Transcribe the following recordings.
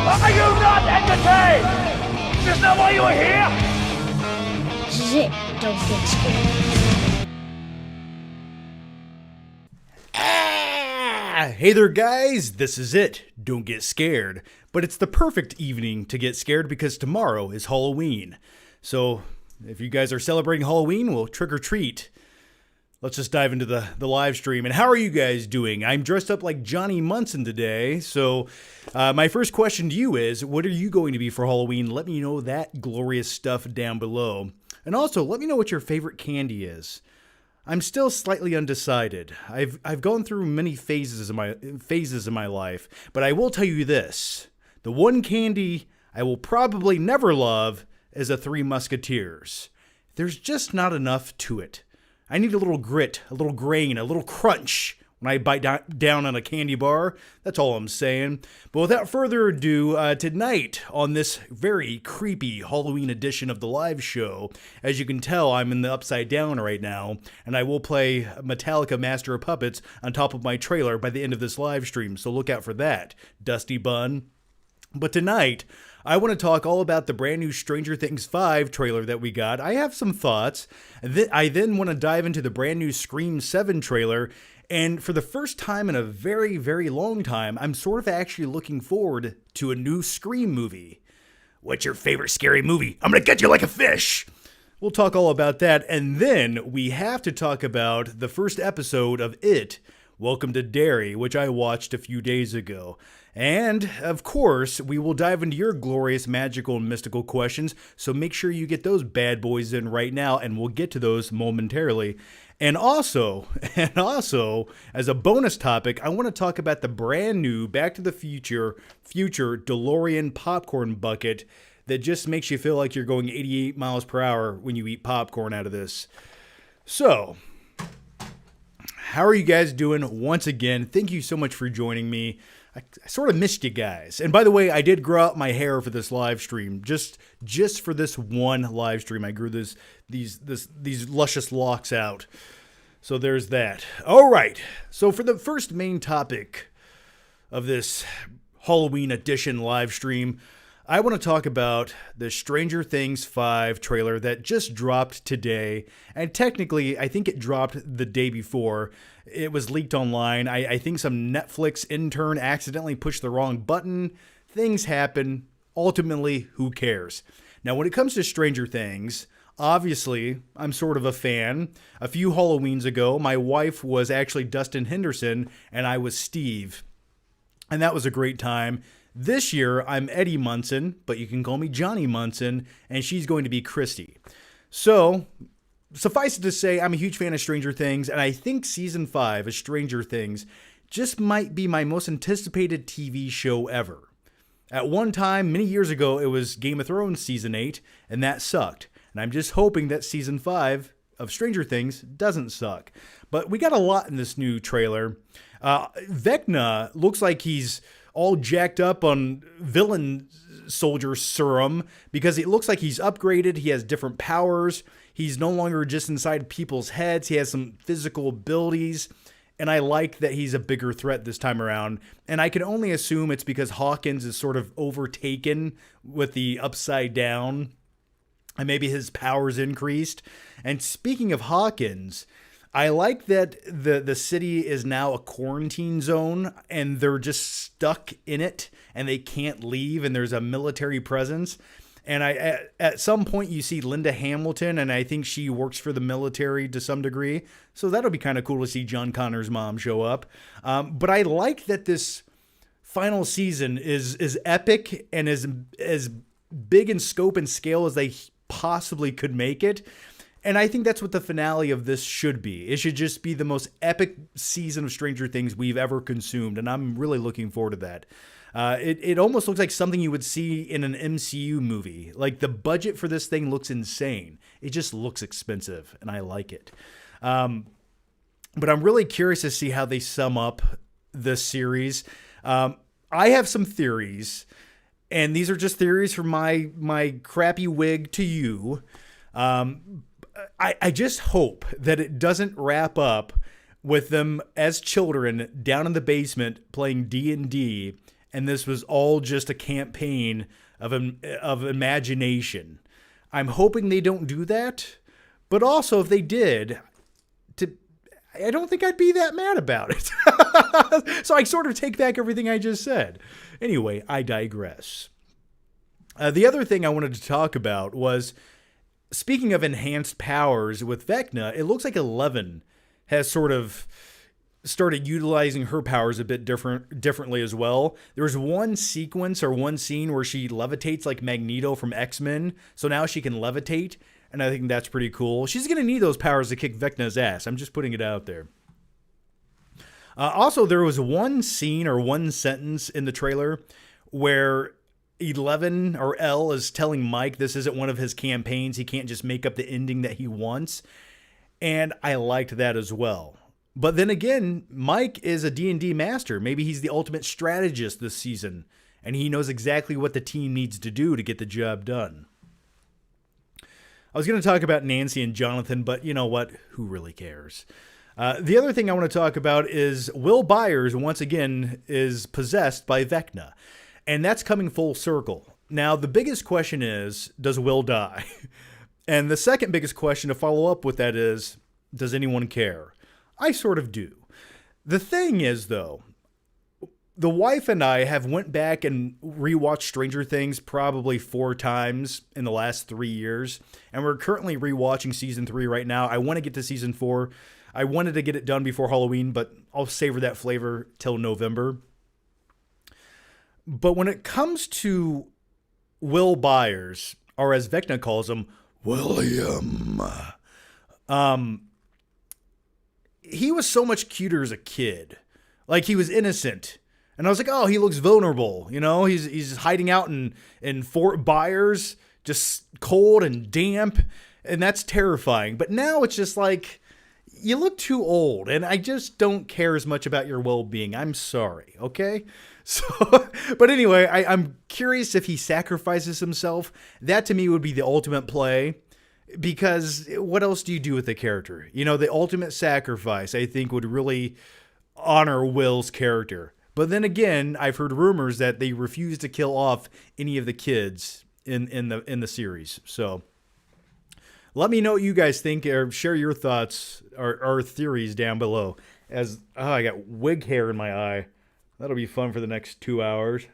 Are you not entertained? Is that why you are here? This is it. Don't get scared. Hey there, guys. This is it. Don't get scared. But it's the perfect evening to get scared because tomorrow is Halloween. So if you guys are celebrating Halloween, well, trick or treat. Let's just dive into the live stream. And how are you guys doing? I'm dressed up like Johnny Munson today. So my first question to you is, what are you going to be for Halloween? Let me know that glorious stuff down below. And also, let me know what your favorite candy is. I'm still slightly undecided. I've gone through many phases in my life, but I will tell you this. The one candy I will probably never love is a Three Musketeers. There's just not enough to it. I need a little grit, a little grain, a little crunch when I bite down on a candy bar. That's all I'm saying. But without further ado, tonight on this very creepy Halloween edition of the live show, as you can tell, I'm in the upside down right now, and I will play Metallica Master of Puppets on top of my trailer by the end of this live stream, so look out for that, Dusty Bun. But tonight, I want to talk all about the brand new Stranger Things 5 trailer that we got. I have some thoughts. I then want to dive into the brand new Scream 7 trailer. And for the first time in a very, very long time, I'm sort of actually looking forward to a new Scream movie. What's your favorite scary movie? I'm going to get you like a fish. We'll talk all about that. And then we have to talk about the first episode of It, Welcome to Derry, which I watched a few days ago. And, of course, we will dive into your glorious, magical, and mystical questions, so make sure you get those bad boys in right now, and we'll get to those momentarily. And also, as a bonus topic, I want to talk about the brand new Back to the Future DeLorean popcorn bucket that just makes you feel like you're going 88 miles per hour when you eat popcorn out of this. So, how are you guys doing? Once again, thank you so much for joining me. I sort of missed you guys. And by the way, I did grow out my hair for this live stream. Just for this one live stream, I grew these luscious locks out. So there's that. All right. So for the first main topic of this Halloween edition live stream, I want to talk about the Stranger Things 5 trailer that just dropped today. And technically, I think it dropped the day before. It was leaked online. I think some Netflix intern accidentally pushed the wrong button. Things happen. Ultimately, who cares? Now, when it comes to Stranger Things, obviously, I'm sort of a fan. A few Halloweens ago, my wife was actually Dustin Henderson, and I was Steve. And that was a great time. This year, I'm Eddie Munson, but you can call me Johnny Munson, and she's going to be Christy. So, suffice it to say, I'm a huge fan of Stranger Things, and I think Season 5 of Stranger Things just might be my most anticipated TV show ever. At one time, many years ago, it was Game of Thrones Season 8, and that sucked. And I'm just hoping that Season 5 of Stranger Things doesn't suck. But we got a lot in this new trailer. Vecna looks like he's all jacked up on villain soldier serum because it looks like he's upgraded. He has different powers. He's no longer just inside people's heads. He has some physical abilities. And I like that he's a bigger threat this time around. And I can only assume it's because Hawkins is sort of overtaken with the upside down. And maybe his powers increased. And speaking of Hawkins, I like that the city is now a quarantine zone and they're just stuck in it and they can't leave and there's a military presence. And at some point you see Linda Hamilton and I think she works for the military to some degree. So that'll be kind of cool to see John Connor's mom show up. But I like that this final season is epic and as big in scope and scale as they possibly could make it. And I think that's what the finale of this should be. It should just be the most epic season of Stranger Things we've ever consumed, and I'm really looking forward to that. It almost looks like something you would see in an MCU movie. Like, the budget for this thing looks insane. It just looks expensive, and I like it. But I'm really curious to see how they sum up this series. I have some theories, and these are just theories from my crappy wig to you. I just hope that it doesn't wrap up with them as children down in the basement playing D&D and this was all just a campaign of imagination. I'm hoping they don't do that, but also if they did, I don't think I'd be that mad about it. So I sort of take back everything I just said. Anyway, I digress. The other thing I wanted to talk about was, speaking of enhanced powers with Vecna, it looks like 11 has sort of started utilizing her powers a bit differently as well. There's one sequence or one scene where she levitates like Magneto from X-Men, so now she can levitate, and I think that's pretty cool. She's going to need those powers to kick Vecna's ass. I'm just putting it out there. Also, there was one scene or one sentence in the trailer where 11 or L is telling Mike this isn't one of his campaigns. He can't just make up the ending that he wants. And I liked that as well. But then again, Mike is a D&D master. Maybe he's the ultimate strategist this season, and he knows exactly what the team needs to do to get the job done. I was going to talk about Nancy and Jonathan, but you know what? Who really cares? The other thing I want to talk about is Will Byers, once again, is possessed by Vecna. And that's coming full circle. Now, the biggest question is, does Will die? And the second biggest question to follow up with that is, does anyone care? I sort of do. The thing is, though, the wife and I have went back and rewatched Stranger Things probably 4 times in the last 3 years. And we're currently rewatching season 3 right now. I want to get to season 4. I wanted to get it done before Halloween, but I'll savor that flavor till November. But when it comes to Will Byers, or as Vecna calls him, William, he was so much cuter as a kid. Like, he was innocent. And I was like, oh, he looks vulnerable. You know, he's hiding out in Fort Byers, just cold and damp. And that's terrifying. But now it's just like, you look too old. And I just don't care as much about your well-being. I'm sorry, okay? So, but anyway, I'm curious if he sacrifices himself. That to me would be the ultimate play. Because what else do you do with the character? You know, the ultimate sacrifice, I think, would really honor Will's character. But then again, I've heard rumors that they refuse to kill off any of the kids in the series. So let me know what you guys think, or share your thoughts or theories down below. I got wig hair in my eye. That'll be fun for the next 2 hours.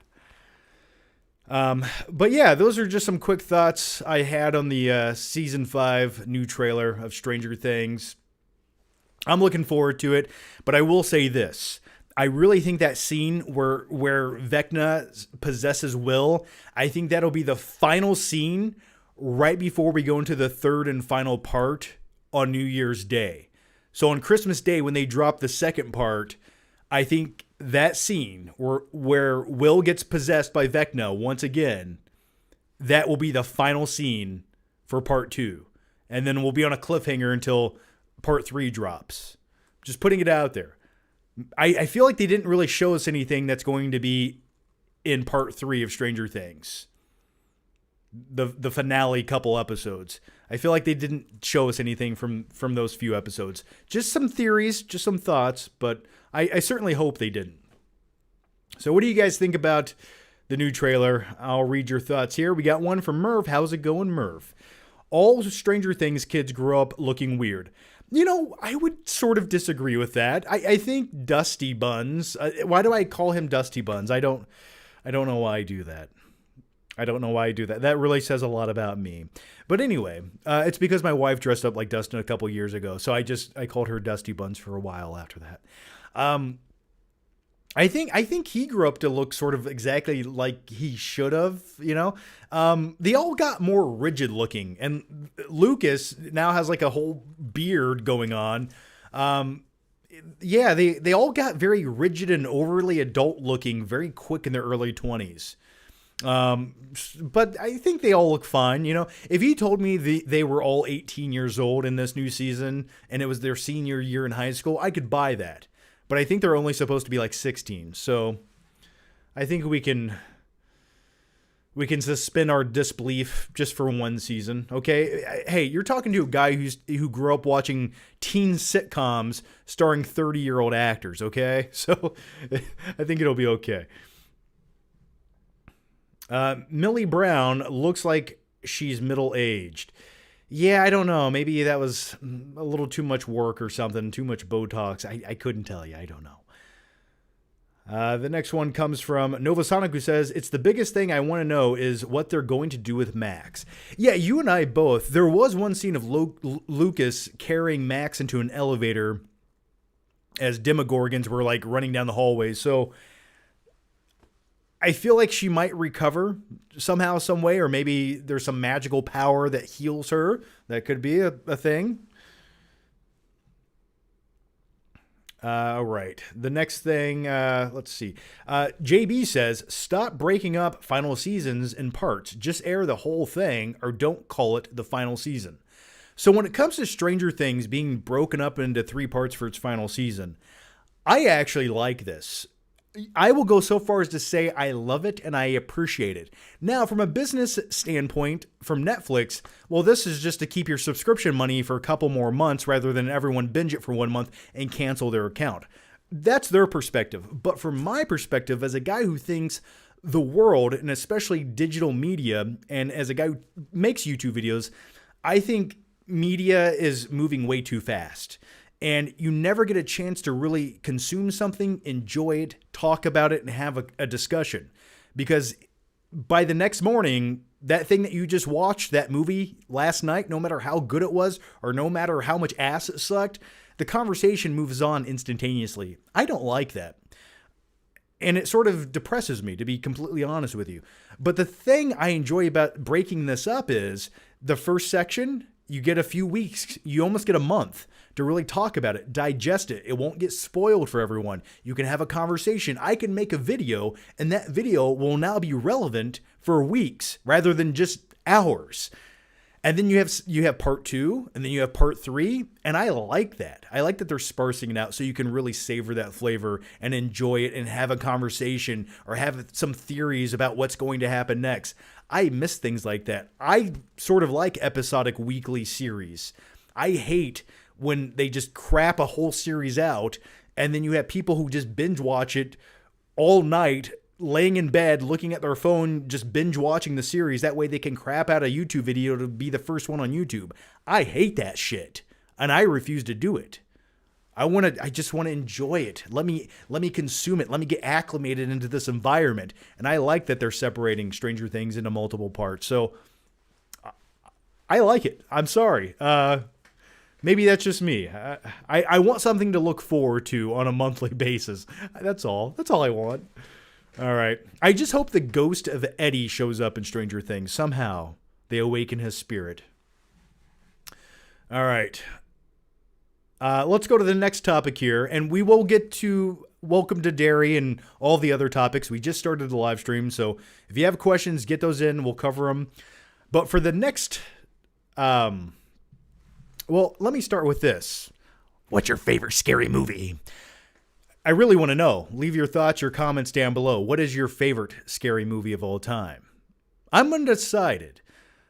But yeah, those are just some quick thoughts I had on the season 5 new trailer of Stranger Things. I'm looking forward to it, but I will say this. I really think that scene where Vecna possesses Will, I think that'll be the final scene right before we go into the third and final part on New Year's Day. So on Christmas Day, when they drop the second part, I think that scene where Will gets possessed by Vecna once again, that will be the final scene for part 2. And then we'll be on a cliffhanger until part 3 drops. Just putting it out there. I feel like they didn't really show us anything that's going to be in part 3 of Stranger Things. The finale couple episodes. I feel like they didn't show us anything from those few episodes. Just some theories, just some thoughts, but I certainly hope they didn't. So what do you guys think about the new trailer? I'll read your thoughts here. We got one from Merv. How's it going, Merv? All Stranger Things kids grow up looking weird. You know, I would sort of disagree with that. I think Dusty Buns. Why do I call him Dusty Buns? I don't know why I do that. I don't know why I do that. That really says a lot about me. But anyway, it's because my wife dressed up like Dustin a couple years ago. So I called her Dusty Buns for a while after that. I think he grew up to look sort of exactly like he should have, you know. They all got more rigid looking, and Lucas now has like a whole beard going on. Yeah, they all got very rigid and overly adult looking very quick in their early 20s. But I think they all look fine. You know, if you told me they were all 18 years old in this new season and it was their senior year in high school, I could buy that. But I think they're only supposed to be like 16. So I think we can suspend our disbelief just for one season. Okay. Hey, you're talking to a guy who grew up watching teen sitcoms starring 30-year-old actors. Okay. So I think it'll be okay. Millie Brown looks like she's middle-aged. Yeah, I don't know. Maybe that was a little too much work or something, too much Botox. I couldn't tell you. I don't know. The next one comes from Novasonic, who says, it's the biggest thing I want to know is what they're going to do with Max. Yeah, you and I both. There was one scene of Lucas carrying Max into an elevator as Demogorgons were like running down the hallway. So I feel like she might recover somehow, some way, or maybe there's some magical power that heals her. That could be a thing. All right. The next thing, let's see. JB says, stop breaking up final seasons in parts. Just air the whole thing or don't call it the final season. So when it comes to Stranger Things being broken up into 3 parts for its final season, I actually like this. I will go so far as to say I love it and I appreciate it. Now, from a business standpoint, from Netflix, well, this is just to keep your subscription money for a couple more months rather than everyone binge it for 1 month and cancel their account. That's their perspective. But from my perspective, as a guy who thinks the world, and especially digital media, and as a guy who makes YouTube videos, I think media is moving way too fast. And you never get a chance to really consume something, enjoy it, talk about it, and have a discussion. Because by the next morning, that thing that you just watched, that movie last night, no matter how good it was, or no matter how much ass it sucked, the conversation moves on instantaneously. I don't like that. And it sort of depresses me, to be completely honest with you. But the thing I enjoy about breaking this up is the first section, you get a few weeks, you almost get a month to really talk about it, digest it. It won't get spoiled for everyone. You can have a conversation. I can make a video, and that video will now be relevant for weeks rather than just hours. And then you have part 2, and then you have part 3, and I like that. I like that they're sparsing it out so you can really savor that flavor and enjoy it and have a conversation or have some theories about what's going to happen next. I miss things like that. I sort of like episodic weekly series. I hate when they just crap a whole series out and then you have people who just binge watch it all night, laying in bed, looking at their phone, just binge watching the series. That way they can crap out a YouTube video to be the first one on YouTube. I hate that shit, and I refuse to do it. I just want to enjoy it. Let me consume it. Let me get acclimated into this environment. And I like that they're separating Stranger Things into multiple parts. So I like it. I'm sorry. Maybe that's just me. I want something to look forward to on a monthly basis. That's all. That's all I want. All right. I just hope the ghost of Eddie shows up in Stranger Things. Somehow they awaken his spirit. All right. Let's go to the next topic here, and we will get to Welcome to Derry and all the other topics. We just started the live stream, so if you have questions, get those in. We'll cover them. But for the next... well, let me start with this. What's your favorite scary movie? I really want to know. Leave your thoughts, your comments down below. What is your favorite scary movie of all time? I'm undecided.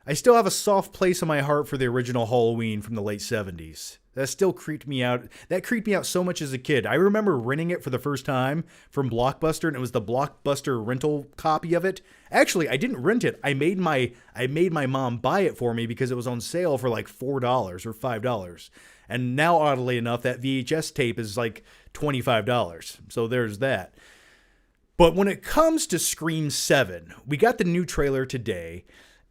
I still have a soft place in my heart for the original Halloween from the late 70s. That still creeped me out. That creeped me out so much as a kid. I remember renting it for the first time from Blockbuster, and it was the Blockbuster rental copy of it. Actually, I didn't rent it. I made my mom buy it for me because it was on sale for like $4 or $5. And now, oddly enough, that VHS tape is like $25. So there's that. But when it comes to Scream 7, we got the new trailer today.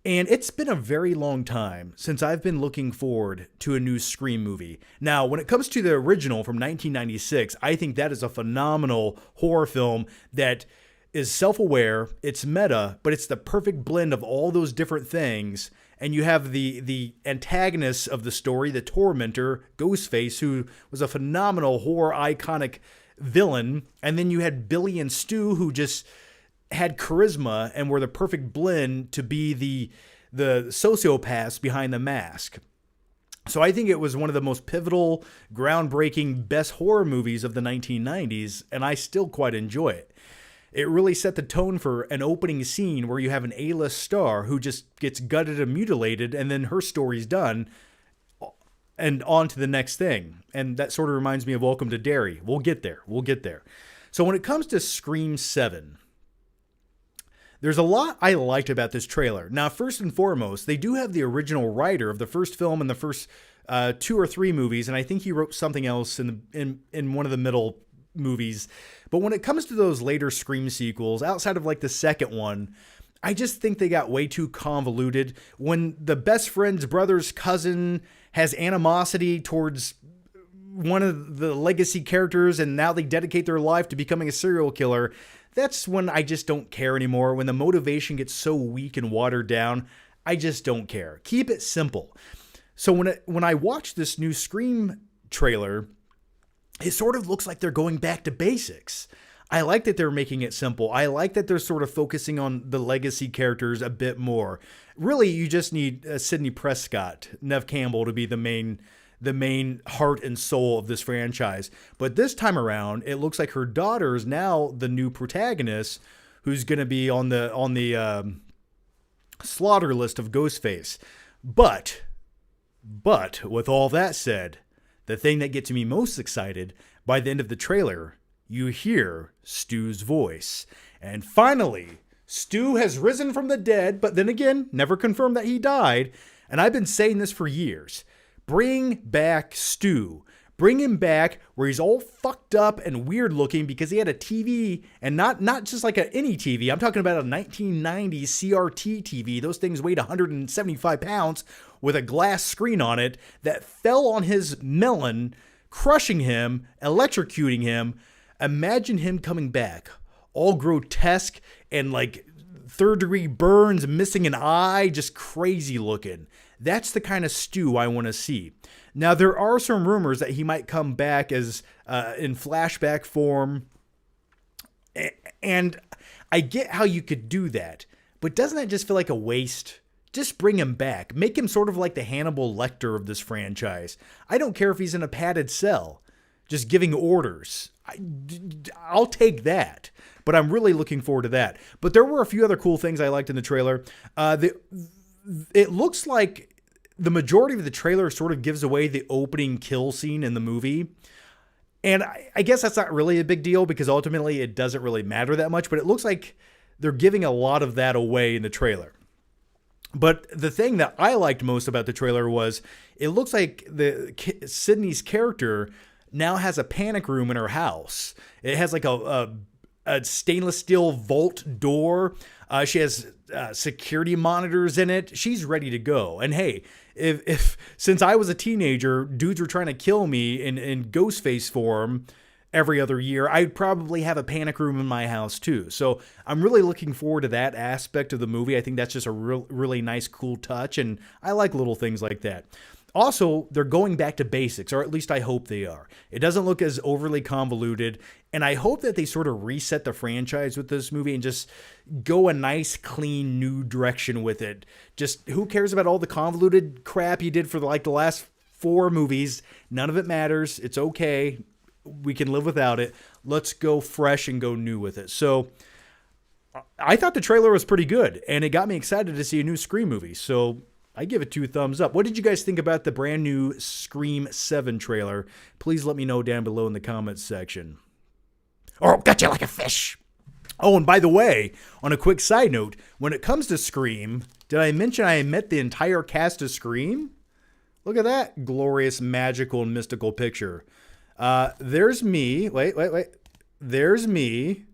And it's been a very long time since I've been looking forward to a new Scream movie. Now, when it comes to the original from 1996, I think that is a phenomenal horror film that is self-aware, it's meta, but it's the perfect blend of all those different things. And you have the antagonist of the story, the tormentor, Ghostface, who was a phenomenal horror iconic villain. And then you had Billy and Stu, who just had charisma and were the perfect blend to be the sociopaths behind the mask. So I think it was one of the most pivotal, groundbreaking, best horror movies of the 1990s, and I still quite enjoy it. It really set the tone for an opening scene where you have an A-list star who just gets gutted and mutilated, and then her story's done, and on to the next thing. And that sort of reminds me of Welcome to Derry. We'll get there. So when it comes to Scream 7... There's a lot I liked about this trailer. Now, first and foremost, they do have the original writer of the first film and the first 2 or 3 movies, and I think he wrote something else in one of the middle movies. But when it comes to those later Scream sequels, outside of like the second one, I just think they got way too convoluted. When the best friend's brother's cousin has animosity towards one of the legacy characters and now they dedicate their life to becoming a serial killer, that's when I just don't care anymore. When the motivation gets so weak and watered down, I just don't care. Keep it simple. So when I watch this new Scream trailer, it sort of looks like they're going back to basics. I like that they're making it simple. I like that they're sort of focusing on the legacy characters a bit more. Really, you just need Sidney Prescott, Neve Campbell, to be the main heart and soul of this franchise. But this time around, it looks like her daughter is now the new protagonist, who's going to be on the slaughter list of Ghostface. But with all that said, the thing that gets me most excited, by the end of the trailer, you hear Stu's voice. And finally, Stu has risen from the dead, but then again, never confirmed that he died. And I've been saying this for years. Bring back Stu. Bring him back where he's all fucked up and weird looking because he had a TV, and not just like any TV. I'm talking about a 1990s CRT TV. Those things weighed 175 pounds with a glass screen on it that fell on his melon, crushing him, electrocuting him. Imagine him coming back, all grotesque and like third-degree burns, missing an eye, just crazy looking. That's the kind of Stu I want to see. Now, there are some rumors that he might come back as in flashback form, and I get how you could do that, but doesn't that just feel like a waste? Just bring him back. Make him sort of like the Hannibal Lecter of this franchise. I don't care if he's in a padded cell, just giving orders. I'll take that, but I'm really looking forward to that. But there were a few other cool things I liked in the trailer. It looks like the majority of the trailer sort of gives away the opening kill scene in the movie. And I guess that's not really a big deal because ultimately it doesn't really matter that much, but it looks like they're giving a lot of that away in the trailer. But the thing that I liked most about the trailer was it looks like Sydney's character now has a panic room in her house. It has like a stainless steel vault door. She has security monitors in it. She's ready to go. And hey, if since I was a teenager, dudes were trying to kill me in Ghostface form every other year, I'd probably have a panic room in my house too. So I'm really looking forward to that aspect of the movie. I think that's just a really nice, cool touch. And I like little things like that. Also, they're going back to basics, or at least I hope they are. It doesn't look as overly convoluted, and I hope that they sort of reset the franchise with this movie and just go a nice, clean, new direction with it. Just who cares about all the convoluted crap you did for the last 4 movies? None of it matters. It's okay. We can live without it. Let's go fresh and go new with it. So I thought the trailer was pretty good, and it got me excited to see a new Scream movie. So I give it 2 thumbs up. What did you guys think about the brand new Scream 7 trailer? Please let me know down below in the comments section. Or I'll gut you like a fish. Oh, and by the way, on a quick side note, when it comes to Scream, did I mention I met the entire cast of Scream? Look at that glorious, magical, and mystical picture. There's me. Wait. There's me.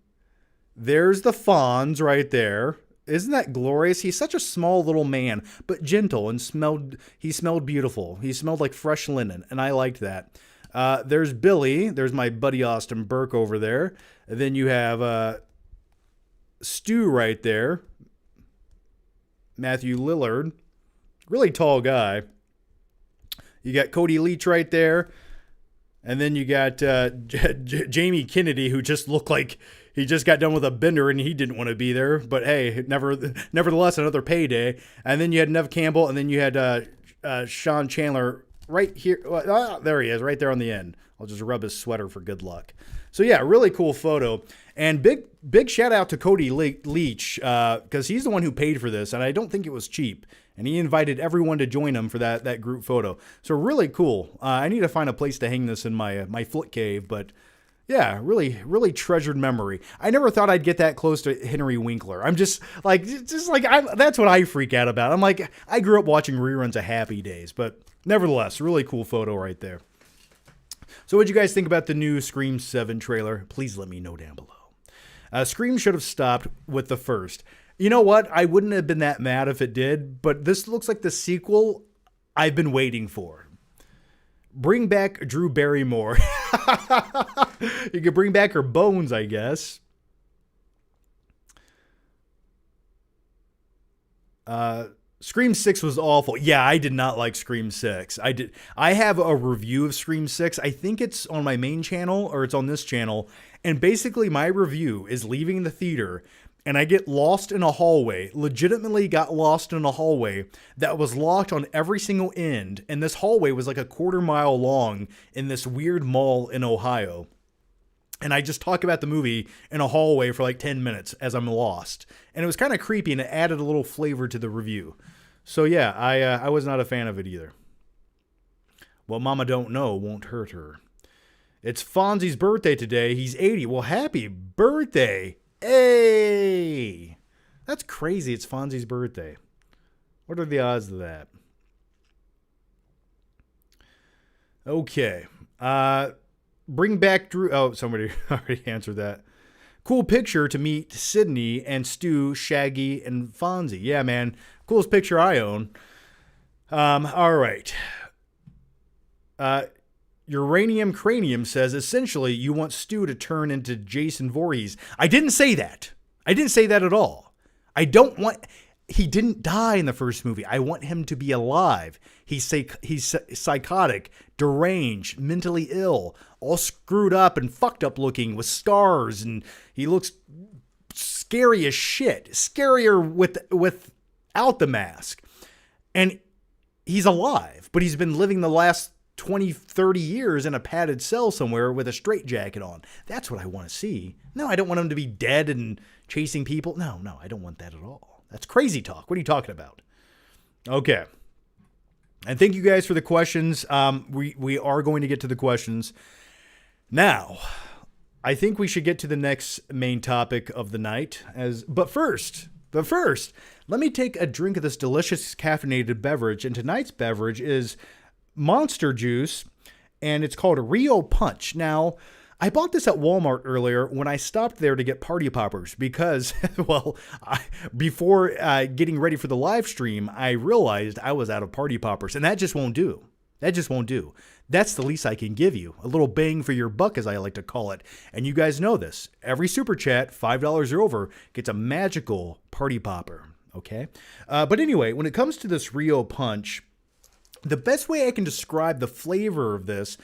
There's the Fonz right there. Isn't that glorious? He's such a small little man, but gentle, and he smelled beautiful. He smelled like fresh linen, and I liked that. There's Billy. There's my buddy Austin Burke over there. And then you have Stu right there. Matthew Lillard. Really tall guy. You got Cody Leach right there. And then you got Jamie Kennedy, who just looked like he just got done with a bender and he didn't want to be there. But hey, nevertheless, another payday. And then you had Neve Campbell, and then you had Sean Chandler right here. There he is, right there on the end. I'll just rub his sweater for good luck. So yeah, really cool photo. And big shout out to Cody Leach because he's the one who paid for this, and I don't think it was cheap. And he invited everyone to join him for that group photo. So really cool. I need to find a place to hang this in my Flick cave, but Yeah, really, really treasured memory. I never thought I'd get that close to Henry Winkler. I'm just like, that's what I freak out about. I'm like, I grew up watching reruns of Happy Days, but nevertheless, really cool photo right there. So what'd you guys think about the new Scream 7 trailer? Please let me know down below. Scream should have stopped with the first. You know what? I wouldn't have been that mad if it did, but this looks like the sequel I've been waiting for. Bring back Drew Barrymore. You could bring back her bones, I guess. Scream 6 was awful. Yeah, I did not like Scream 6. I have a review of Scream 6. I think it's on my main channel or it's on this channel. And basically my review is leaving the theater and I get lost in a hallway, legitimately got lost in a hallway that was locked on every single end. And this hallway was like a quarter-mile long in this weird mall in Ohio. And I just talk about the movie in a hallway for like 10 minutes as I'm lost. And it was kind of creepy and it added a little flavor to the review. So yeah, I was not a fan of it either. What Mama don't know won't hurt her. It's Fonzie's birthday today. He's 80. Well, happy birthday. Hey, that's crazy. It's Fonzie's birthday. What are the odds of that? Okay. Bring back Drew. Oh, somebody already answered that. Cool picture to meet Sydney and Stu, Shaggy, and Fonzie. Yeah, man. Coolest picture I own. All right. Uranium Cranium says, essentially, you want Stu to turn into Jason Voorhees. I didn't say that. I didn't say that at all. I don't want... He didn't die in the first movie. I want him to be alive. He's psychotic, deranged, mentally ill, all screwed up and fucked up looking with scars, and he looks scary as shit. Scarier without the mask. And he's alive, but he's been living the last 20, 30 years in a padded cell somewhere with a straitjacket on. That's what I want to see. No, I don't want him to be dead and chasing people. No, I don't want that at all. That's crazy talk. What are you talking about? Okay. And thank you guys for the questions. We are going to get to the questions. Now, I think we should get to the next main topic of the night. But first, let me take a drink of this delicious caffeinated beverage. And tonight's beverage is Monster Juice, and it's called a Rio Punch. Now, I bought this at Walmart earlier when I stopped there to get party poppers because, well, before getting ready for the live stream, I realized I was out of party poppers, and that just won't do. That's the least I can give you. A little bang for your buck, as I like to call it. And you guys know this. Every super chat, $5 or over, gets a magical party popper, okay? But anyway, when it comes to this Rio Punch, the best way I can describe the flavor of this,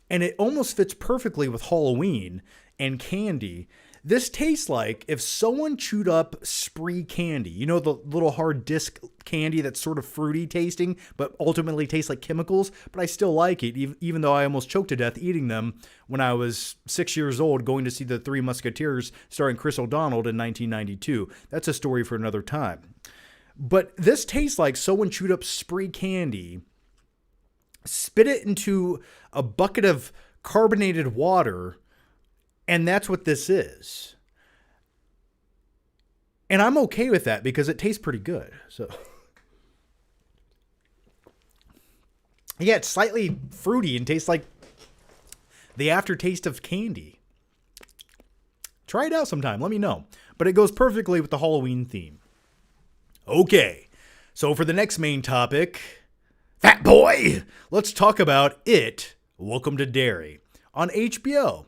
and it almost fits perfectly with Halloween and candy, this tastes like if someone chewed up Spree candy. You know, the little hard disc candy that's sort of fruity tasting, but ultimately tastes like chemicals, but I still like it, even though I almost choked to death eating them when I was 6 years old going to see The Three Musketeers starring Chris O'Donnell in 1992. That's a story for another time. But this tastes like someone chewed up Spree candy, spit it into a bucket of carbonated water, and that's what this is. And I'm okay with that because it tastes pretty good. So, yeah, it's slightly fruity and tastes like the aftertaste of candy. Try it out sometime. Let me know. But it goes perfectly with the Halloween theme. Okay, so for the next main topic, Fat Boy, let's talk about It, Welcome to Derry on HBO.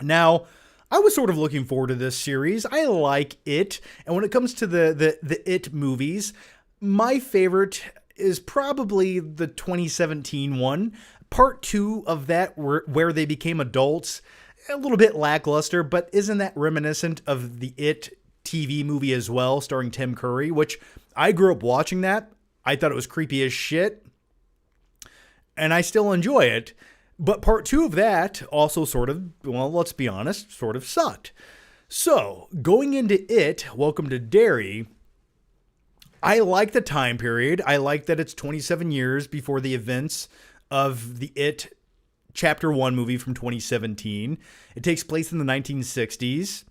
Now, I was sort of looking forward to this series. I like It, and when it comes to the It movies, my favorite is probably the 2017 one. Part 2 of that, where they became adults, a little bit lackluster, but isn't that reminiscent of the It TV movie as well, starring Tim Curry, which I grew up watching that. I thought it was creepy as shit, and I still enjoy it. But part 2 of that also sort of, well, let's be honest, sort of sucked. So, going into It, Welcome to Derry, I like the time period. I like that it's 27 years before the events of the It Chapter 1 movie from 2017. It takes place in the 1960s.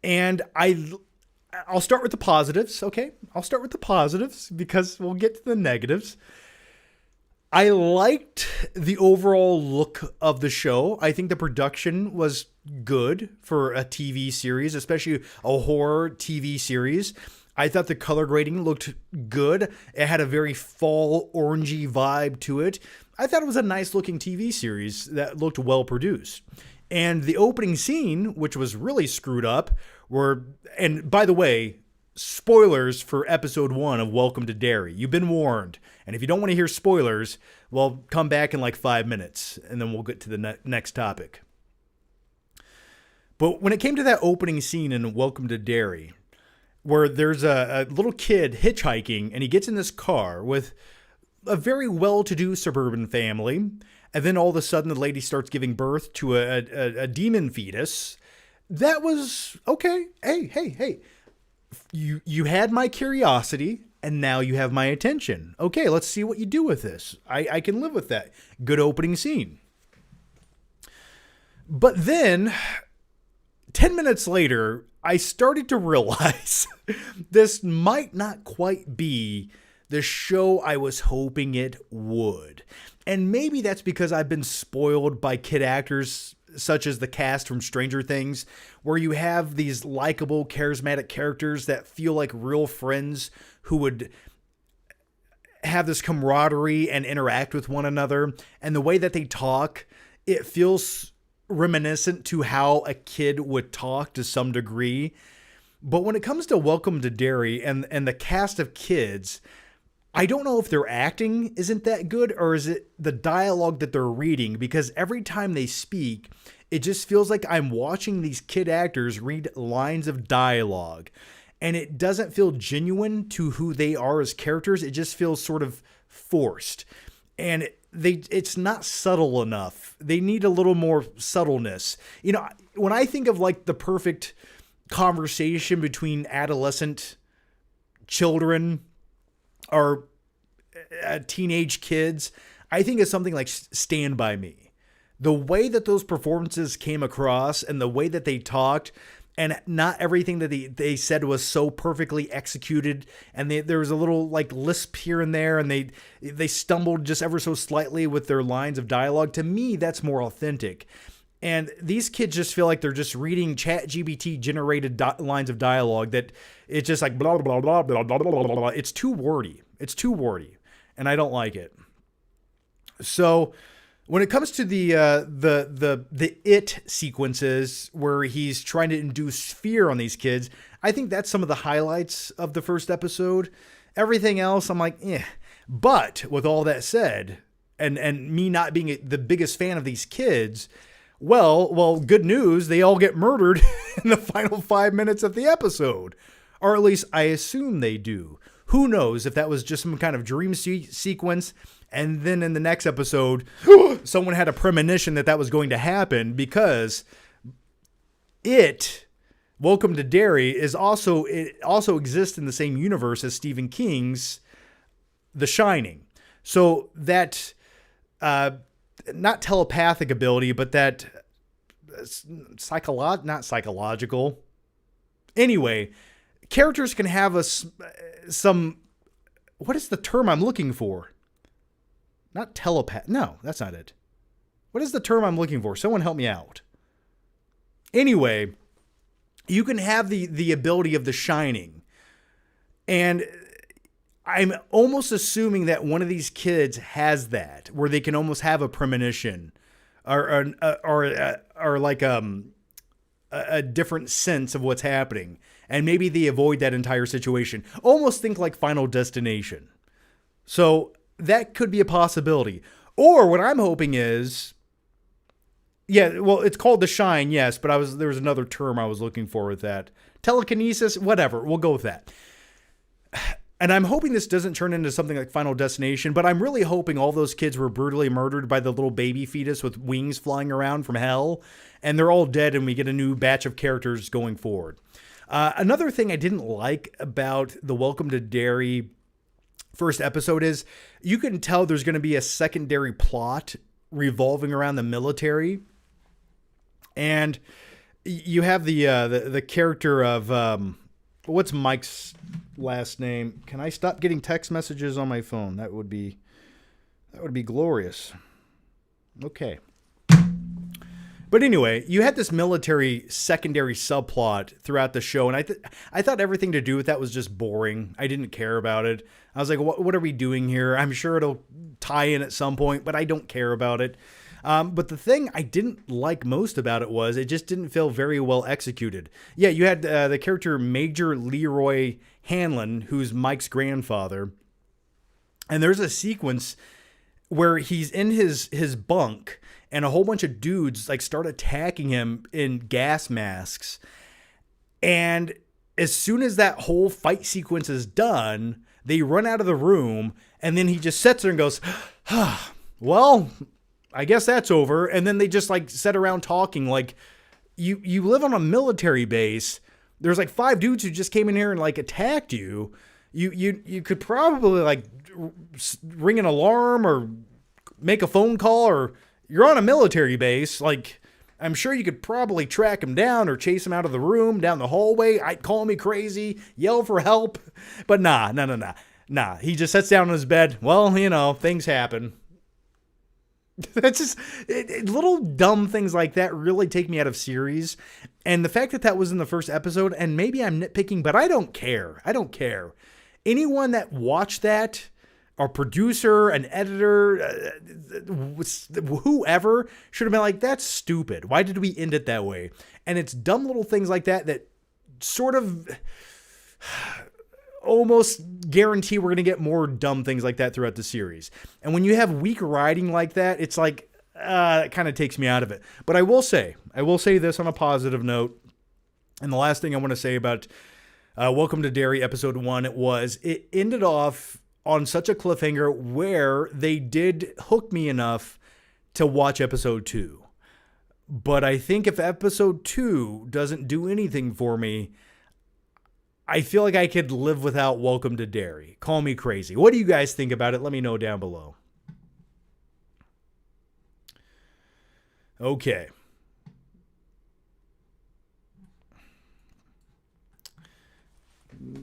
And I'll start with the positives, okay? I'll start with the positives because we'll get to the negatives. I liked the overall look of the show. I think the production was good for a TV series, especially a horror TV series. I thought the color grading looked good. It had a very fall orangey vibe to it. I thought it was a nice looking TV series that looked well produced. And the opening scene, which was really screwed up, and by the way, spoilers for episode 1 of Welcome to Derry. You've been warned. And if you don't want to hear spoilers, well, come back in like 5 minutes and then we'll get to the next topic. But when it came to that opening scene in Welcome to Derry, where there's a little kid hitchhiking and he gets in this car with a very well-to-do suburban family, and then all of a sudden the lady starts giving birth to a demon fetus, that was okay. Hey. You had my curiosity, and now you have my attention. Okay, let's see what you do with this. I can live with that. Good opening scene. But then, 10 minutes later, I started to realize this might not quite be the show I was hoping it would. And maybe that's because I've been spoiled by kid actors such as the cast from Stranger Things, where you have these likable, charismatic characters that feel like real friends who would have this camaraderie and interact with one another. And the way that they talk, it feels reminiscent to how a kid would talk to some degree. But when it comes to Welcome to Derry and the cast of kids, I don't know if their acting isn't that good or is it the dialogue that they're reading, because every time they speak, it just feels like I'm watching these kid actors read lines of dialogue, and it doesn't feel genuine to who they are as characters. It just feels sort of forced, and it's not subtle enough. They need a little more subtleness. You know, when I think of like the perfect conversation between adolescent children or teenage kids, I think it's something like Stand By Me. The way that those performances came across and the way that they talked, and not everything that they said was so perfectly executed, and there was a little like lisp here and there, and they stumbled just ever so slightly with their lines of dialogue. To me, that's more authentic. And these kids just feel like they're just reading ChatGPT generated lines of dialogue that it's just like blah, blah, blah, blah, blah, blah, blah, blah. It's too wordy. And I don't like it. So when it comes to the it sequences where he's trying to induce fear on these kids, I think that's some of the highlights of the first episode. Everything else, I'm like, eh. But with all that said, and me not being the biggest fan of these kids, well, good news, they all get murdered in the final 5 minutes of the episode. Or at least I assume they do. Who knows if that was just some kind of dream sequence, and then in the next episode, someone had a premonition that was going to happen, because Welcome to Derry it also exists in the same universe as Stephen King's The Shining. So that not telepathic ability, but that not psychological. Anyway, characters can have some, what is the term I'm looking for? Not telepath. No, that's not it. What is the term I'm looking for? Someone help me out. Anyway, you can have the ability of The Shining. And I'm almost assuming that one of these kids has that, where they can almost have a premonition or like a different sense of what's happening. And maybe they avoid that entire situation. Almost think like Final Destination. So that could be a possibility. Or what I'm hoping is, yeah, well, it's called The Shine, yes, but there was another term I was looking for with that. Telekinesis, whatever, we'll go with that. And I'm hoping this doesn't turn into something like Final Destination, but I'm really hoping all those kids were brutally murdered by the little baby fetus with wings flying around from hell, and they're all dead, and we get a new batch of characters going forward. Another thing I didn't like about the Welcome to Derry first episode is you can tell there's going to be a secondary plot revolving around the military. And you have the character of what's Mike's last name? Can I stop getting text messages on my phone? That would be glorious. Okay. But anyway, you had this military secondary subplot throughout the show, and I thought everything to do with that was just boring. I didn't care about it. I was like, what are we doing here? I'm sure it'll tie in at some point, but I don't care about it. But the thing I didn't like most about it was it just didn't feel very well executed. Yeah, you had the character Major Leroy Hanlon, who's Mike's grandfather, and there's a sequence where he's in his bunk, and a whole bunch of dudes like start attacking him in gas masks. And as soon as that whole fight sequence is done, they run out of the room, and then he just sits there and goes, well, I guess that's over. And then they just like sit around talking like you live on a military base. There's like 5 dudes who just came in here and like attacked you. You could probably like ring an alarm or make a phone call, or you're on a military base. Like, I'm sure you could probably track him down or chase him out of the room, down the hallway. I'd call me crazy, yell for help. But nah. He just sits down on his bed. Well, things happen. That's just little dumb things like that really take me out of series. And the fact that was in the first episode, and maybe I'm nitpicking, but I don't care. Anyone that watched that, a producer, an editor, whoever, should have been like, that's stupid. Why did we end it that way? And it's dumb little things like that sort of almost guarantee we're going to get more dumb things like that throughout the series. And when you have weak writing like that, it's like, it kind of takes me out of it. But I will say this on a positive note. And the last thing I want to say about Welcome to Derry episode 1 it ended off on such a cliffhanger where they did hook me enough to watch episode 2. But I think if episode 2 doesn't do anything for me, I feel like I could live without Welcome to Derry. Call me crazy. What do you guys think about it? Let me know down below. Okay.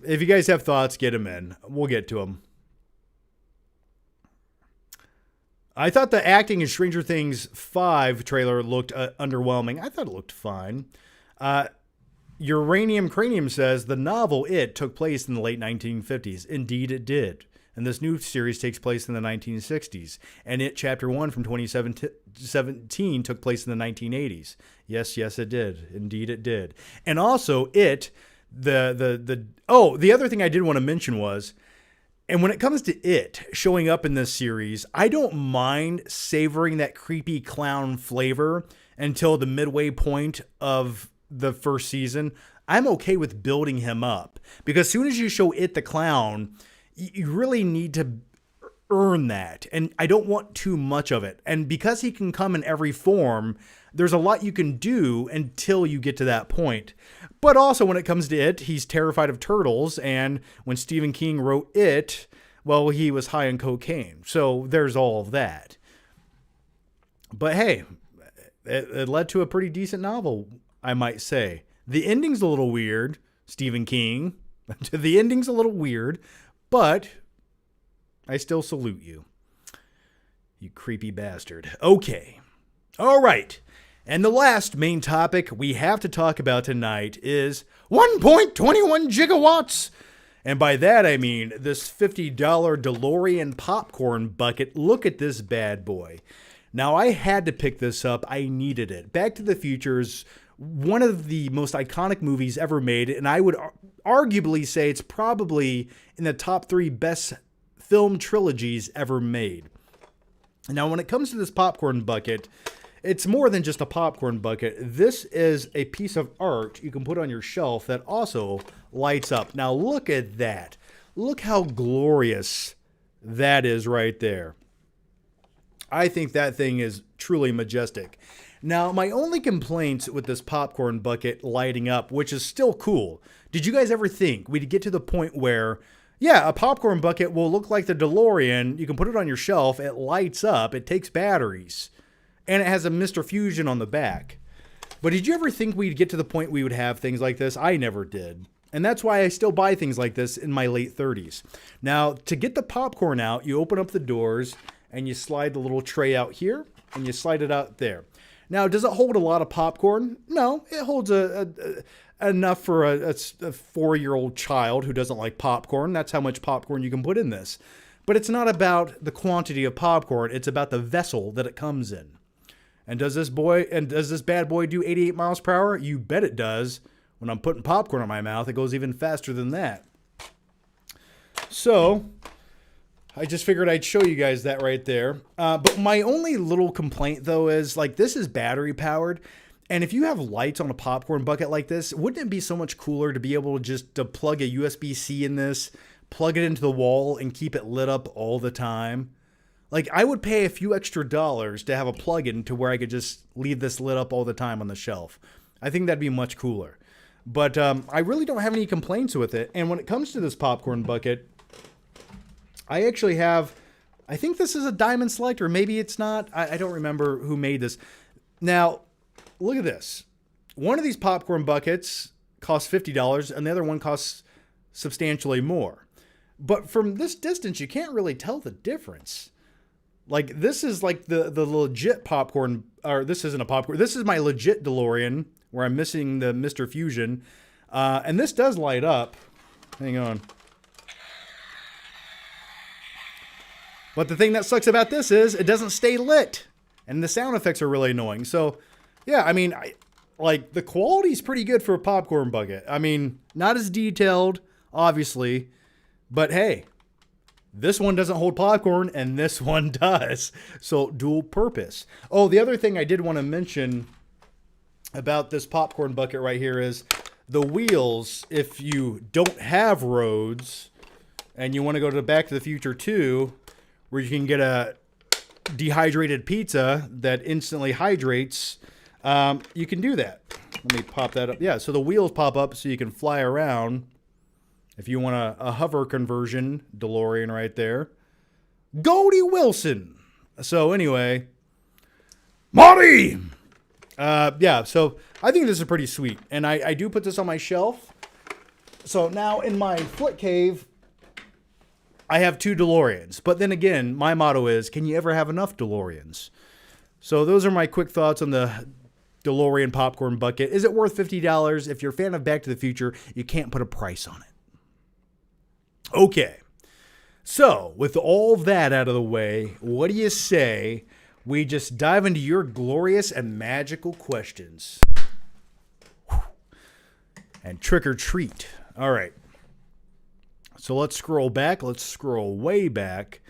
If you guys have thoughts, get them in. We'll get to them. I thought the acting in Stranger Things 5 trailer looked underwhelming. I thought it looked fine. Uranium Cranium says the novel It took place in the late 1950s. Indeed, it did. And this new series takes place in the 1960s. And It Chapter 1 from 2017 took place in the 1980s. Yes, it did. Indeed, it did. And also, the other thing I did want to mention was, and when it comes to It showing up in this series, I don't mind savoring that creepy clown flavor until the midway point of the first season. I'm okay with building him up, because as soon as you show It the clown, you really need to earn that. And I don't want too much of it. And because he can come in every form, there's a lot you can do until you get to that point. But also when it comes to It, he's terrified of turtles. And when Stephen King wrote It, well, he was high on cocaine. So there's all of that. But hey, it led to a pretty decent novel, I might say. The ending's a little weird, Stephen King. The ending's a little weird, but I still salute you. You creepy bastard. Okay. All right. And the last main topic we have to talk about tonight is 1.21 gigawatts. And by that, I mean this $50 DeLorean popcorn bucket. Look at this bad boy. Now, I had to pick this up. I needed it. Back to the Future is one of the most iconic movies ever made. And I would arguably say it's probably in the top 3 best film trilogies ever made. Now, when it comes to this popcorn bucket, it's more than just a popcorn bucket. This is a piece of art you can put on your shelf that also lights up. Now, look at that. Look how glorious that is right there. I think that thing is truly majestic. Now, my only complaints with this popcorn bucket lighting up, which is still cool, did you guys ever think we'd get to the point where, yeah, a popcorn bucket will look like the DeLorean, you can put it on your shelf, it lights up, it takes batteries. And it has a Mr. Fusion on the back. But did you ever think we'd get to the point we would have things like this? I never did. And that's why I still buy things like this in my late 30s. Now, to get the popcorn out, you open up the doors and you slide the little tray out here and you slide it out there. Now, does it hold a lot of popcorn? No, it holds enough for a 4-year-old child who doesn't like popcorn. That's how much popcorn you can put in this. But it's not about the quantity of popcorn. It's about the vessel that it comes in. And does this bad boy do 88 miles per hour? You bet it does. When I'm putting popcorn in my mouth, it goes even faster than that. So, I just figured I'd show you guys that right there. But my only little complaint, though, is, like, this is battery powered. And if you have lights on a popcorn bucket like this, wouldn't it be so much cooler to be able to just plug a USB-C in this, plug it into the wall, and keep it lit up all the time? Like, I would pay a few extra dollars to have a plug-in to where I could just leave this lit up all the time on the shelf. I think that'd be much cooler. But I really don't have any complaints with it. And when it comes to this popcorn bucket, I actually have, I think this is a Diamond Selector. Maybe it's not. I don't remember who made this. Now, look at this. One of these popcorn buckets costs $50 and the other one costs substantially more. But from this distance, you can't really tell the difference. Like, this is like the legit popcorn, or this isn't a popcorn. This is my legit DeLorean, where I'm missing the Mr. Fusion. And this does light up. Hang on. But the thing that sucks about this is it doesn't stay lit. And the sound effects are really annoying. So, yeah, I mean, like, the quality's pretty good for a popcorn bucket. I mean, not as detailed, obviously. But hey, this one doesn't hold popcorn, and this one does. So, dual purpose. Oh, the other thing I did want to mention about this popcorn bucket right here is the wheels. If you don't have roads, and you want to go to Back to the Future 2, where you can get a dehydrated pizza that instantly hydrates, you can do that. Let me pop that up. Yeah, so the wheels pop up so you can fly around. If you want a hover conversion, DeLorean right there. Goldie Wilson. So anyway, Marty! Yeah, so I think this is pretty sweet. And I do put this on my shelf. So now in my Flick Cave, I have 2 DeLoreans. But then again, my motto is, can you ever have enough DeLoreans? So those are my quick thoughts on the DeLorean popcorn bucket. Is it worth $50? If you're a fan of Back to the Future, you can't put a price on it. Okay, so with all that out of the way, what do you say we just dive into your glorious and magical questions? And trick or treat. All right. So let's scroll back. Let's scroll way back.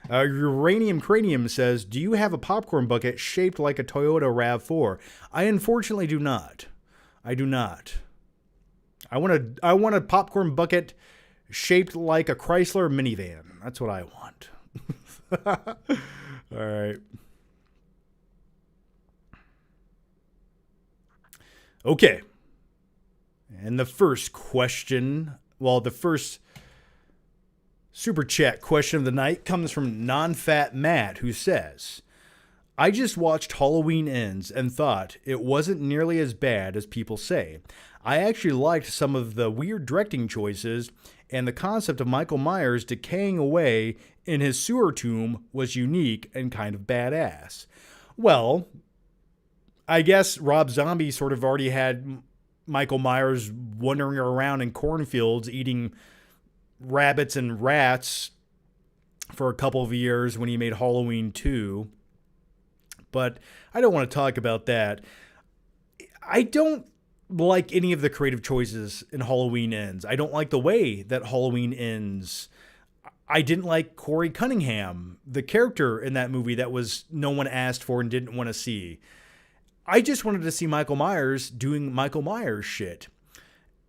Uranium Cranium says, do you have a popcorn bucket shaped like a Toyota RAV4? I unfortunately do not. I do not. I want a popcorn bucket shaped like a Chrysler minivan. That's what I want. All right. Okay. And the first question, well, the first super chat question of the night comes from Non-Fat Matt, who says, I just watched Halloween Ends and thought it wasn't nearly as bad as people say. I actually liked some of the weird directing choices, and the concept of Michael Myers decaying away in his sewer tomb was unique and kind of badass. Well, I guess Rob Zombie sort of already had Michael Myers wandering around in cornfields eating rabbits and rats for a couple of years when he made Halloween 2. But I don't want to talk about that. I don't like any of the creative choices in Halloween Ends. I don't like the way that Halloween ends. I didn't like Corey Cunningham, the character in that movie that was no one asked for and didn't want to see. I just wanted to see Michael Myers doing Michael Myers shit.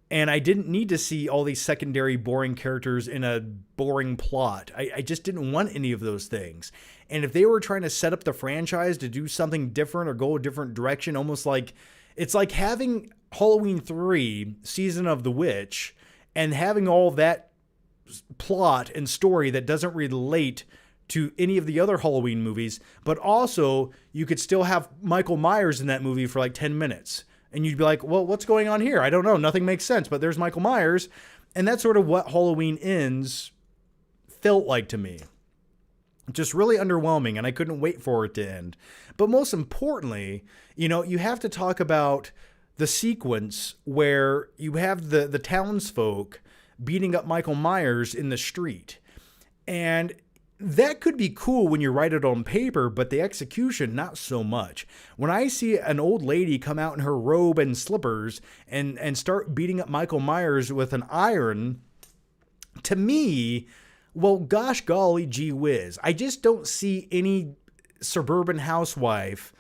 And I didn't need to see all these secondary boring characters in a boring plot. I just didn't want any of those things. And if they were trying to set up the franchise to do something different or go a different direction, almost like it's like having Halloween 3, Season of the Witch, and having all that plot and story that doesn't relate to any of the other Halloween movies, but also you could still have Michael Myers in that movie for like 10 minutes. And you'd be like, well, what's going on here? I don't know. Nothing makes sense, but there's Michael Myers. And that's sort of what Halloween Ends felt like to me. Just really underwhelming, and I couldn't wait for it to end. But most importantly, you have to talk about the sequence where you have the townsfolk beating up Michael Myers in the street. And that could be cool when you write it on paper, but the execution, not so much. When I see an old lady come out in her robe and slippers and start beating up Michael Myers with an iron, to me, well, gosh golly gee whiz, I just don't see any suburban housewife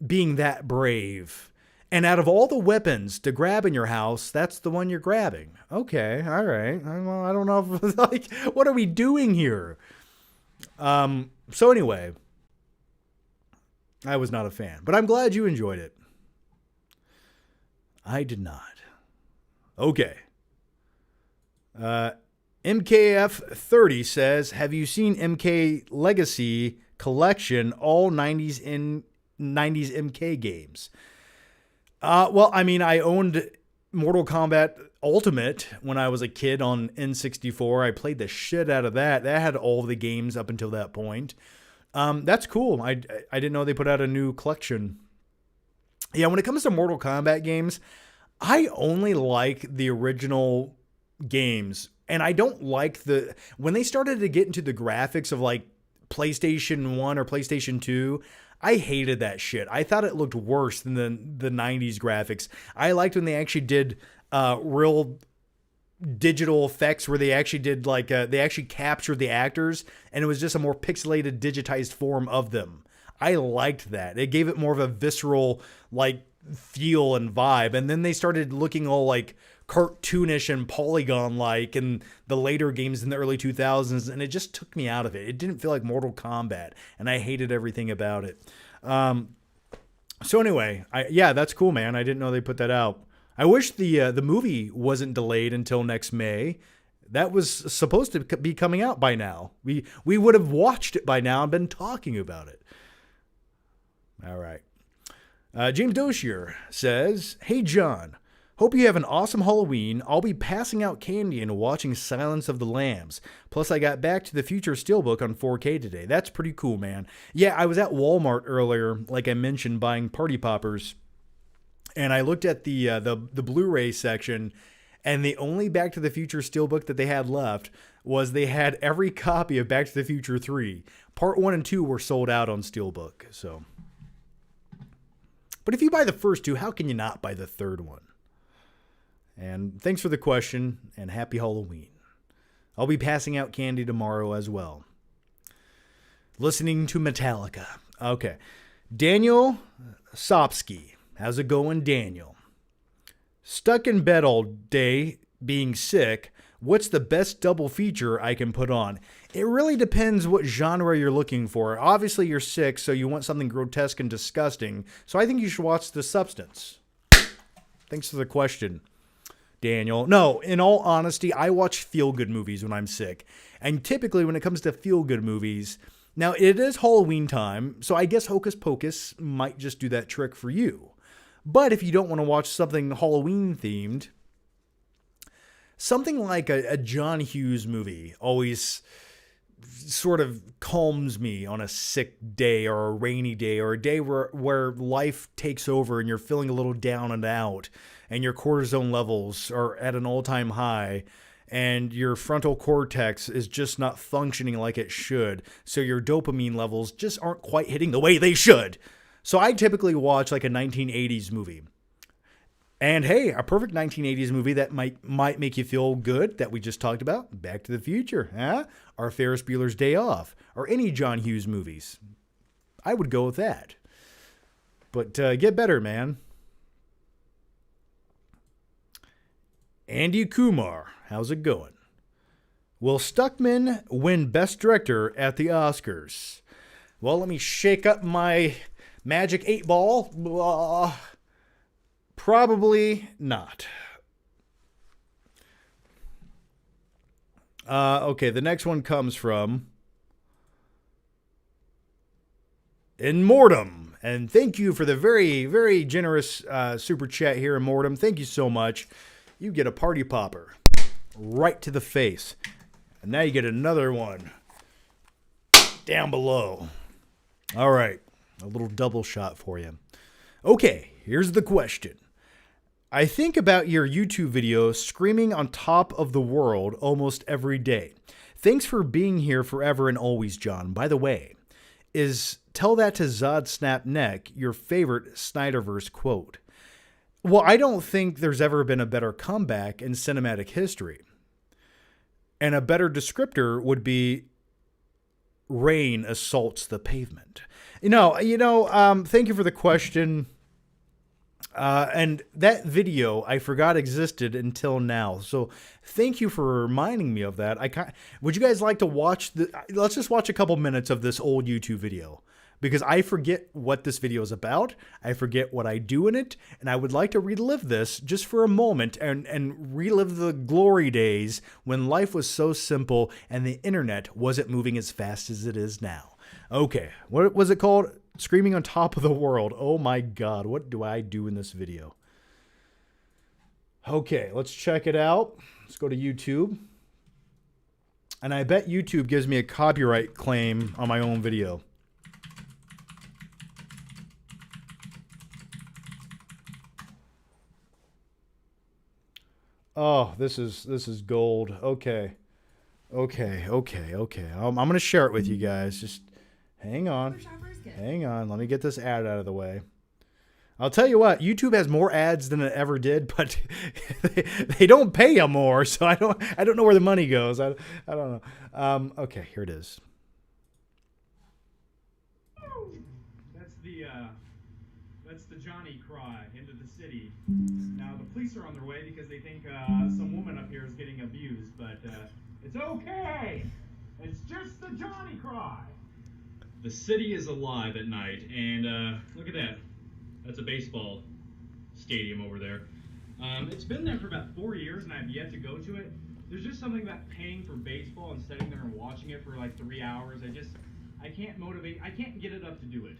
being that brave. And out of all the weapons to grab in your house, that's the one you're grabbing. Okay, all right. Well, I don't know if, like, what are we doing here? So anyway, I was not a fan, but I'm glad you enjoyed it. I did not. Okay. MKF30 says, have you seen MK Legacy Collection, all 90s MK games? Well, I mean, I owned Mortal Kombat Ultimate when I was a kid on N64. I played the shit out of that. That had all of the games up until that point. That's cool. I didn't know they put out a new collection. Yeah, when it comes to Mortal Kombat games, I only like the original games. And I don't like when they started to get into the graphics of like PlayStation 1 or PlayStation 2, I hated that shit. I thought it looked worse than the 90s graphics. I liked when they actually did real digital effects where they actually did they actually captured the actors and it was just a more pixelated, digitized form of them. I liked that. It gave it more of a visceral feel and vibe. And then they started looking all like cartoonish and polygon-like in the later games in the early 2000s, and it just took me out of it. It didn't feel like Mortal Kombat, and I hated everything about it. So anyway, that's cool, man. I didn't know they put that out. I wish the movie wasn't delayed until next May. That was supposed to be coming out by now. We would have watched it by now and been talking about it. All right. James Doshier says, hey, John. Hope you have an awesome Halloween. I'll be passing out candy and watching Silence of the Lambs. Plus, I got Back to the Future Steelbook on 4K today. That's pretty cool, man. Yeah, I was at Walmart earlier, like I mentioned, buying party poppers. And I looked at the Blu-ray section, and the only Back to the Future Steelbook that they had left was they had every copy of Back to the Future 3. Part 1 and 2 were sold out on Steelbook. So, but if you buy the first two, how can you not buy the third one? And thanks for the question, and happy Halloween. I'll be passing out candy tomorrow as well. Listening to Metallica. Okay. Daniel Sopsky. How's it going, Daniel? Stuck in bed all day, being sick. What's the best double feature I can put on? It really depends what genre you're looking for. Obviously, you're sick, so you want something grotesque and disgusting. So I think you should watch The Substance. Thanks for the question, Daniel. No, in all honesty, I watch feel-good movies when I'm sick. And typically when it comes to feel-good movies, now it is Halloween time, so I guess Hocus Pocus might just do that trick for you. But if you don't want to watch something Halloween-themed, something like a John Hughes movie always sort of calms me on a sick day or a rainy day or a day where life takes over and you're feeling a little down and out and your cortisone levels are at an all-time high and your frontal cortex is just not functioning like it should. So your dopamine levels just aren't quite hitting the way they should. So I typically watch like a 1980s movie. And hey, a perfect 1980s movie that might make you feel good that we just talked about, Back to the Future, huh? Or Ferris Bueller's Day Off, or any John Hughes movies. I would go with that. But get better, man. Andy Kumar, how's it going? Will Stuckman win Best Director at the Oscars? Well, let me shake up my Magic 8 Ball. Probably not. Okay, the next one comes from in Mortem. And thank you for the very, very generous super chat here in Mortem. Thank you so much. You get a party popper right to the face. And now you get another one down below. All right, a little double shot for you. Okay, here's the question. I think about your YouTube videos screaming on top of the world almost every day. Thanks for being here forever and always, John. By the way, is tell that to Zod Snap Neck your favorite Snyderverse quote? Well, I don't think there's ever been a better comeback in cinematic history. And a better descriptor would be rain assaults the pavement. Thank you for the question. And that video I forgot existed until now. So thank you for reminding me of that. Would you guys like to watch let's just watch a couple minutes of this old YouTube video, because I forget what this video is about. I forget what I do in it. And I would like to relive this just for a moment and relive the glory days when life was so simple and the internet wasn't moving as fast as it is now. Okay. What was it called? Screaming on top of the world. Oh my God. What do I do in this video? Okay, let's check it out. Let's go to YouTube. And I bet YouTube gives me a copyright claim on my own video. Oh, this is gold. Okay. I'm going to share it with you guys. Just hang on. Hang on. Let me get this ad out of the way. I'll tell you what, YouTube has more ads than it ever did, but they don't pay you more, so I don't know where the money goes. I don't know. Okay, here it is. That's the Johnny cry into the city. Now the police are on their way because they think some woman up here is getting abused, but it's okay. It's just the Johnny cry. The city is alive at night, and look at that. That's a baseball stadium over there. It's been there for about 4 years, and I've yet to go to it. There's just something about paying for baseball and sitting there and watching it for like 3 hours. I can't get it up to do it.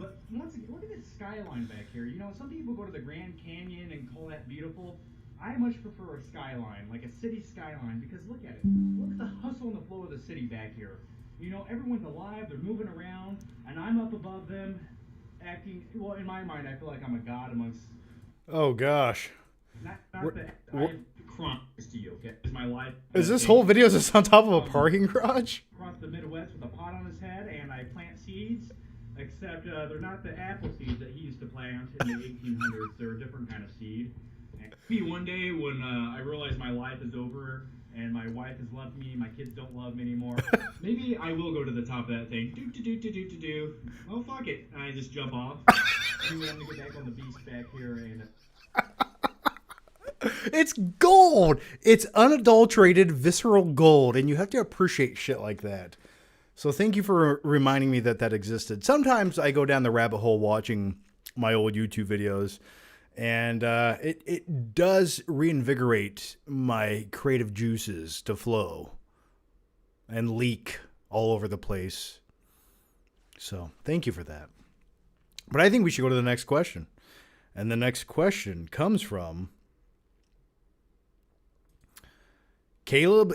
But once again, look at this skyline back here. You know, some people go to the Grand Canyon and call that beautiful. I much prefer a skyline, like a city skyline, because look at it. Look at the hustle and the flow of the city back here. You know, everyone's alive, they're moving around, and I'm up above them, acting, well, in my mind, I feel like I'm a god amongst... Oh, gosh. Not that I've crimes to you, okay? It's my life. Is this whole video just on top of a parking garage? Across the Midwest with a pot on his head, and I plant seeds, except they're not the apple seeds that he used to plant in the 1800s. They're a different kind of seed. And maybe one day when I realize my life is over, and my wife has left me, my kids don't love me anymore, maybe I will go to the top of that thing. Do. Well, fuck it. And I just jump off. Anyway, I'm gonna get back on the beast back here and... It's gold. It's unadulterated, visceral gold, and you have to appreciate shit like that. So thank you for reminding me that existed. Sometimes I go down the rabbit hole watching my old YouTube videos, and it does reinvigorate my creative juices to flow and leak all over the place. So thank you for that. But I think we should go to the next question. And the next question comes from Caleb.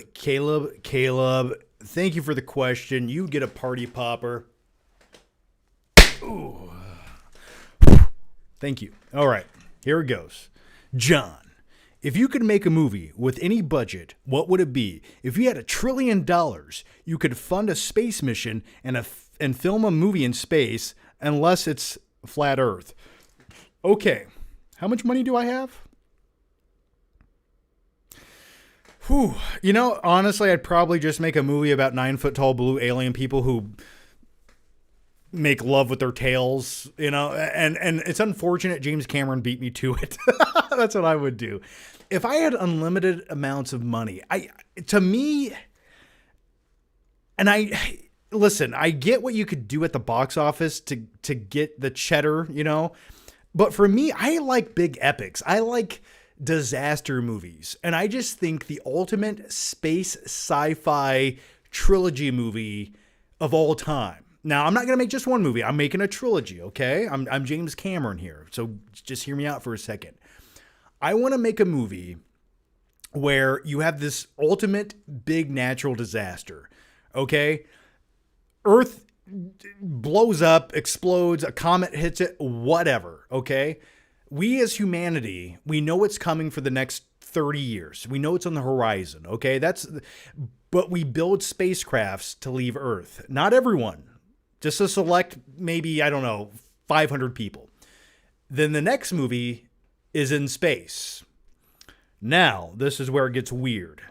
Thank you for the question. You get a party popper. Ooh. Thank you. All right. Here it goes. John, if you could make a movie with any budget, what would it be? If you had $1 trillion, you could fund a space mission and film a movie in space, unless it's flat Earth. Okay. How much money do I have? Whew. You know, honestly, I'd probably just make a movie about 9-foot-tall blue alien people who make love with their tails, you know, and it's unfortunate James Cameron beat me to it. That's what I would do. If I had unlimited amounts of money, listen, I get what you could do at the box office to get the cheddar, you know, but for me, I like big epics. I like disaster movies. And I just think the ultimate space sci-fi trilogy movie of all time Now, I'm not going to make just one movie. I'm making a trilogy, okay? I'm James Cameron here. So just hear me out for a second. I want to make a movie where you have this ultimate big natural disaster, okay? Earth blows up, explodes, a comet hits it, whatever, okay? We as humanity, we know what's coming for the next 30 years. We know it's on the horizon, okay? But we build spacecrafts to leave Earth. Not everyone. Just to select maybe, 500 people. Then the next movie is in space. Now, this is where it gets weird.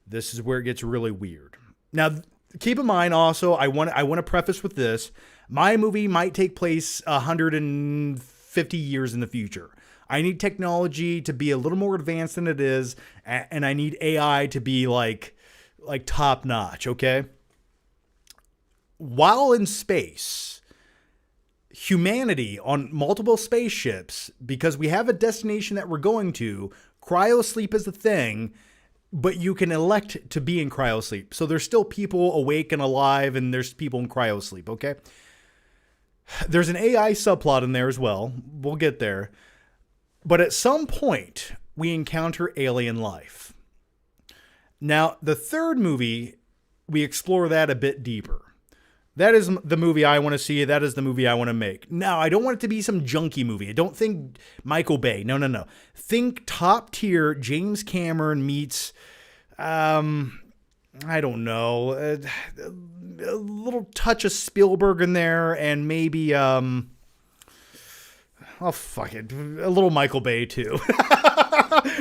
This is where it gets really weird. Now, keep in mind also, I want to preface with this. My movie might take place 150 years in the future. I need technology to be a little more advanced than it is, and I need AI to be like top notch, okay? While in space, humanity on multiple spaceships, because we have a destination that we're going to, cryosleep is a thing, but you can elect to be in cryosleep. So there's still people awake and alive, and there's people in cryosleep, okay? There's an AI subplot in there as well. We'll get there. But at some point, we encounter alien life. Now, the third movie, we explore that a bit deeper. That is the movie I want to see. That is the movie I want to make. Now, I don't want it to be some junky movie. I don't think Michael Bay. No. Think top tier James Cameron meets, I don't know, a little touch of Spielberg in there, and maybe, oh, fuck it, a little Michael Bay too.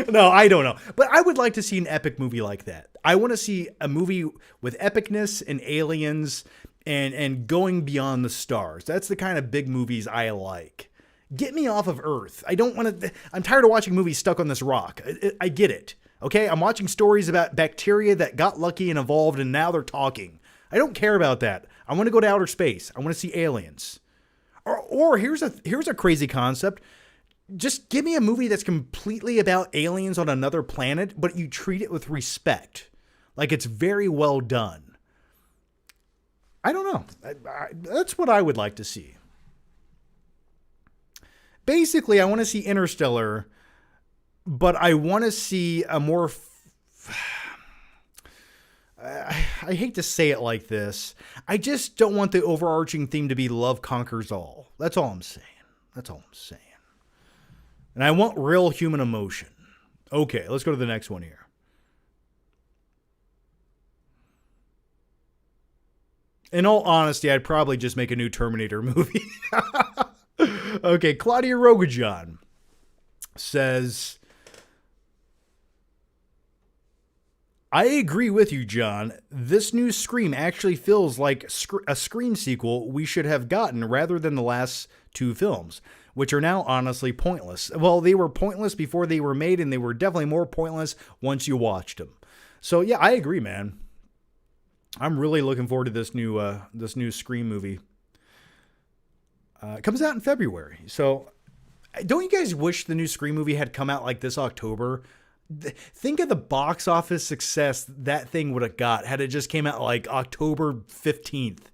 No, I don't know. But I would like to see an epic movie like that. I want to see a movie with epicness and aliens and going beyond the stars. That's the kind of big movies I like. Get me off of Earth. I'm tired of watching movies stuck on this rock. I get it. Okay? I'm watching stories about bacteria that got lucky and evolved and now they're talking. I don't care about that. I want to go to outer space. I want to see aliens. Or here's a crazy concept. Just give me a movie that's completely about aliens on another planet, but you treat it with respect. Like it's very well done. I don't know. That's what I would like to see. Basically, I want to see Interstellar, but I want to see a more... I hate to say it like this. I just don't want the overarching theme to be love conquers all. That's all I'm saying. And I want real human emotion. Okay, let's go to the next one here. In all honesty, I'd probably just make a new Terminator movie. Okay, Claudia Rogajan says, I agree with you, John. This new Scream actually feels like a Scream sequel we should have gotten rather than the last two films, which are now honestly pointless. Well, they were pointless before they were made, and they were definitely more pointless once you watched them. So yeah, I agree, man. I'm really looking forward to this new Scream movie. It comes out in February. So don't you guys wish the new Scream movie had come out like this October? Think of the box office success that thing would have got had it just came out like October 15th.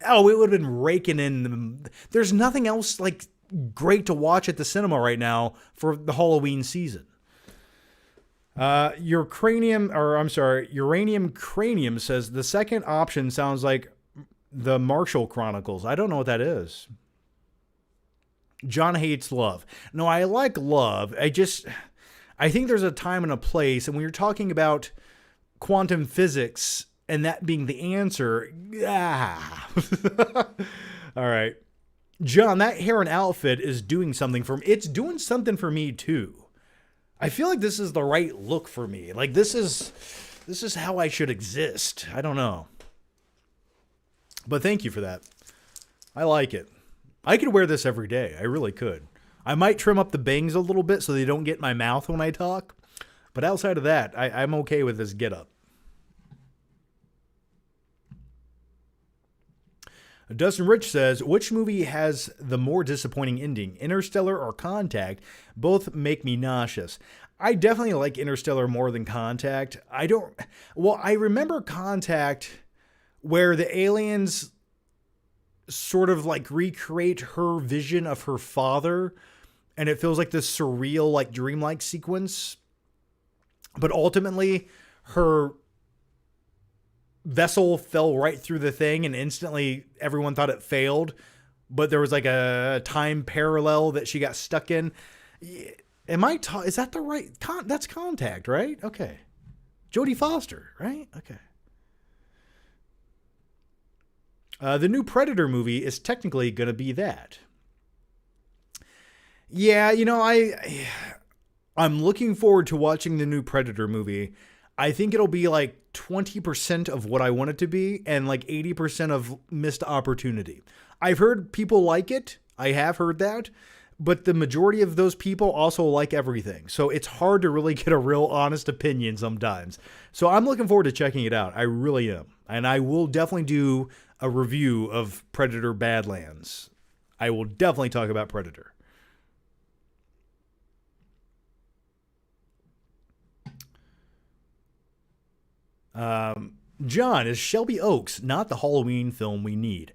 Oh, it would have been raking in. There's nothing else like great to watch at the cinema right now for the Halloween season. Uranium Cranium says the second option sounds like the Marshall Chronicles. I don't know what that is. John hates love. No, I like love. I think there's a time and a place, and when you're talking about quantum physics and that being the answer, all right. John, that hair and outfit is doing something for me. It's doing something for me too. I feel like this is the right look for me. Like this is how I should exist. I don't know. But thank you for that. I like it. I could wear this every day. I really could. I might trim up the bangs a little bit so they don't get in my mouth when I talk. But outside of that, I'm okay with this getup. Dustin Rich says, which movie has the more disappointing ending, Interstellar or Contact? Both make me nauseous. I definitely like Interstellar more than Contact. I remember Contact where the aliens sort of like recreate her vision of her father. And it feels like this surreal, like dreamlike sequence. But ultimately, her vessel fell right through the thing and instantly everyone thought it failed. But there was like a time parallel that she got stuck in. Is that the right? That's Contact, right? Okay. Jodie Foster, right? Okay. The new Predator movie is technically going to be that. Yeah, I'm looking forward to watching the new Predator movie. I think it'll be like 20% of what I want it to be and like 80% of missed opportunity. I've heard people like it. I have heard that. But the majority of those people also like everything. So it's hard to really get a real honest opinion sometimes. So I'm looking forward to checking it out. I really am. And I will definitely do a review of Predator Badlands. I will definitely talk about Predator. John, is Shelby Oaks not the Halloween film we need?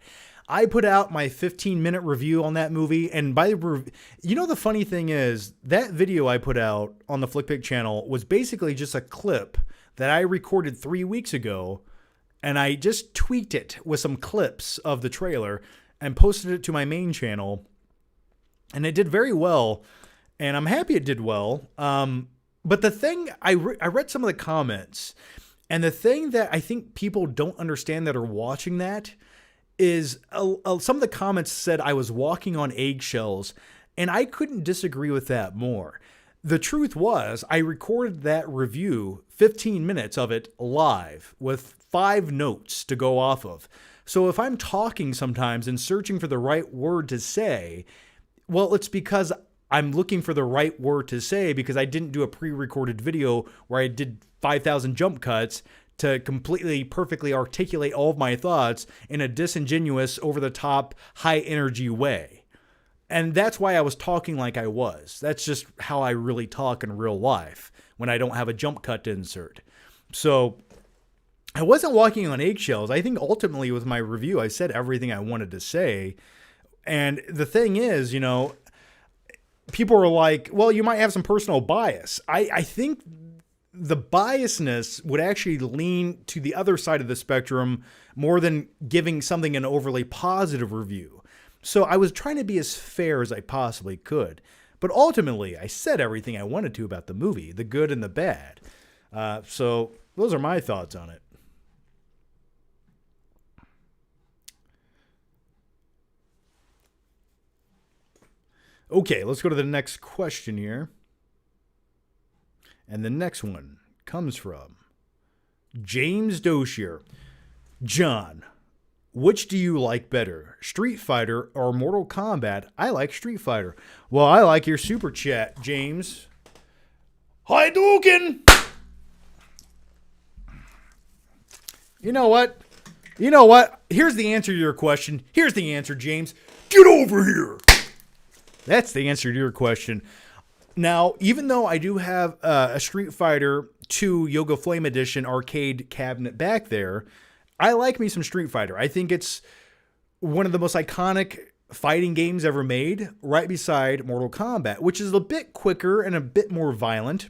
I put out my 15-minute review on that movie, and the funny thing is, that video I put out on the Flickpick channel was basically just a clip that I recorded 3 weeks ago, and I just tweaked it with some clips of the trailer and posted it to my main channel, and it did very well, and I'm happy it did well. But the thing, I read some of the comments, and the thing that I think people don't understand that are watching that is some of the comments said I was walking on eggshells, and I couldn't disagree with that more. The truth was, I recorded that review, 15 minutes of it live with 5 notes to go off of. So if I'm talking sometimes and searching for the right word to say, well, it's because I'm looking for the right word to say because I didn't do a pre-recorded video where I did 5,000 jump cuts to completely, perfectly articulate all of my thoughts in a disingenuous, over-the-top, high-energy way. And that's why I was talking like I was. That's just how I really talk in real life when I don't have a jump cut to insert. So I wasn't walking on eggshells. I think ultimately with my review, I said everything I wanted to say. And the thing is, people are like, well, you might have some personal bias. I think the biasness would actually lean to the other side of the spectrum more than giving something an overly positive review. So I was trying to be as fair as I possibly could. But ultimately, I said everything I wanted to about the movie, the good and the bad. So those are my thoughts on it. Okay, let's go to the next question here. And the next one comes from James Doshier. John, which do you like better, Street Fighter or Mortal Kombat? I like Street Fighter. Well, I like your super chat, James. Hadouken! You know what? Here's the answer to your question. Here's the answer, James. Get over here! That's the answer to your question. Now, even though I do have a Street Fighter 2 Yoga Flame Edition arcade cabinet back there, I like me some Street Fighter. I think it's one of the most iconic fighting games ever made, right beside Mortal Kombat, which is a bit quicker and a bit more violent.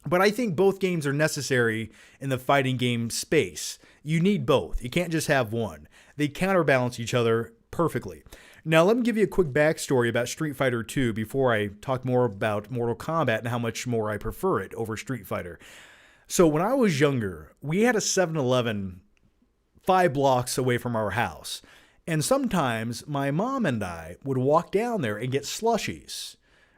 But I think both games are necessary in the fighting game space. You need both. You can't just have one. They counterbalance each other perfectly. Now, let me give you a quick backstory about Street Fighter 2 before I talk more about Mortal Kombat and how much more I prefer it over Street Fighter. So when I was younger, we had a 7-Eleven 5 blocks away from our house. And sometimes my mom and I would walk down there and get slushies.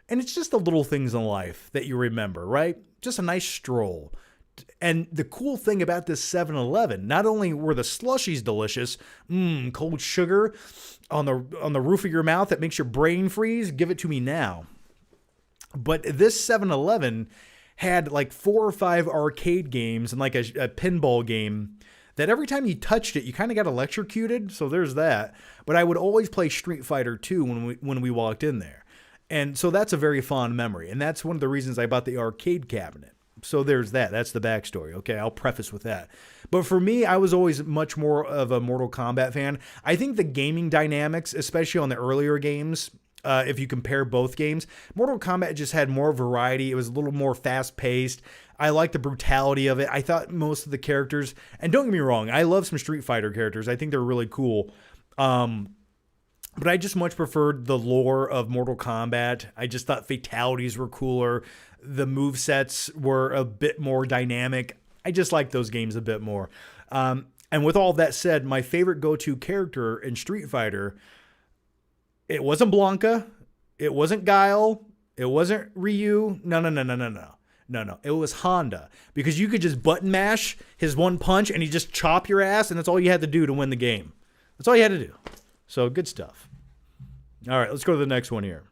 And it's just the little things in life that you remember, right? Just a nice stroll. And the cool thing about this 7-Eleven, not only were the slushies delicious, cold sugar on the roof of your mouth that makes your brain freeze, give it to me now. But this 7-Eleven had like 4 or 5 arcade games and like a pinball game that every time you touched it, you kind of got electrocuted. So there's that. But I would always play Street Fighter 2 when we walked in there. And so that's a very fond memory. And that's one of the reasons I bought the arcade cabinet. So there's that. That's the backstory. Okay, I'll preface with that. But for me, I was always much more of a Mortal Kombat fan. I think the gaming dynamics, especially on the earlier games, if you compare both games, Mortal Kombat just had more variety. It was a little more fast-paced. I like the brutality of it. I thought most of the characters, and don't get me wrong, I love some Street Fighter characters. I think they're really cool. But I just much preferred the lore of Mortal Kombat. I just thought fatalities were cooler. The movesets were a bit more dynamic. I just like those games a bit more. And with all that said, my favorite go-to character in Street Fighter, it wasn't Blanca. It wasn't Guile. It wasn't Ryu. No. It was Honda. Because you could just button mash his one punch and he just chop your ass, and that's all you had to do to win the game. That's all you had to do. So good stuff. All right, let's go to the next one here.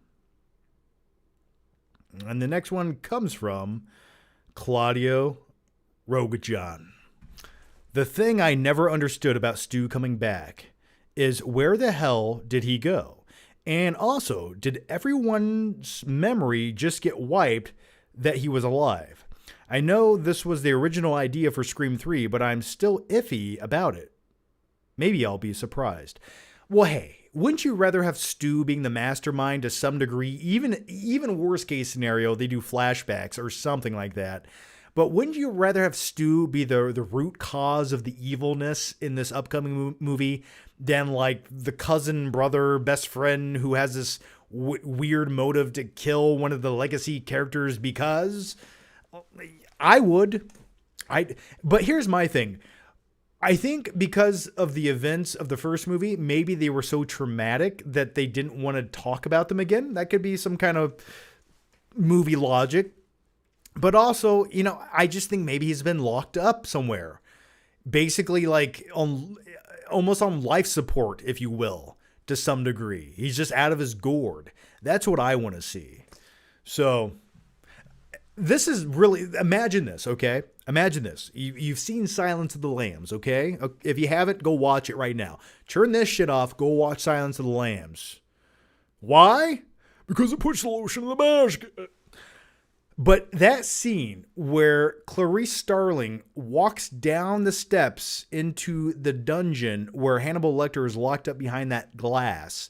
And the next one comes from Claudio Rogajan. The thing I never understood about Stu coming back is where the hell did he go? And also, did everyone's memory just get wiped that he was alive? I know this was the original idea for Scream 3, but I'm still iffy about it. Maybe I'll be surprised. Well, hey, wouldn't you rather have Stu being the mastermind to some degree? Even worst case scenario, they do flashbacks or something like that. But wouldn't you rather have Stu be the root cause of the evilness in this upcoming movie than like the cousin, brother, best friend who has this weird motive to kill one of the legacy characters? Because I would. But here's my thing. I think because of the events of the first movie, maybe they were so traumatic that they didn't want to talk about them again. That could be some kind of movie logic. But also, I just think maybe he's been locked up somewhere. Basically, like almost on life support, if you will, to some degree. He's just out of his gourd. That's what I want to see. So this is really, imagine this, okay? Imagine this. You've seen Silence of the Lambs, okay? If you haven't, go watch it right now. Turn this shit off. Go watch Silence of the Lambs. Why? Because it puts the lotion in the basket. But that scene where Clarice Starling walks down the steps into the dungeon where Hannibal Lecter is locked up behind that glass,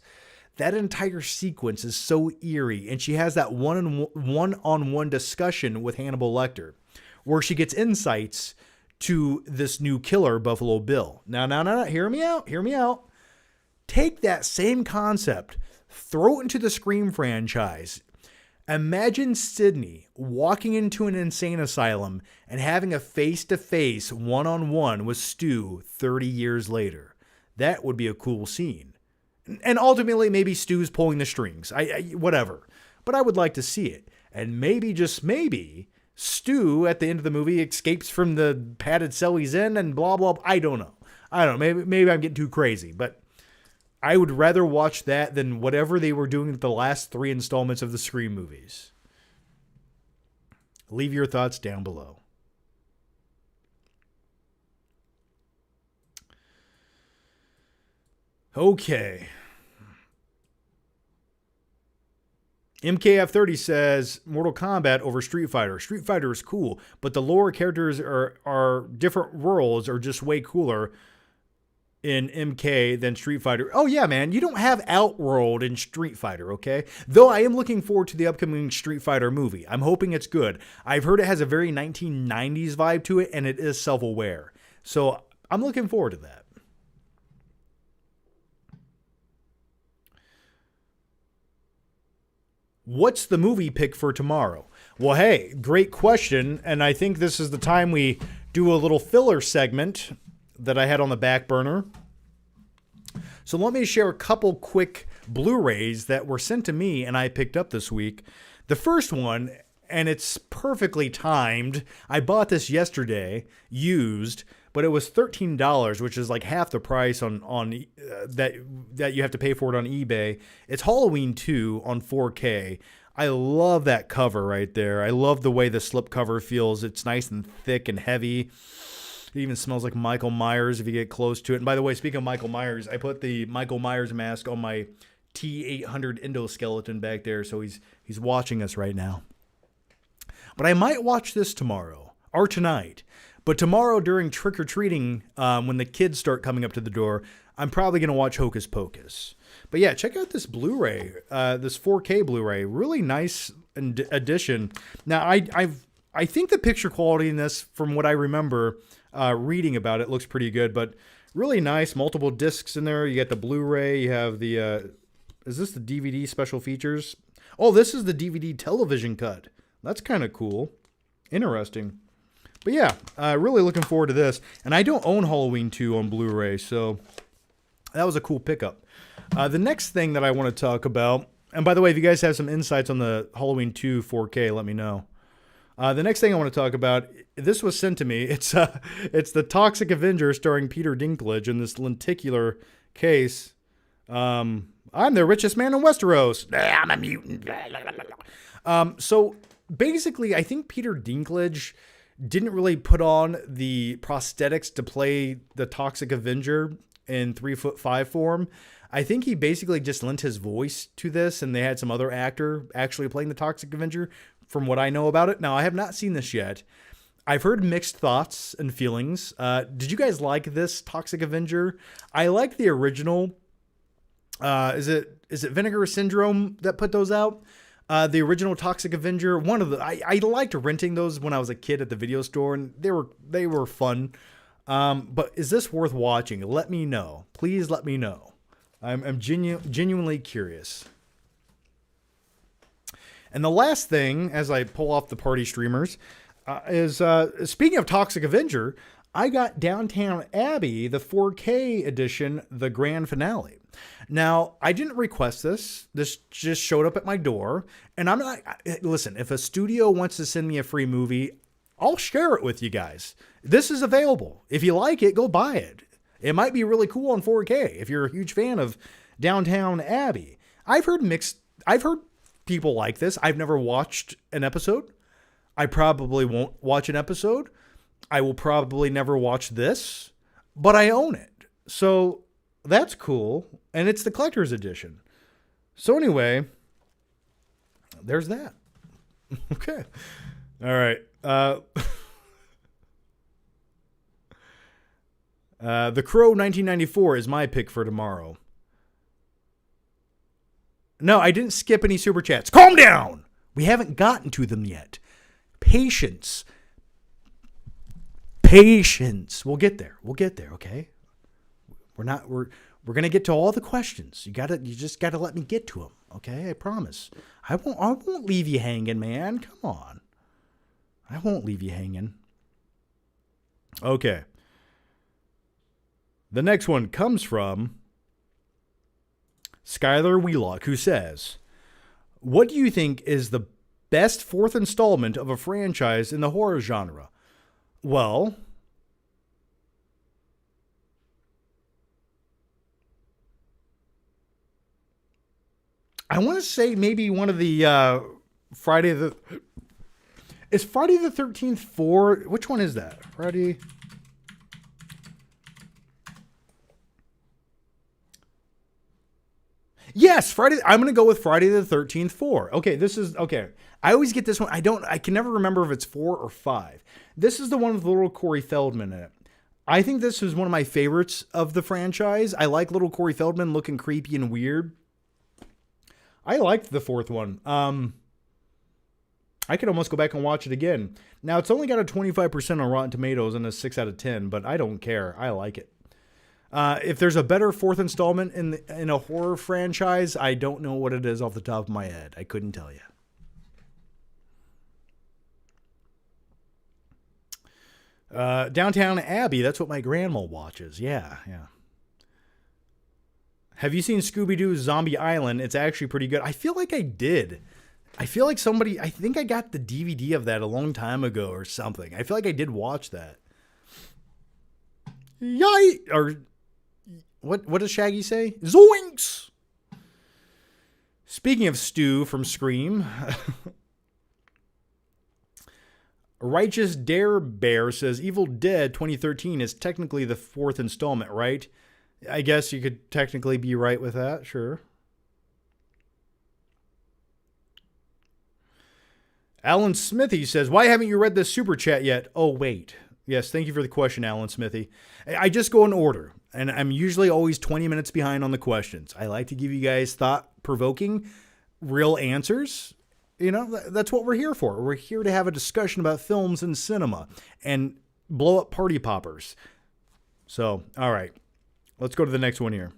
that entire sequence is so eerie. And she has that one-on-one discussion with Hannibal Lecter where she gets insights to this new killer, Buffalo Bill. Now, hear me out. Take that same concept, throw it into the Scream franchise. Imagine Sidney walking into an insane asylum and having a face-to-face, one-on-one with Stu 30 years later. That would be a cool scene. And ultimately, maybe Stu's pulling the strings. Whatever. But I would like to see it. And maybe, just maybe, Stu, at the end of the movie, escapes from the padded cell he's in and blah, blah, blah. I don't know. Maybe I'm getting too crazy. But I would rather watch that than whatever they were doing with the last 3 installments of the Scream movies. Leave your thoughts down below. Okay. MKF30 says Mortal Kombat over Street Fighter. Street Fighter is cool, but the lore characters are different worlds are just way cooler in MK than Street Fighter. Oh yeah, man, you don't have Outworld in Street Fighter, okay? Though I am looking forward to the upcoming Street Fighter movie. I'm hoping it's good. I've heard it has a very 1990s vibe to it, and it is self-aware. So I'm looking forward to that. What's the movie pick for tomorrow? Well, hey, great question. And I think this is the time we do a little filler segment that I had on the back burner. So let me share a couple quick Blu-rays that were sent to me and I picked up this week. The first one, and it's perfectly timed. I bought this yesterday, used, but it was $13, which is like half the price on that you have to pay for it on eBay. It's Halloween 2 on 4K. I love that cover right there. I love the way the slipcover feels. It's nice and thick and heavy. It even smells like Michael Myers if you get close to it. And by the way, speaking of Michael Myers, I put the Michael Myers mask on my T800 endoskeleton back there, so he's watching us right now. But I might watch this tomorrow or tonight. But tomorrow during trick-or-treating, when the kids start coming up to the door, I'm probably going to watch Hocus Pocus. But yeah, check out this Blu-ray, this 4K Blu-ray. Really nice edition. Now, I think the picture quality in this, from what I remember reading about it, looks pretty good. But really nice, multiple discs in there. You got the Blu-ray. You have the, is this the DVD special features? Oh, this is the DVD television cut. That's kind of cool. Interesting. But yeah, really looking forward to this. And I don't own Halloween 2 on Blu-ray, so that was a cool pickup. The next thing that I want to talk about, and by the way, if you guys have some insights on the Halloween 2 4K, let me know. The next thing I want to talk about, this was sent to me. It's the Toxic Avenger starring Peter Dinklage in this lenticular case. I'm the richest man in Westeros. I'm a mutant. So basically, I think Peter Dinklage didn't really put on the prosthetics to play the Toxic Avenger in 3'5" form. I think he basically just lent his voice to this, and they had some other actor actually playing the Toxic Avenger, from what I know about it. Now, I have not seen this yet. I've heard mixed thoughts and feelings. Did you guys like this Toxic Avenger? I like the original. Is it Vinegar Syndrome that put those out? The original Toxic Avenger, one of the I liked renting those when I was a kid at the video store, and they were fun. But is this worth watching? Let me know. Please let me know. I'm genuinely curious. And the last thing, as I pull off the party streamers, is speaking of Toxic Avenger, I got Downtown Abbey, the 4K edition, the grand finale. Now, I didn't request this. This just showed up at my door. And I'm not... Listen, if a studio wants to send me a free movie, I'll share it with you guys. This is available. If you like it, go buy it. It might be really cool on 4K if you're a huge fan of Downtown Abbey. I've heard people like this. I've never watched an episode. I probably won't watch an episode. I will probably never watch this, but I own it. So that's cool. And it's the collector's edition. So anyway, there's that. Okay. All right. The Crow 1994 is my pick for tomorrow. No, I didn't skip any super chats. Calm down. We haven't gotten to them yet. Patience. We'll get there. Okay. We're going to get to all the questions. You just got to let me get to them. Okay. I promise. I won't leave you hanging, man. Come on. I won't leave you hanging. Okay. The next one comes from Skylar Wheelock, who says, what do you think is the best fourth installment of a franchise in the horror genre? Well, I want to say maybe one of the Is Friday the 13th 4? Which one is that? Friday... Yes, Friday. I'm going to go with Friday the 13th 4. Okay, this is okay. I always get this one. I can never remember if it's 4 or 5. This is the one with little Corey Feldman in it. I think this is one of my favorites of the franchise. I like little Corey Feldman looking creepy and weird. I liked the fourth one. I could almost go back and watch it again. Now, it's only got a 25% on Rotten Tomatoes and a 6 out of 10, but I don't care. I like it. If there's a better fourth installment in a horror franchise, I don't know what it is off the top of my head. I couldn't tell you. Downtown Abbey, that's what my grandma watches. Yeah. Have you seen Scooby-Doo's Zombie Island? It's actually pretty good. I feel like I did. I think I got the DVD of that a long time ago or something. I feel like I did watch that. Yay! Or... What does Shaggy say? Zoinks! Speaking of Stu from Scream, Righteous Dare Bear says Evil Dead 2013 is technically the fourth installment, right? I guess you could technically be right with that, sure. Alan Smithy says, why haven't you read this super chat yet? Oh, wait. Yes, thank you for the question, Alan Smithy. I just go in order, and I'm usually always 20 minutes behind on the questions. I like to give you guys thought-provoking, real answers. You know, that's what we're here for. We're here to have a discussion about films and cinema and blow up party poppers. So, all right. Let's go to the next one here.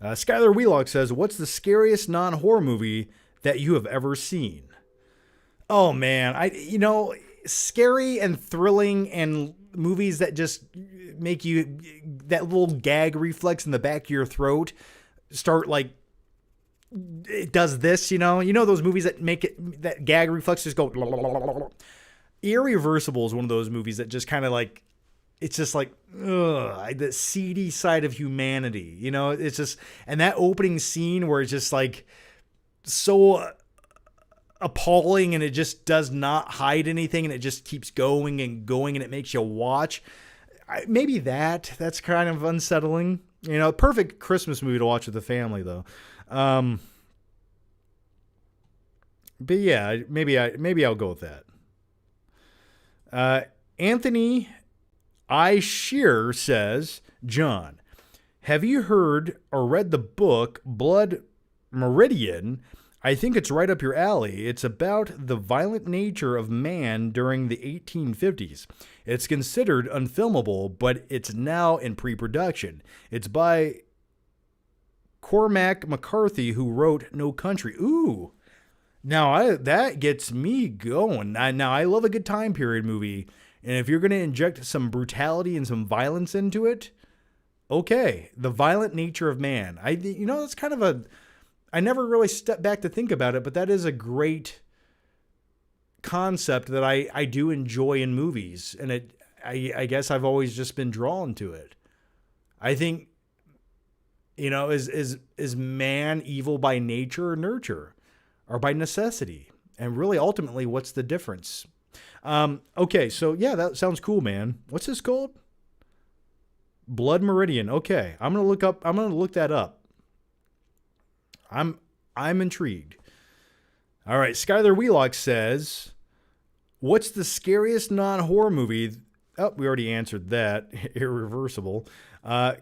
Skylar Wheelock says, what's the scariest non-horror movie that you have ever seen? Oh, man. Scary and thrilling and movies that just make you, that little gag reflex in the back of your throat start like, it does this, you know those movies that make it, that gag reflex just go. Irreversible is one of those movies that just kind of like, it's just like, ugh, the seedy side of humanity, it's just, and that opening scene where it's just like so appalling and it just does not hide anything and it just keeps going and going and it makes you watch. Maybe that's kind of unsettling, perfect Christmas movie to watch with the family though. But yeah, maybe I'll go with that. Anthony I. Shear says, John, have you heard or read the book Blood Meridian? I think it's right up your alley. It's about the violent nature of man during the 1850s. It's considered unfilmable, but it's now in pre-production. It's by Cormac McCarthy, who wrote No Country. Ooh. Now, that gets me going. Now, I love a good time period movie. And if you're going to inject some brutality and some violence into it, okay. The violent nature of man. That's kind of I never really stepped back to think about it, but that is a great concept that I do enjoy in movies. And I guess I've always just been drawn to it. I think, is man evil by nature or nurture or by necessity? And really, ultimately, what's the difference? Okay, so yeah, that sounds cool, man. What's this called? Blood Meridian. Okay, I'm gonna look that up. I'm intrigued. All right, Skylar Wheelock says, what's the scariest non-horror movie? Oh, we already answered that. Irreversible.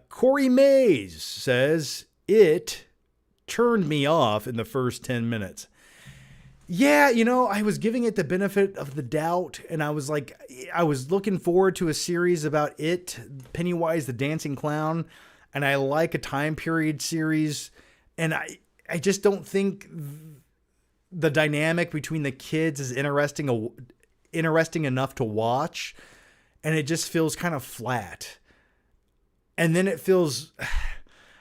Corey Mays says, it turned me off in the first 10 minutes. Yeah, I was giving it the benefit of the doubt, and I was looking forward to a series about it, Pennywise the Dancing Clown, and I like a time period series, and I just don't think the dynamic between the kids is interesting enough to watch, and it just feels kind of flat. And then it feels,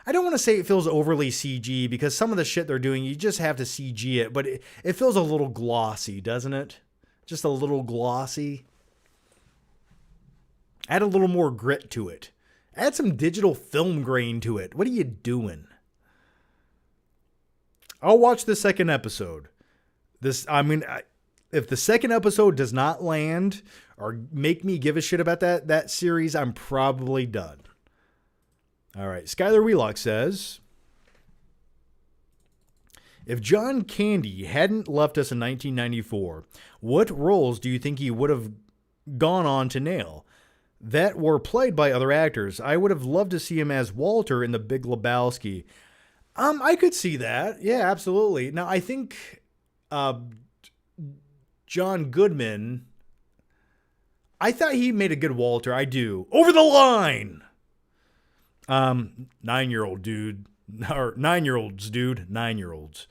I don't want to say it feels overly CG, because some of the shit they're doing, you just have to CG it, but it feels a little glossy, doesn't it? Just a little glossy. Add a little more grit to it. Add some digital film grain to it. What are you doing? I'll watch the second episode. If the second episode does not land or make me give a shit about that series, I'm probably done. All right. Skylar Wheelock says, if John Candy hadn't left us in 1994, what roles do you think he would have gone on to nail that were played by other actors? I would have loved to see him as Walter in The Big Lebowski. I could see that. Yeah, absolutely. Now, I think John Goodman, I thought he made a good Walter. I do. Over the line! 9-year-old dude. Or 9-year-olds, dude. 9-year-olds.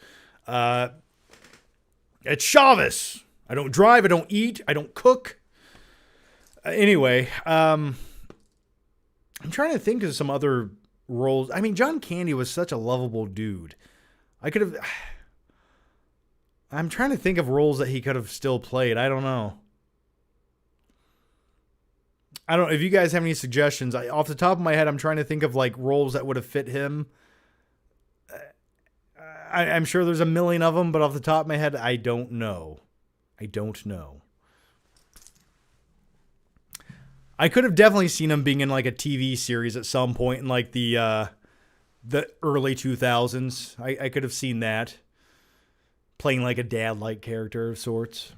It's Chavez. I don't drive. I don't eat. I don't cook. Anyway, I'm trying to think of some other roles. I mean, John Candy was such a lovable dude. I'm trying to think of roles that he could have still played. I don't know. I don't know if you guys have any suggestions. Off the top of my head, I'm trying to think of like roles that would have fit him. I'm sure there's a million of them, but off the top of my head, I don't know. I could have definitely seen him being in like a TV series at some point in like the the early 2000s. I could have seen that. Playing like a dad-like character of sorts.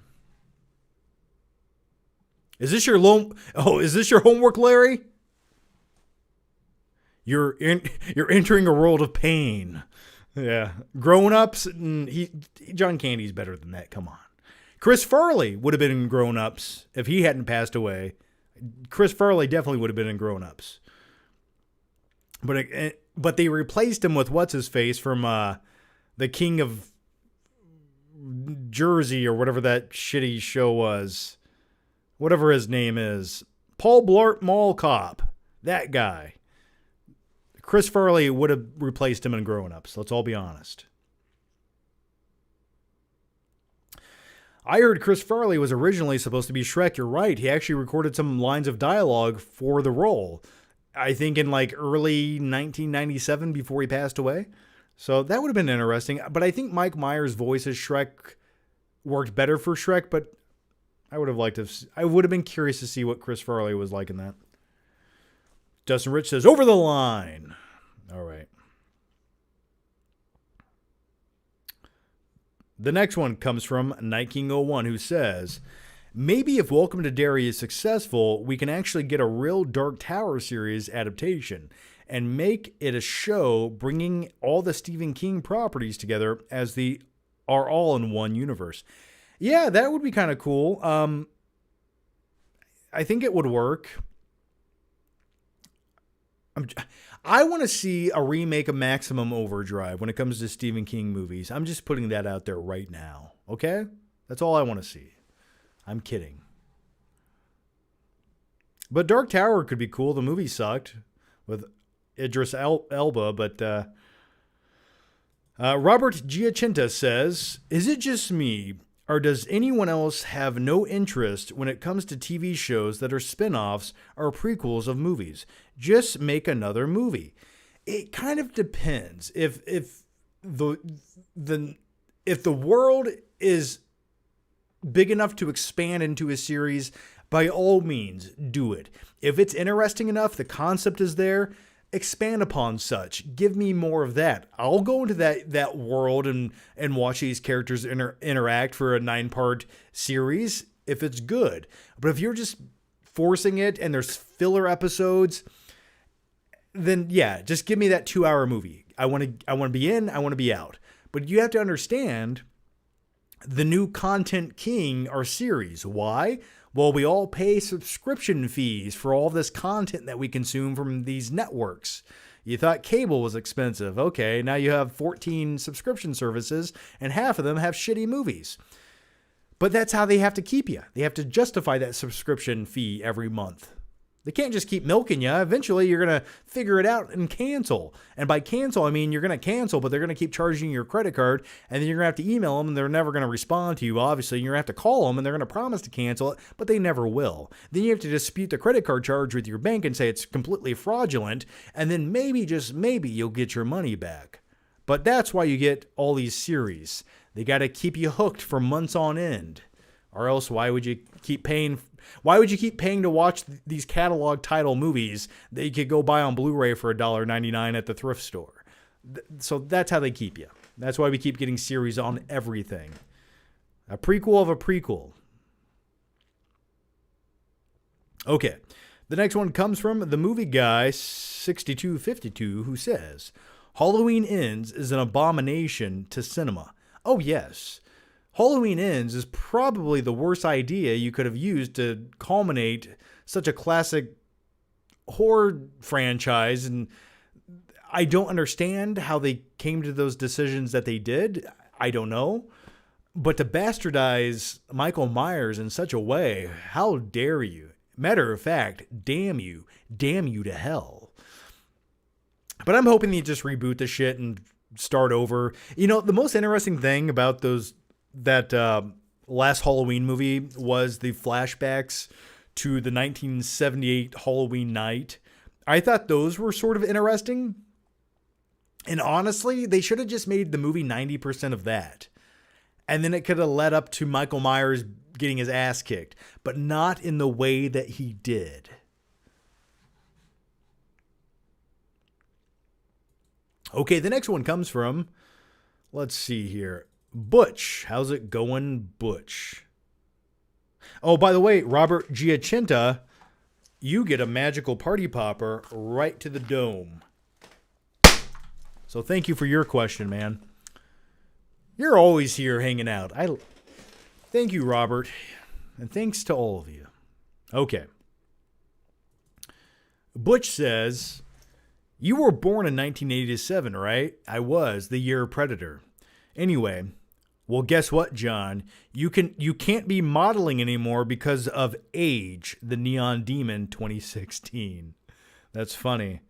Is this your homework, Larry? You're entering a world of pain. Yeah. Grown-ups, John Candy's better than that. Come on. Chris Farley would have been in Grown Ups if he hadn't passed away. Chris Farley definitely would have been in Grown Ups. But they replaced him with what's his face from the King of Jersey or whatever that shitty show was. Whatever his name is. Paul Blart Mall Cop. That guy. Chris Farley would have replaced him in Grown Ups. Let's all be honest. I heard Chris Farley was originally supposed to be Shrek. You're right. He actually recorded some lines of dialogue for the role. I think in like early 1997 before he passed away. So that would have been interesting. But I think Mike Myers' voice as Shrek worked better for Shrek. But I would have been curious to see what Chris Farley was like in that. Justin Rich says, over the line. All right. The next one comes from Night King 01, who says, maybe if Welcome to Derry is successful, we can actually get a real Dark Tower series adaptation and make it a show bringing all the Stephen King properties together as they are all in one universe. Yeah, that would be kind of cool. I think it would work. I want to see a remake of Maximum Overdrive when it comes to Stephen King movies. I'm just putting that out there right now. Okay? That's all I want to see. I'm kidding. But Dark Tower could be cool. The movie sucked with Idris Elba, but Robert Giacinta says, is it just me, or does anyone else have no interest when it comes to TV shows that are spin-offs or prequels of movies? Just make another movie. It kind of depends. If the world is big enough to expand into a series, by all means, do it. If it's interesting enough, the concept is there, expand upon such. Give me more of that. I'll go into that world and watch these characters interact for a 9-part series if it's good. But if you're just forcing it and there's filler episodes, then yeah, just give me that 2-hour movie. I want to be in, I want to be out. But you have to understand the new content king are series. Why? Well, we all pay subscription fees for all this content that we consume from these networks. You thought cable was expensive. Okay, now you have 14 subscription services, and half of them have shitty movies. But that's how they have to keep you. They have to justify that subscription fee every month. They can't just keep milking you. Eventually, you're going to figure it out and cancel. And by cancel, I mean you're going to cancel, but they're going to keep charging your credit card, and then you're going to have to email them, and they're never going to respond to you, obviously. You're going to have to call them, and they're going to promise to cancel it, but they never will. Then you have to dispute the credit card charge with your bank and say it's completely fraudulent, and then maybe, just maybe, you'll get your money back. But that's why you get all these series. They got to keep you hooked for months on end. Or else why would you keep paying to watch these catalog title movies that you could go buy on Blu-ray for $1.99 at the thrift store? So that's how they keep you. That's why we keep getting series on everything. A prequel of a prequel. Okay. The next one comes from the movie guy 6252, who says, Halloween Ends is an abomination to cinema. Oh yes. Halloween Ends is probably the worst idea you could have used to culminate such a classic horror franchise, and I don't understand how they came to those decisions that they did. I don't know. But to bastardize Michael Myers in such a way, how dare you? Matter of fact, damn you to hell. But I'm hoping they just reboot the shit and start over. You know, the most interesting thing about that last Halloween movie was the flashbacks to the 1978 Halloween night. I thought those were sort of interesting. And honestly, they should have just made the movie 90% of that. And then it could have led up to Michael Myers getting his ass kicked, but not in the way that he did. Okay, the next one comes from, let's see here, Butch. How's it going, Butch? Oh, by the way, Robert Giacinta, you get a magical party popper right to the dome. So thank you for your question, man. You're always here hanging out. Thank you, Robert. And thanks to all of you. Okay. Butch says, you were born in 1987, right? I was, the year of Predator. Anyway, well, guess what, John? You can't be modeling anymore because of age, the Neon Demon 2016. That's funny.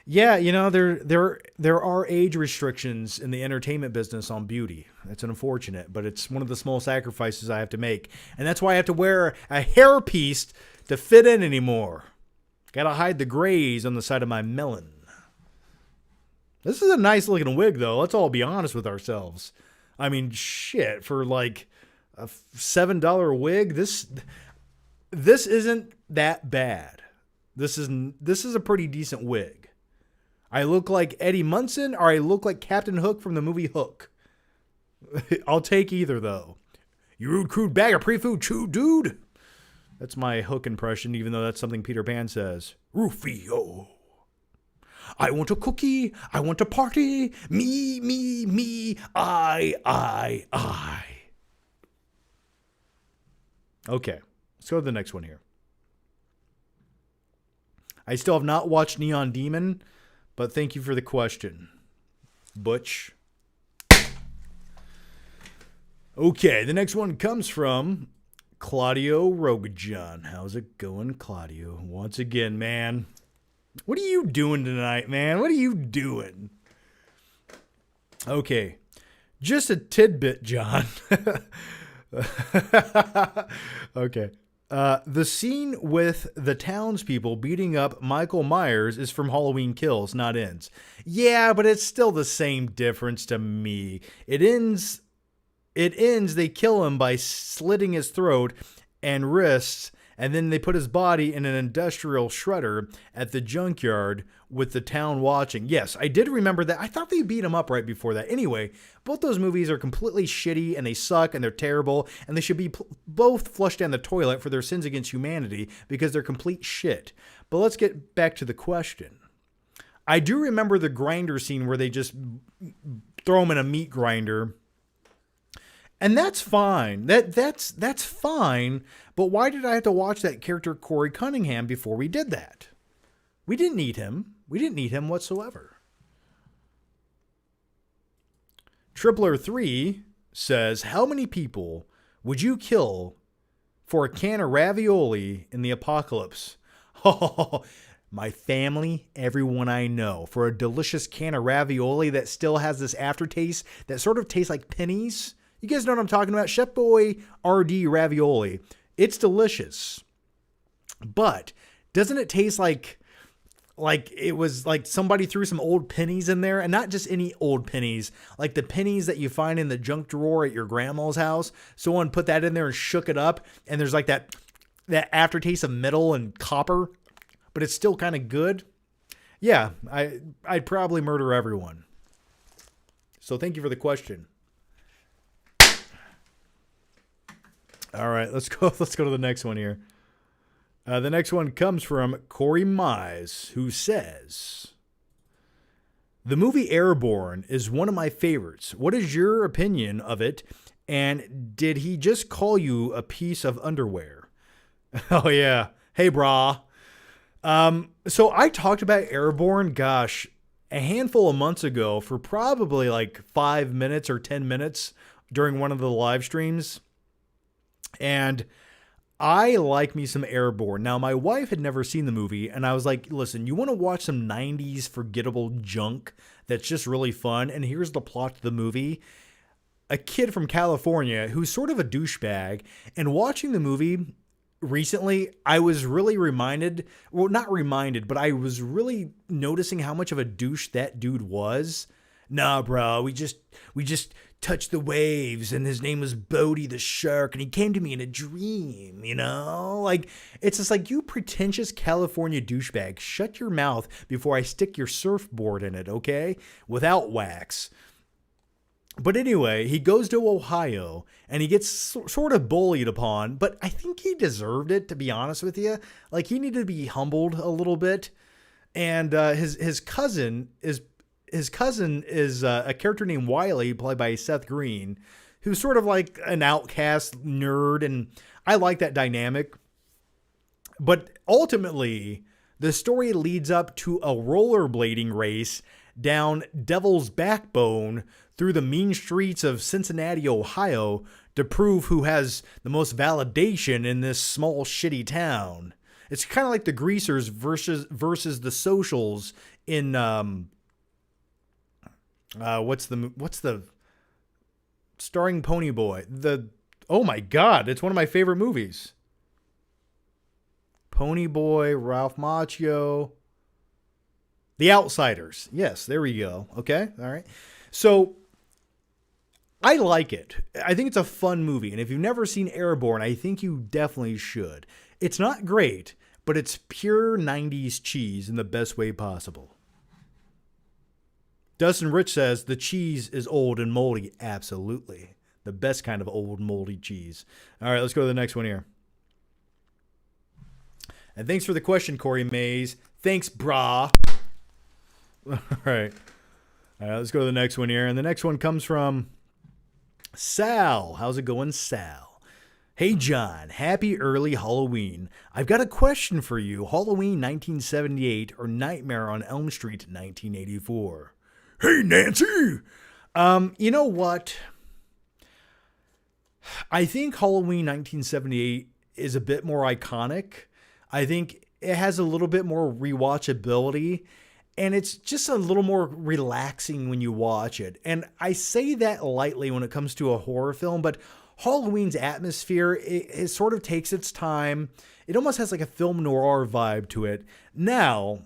Yeah, you know, there are age restrictions in the entertainment business on beauty. That's unfortunate, but it's one of the small sacrifices I have to make. And that's why I have to wear a hairpiece to fit in anymore. Gotta hide the grays on the side of my melon. This is a nice looking wig, though. Let's all be honest with ourselves. I mean, shit, for like a $7 wig, this isn't that bad. This is a pretty decent wig. I look like Eddie Munson or I look like Captain Hook from the movie Hook. I'll take either, though. You rude, crude bag of pre-food chew, dude. That's my Hook impression, even though that's something Peter Pan says. Rufio. I want a cookie. I want a party. Me, me, me. I. Okay, let's go to the next one here. I still have not watched Neon Demon, but thank you for the question, Butch. Okay, the next one comes from Claudio Rogajon. How's it going, Claudio? Once again, man. What are you doing tonight, man? What are you doing? Okay, just a tidbit, John. Okay. The scene with the townspeople beating up Michael Myers is from Halloween Kills, not Ends. Yeah, but it's still the same difference to me. It ends, they kill him by slitting his throat and wrists, and then they put his body in an industrial shredder at the junkyard with the town watching. Yes, I did remember that. I thought they beat him up right before that. Anyway, both those movies are completely shitty, and they suck, and they're terrible, and they should be both flushed down the toilet for their sins against humanity because they're complete shit. But let's get back to the question. I do remember the grinder scene where they just throw him in a meat grinder. And that's fine. That's fine. But why did I have to watch that character Corey Cunningham before we did that? We didn't need him. We didn't need him whatsoever. Tripler3 says, how many people would you kill for a can of ravioli in the apocalypse? Oh, my family, everyone I know, for a delicious can of ravioli that still has this aftertaste that sort of tastes like pennies. You guys know what I'm talking about. Chef Boy RD ravioli. It's delicious. But doesn't it taste like it was like somebody threw some old pennies in there? And not just any old pennies. Like the pennies that you find in the junk drawer at your grandma's house. Someone put that in there and shook it up. And there's like that aftertaste of metal and copper. But it's still kind of good. Yeah, I'd probably murder everyone. So thank you for the question. All right, let's go to the next one here. The next one comes from Corey Mize, who says, the movie Airborne is one of my favorites. What is your opinion of it? And did he just call you a piece of underwear? Oh, yeah. Hey, brah. So I talked about Airborne, gosh, a handful of months ago for probably like 5 minutes or 10 minutes during one of the live streams. And I like me some Airborne. Now, my wife had never seen the movie, and I was like, listen, you want to watch some 90s forgettable junk that's just really fun? And here's the plot to the movie. A kid from California who's sort of a douchebag, and watching the movie recently, I was really reminded, well, not reminded, but I was really noticing how much of a douche that dude was. Nah, bro, we just touched the waves, and his name was Bodie the shark, and he came to me in a dream, you know? Like, it's just like, you pretentious California douchebag, shut your mouth before I stick your surfboard in it, okay? Without wax. But anyway, he goes to Ohio, and he gets sort of bullied upon, but I think he deserved it, to be honest with you. Like, he needed to be humbled a little bit. And his cousin is a character named Wiley, played by Seth Green, who's sort of like an outcast nerd, and I like that dynamic. But ultimately, the story leads up to a rollerblading race down Devil's Backbone through the mean streets of Cincinnati, Ohio, to prove who has the most validation in this small shitty town. It's kind of like the Greasers versus the Socials in what's the starring Ponyboy? Oh my God, it's one of my favorite movies. Ponyboy, Ralph Macchio, The Outsiders. Yes, there we go. Okay, all right. So I like it. I think it's a fun movie, and if you've never seen Airborne, I think you definitely should. It's not great, but it's pure 90s cheese in the best way possible. Dustin Rich says the cheese is old and moldy. Absolutely. The best kind of old moldy cheese. All right, let's go to the next one here. And thanks for the question, Corey Mays. Thanks, brah. All right. All right, let's go to the next one here. And the next one comes from Sal. How's it going, Sal? Hey, John. Happy early Halloween. I've got a question for you. Halloween 1978 or Nightmare on Elm Street 1984? Hey, Nancy. You know what? I think Halloween 1978 is a bit more iconic. I think it has a little bit more rewatchability, and it's just a little more relaxing when you watch it. And I say that lightly when it comes to a horror film, but Halloween's atmosphere, it sort of takes its time. It almost has like a film noir vibe to it. Now,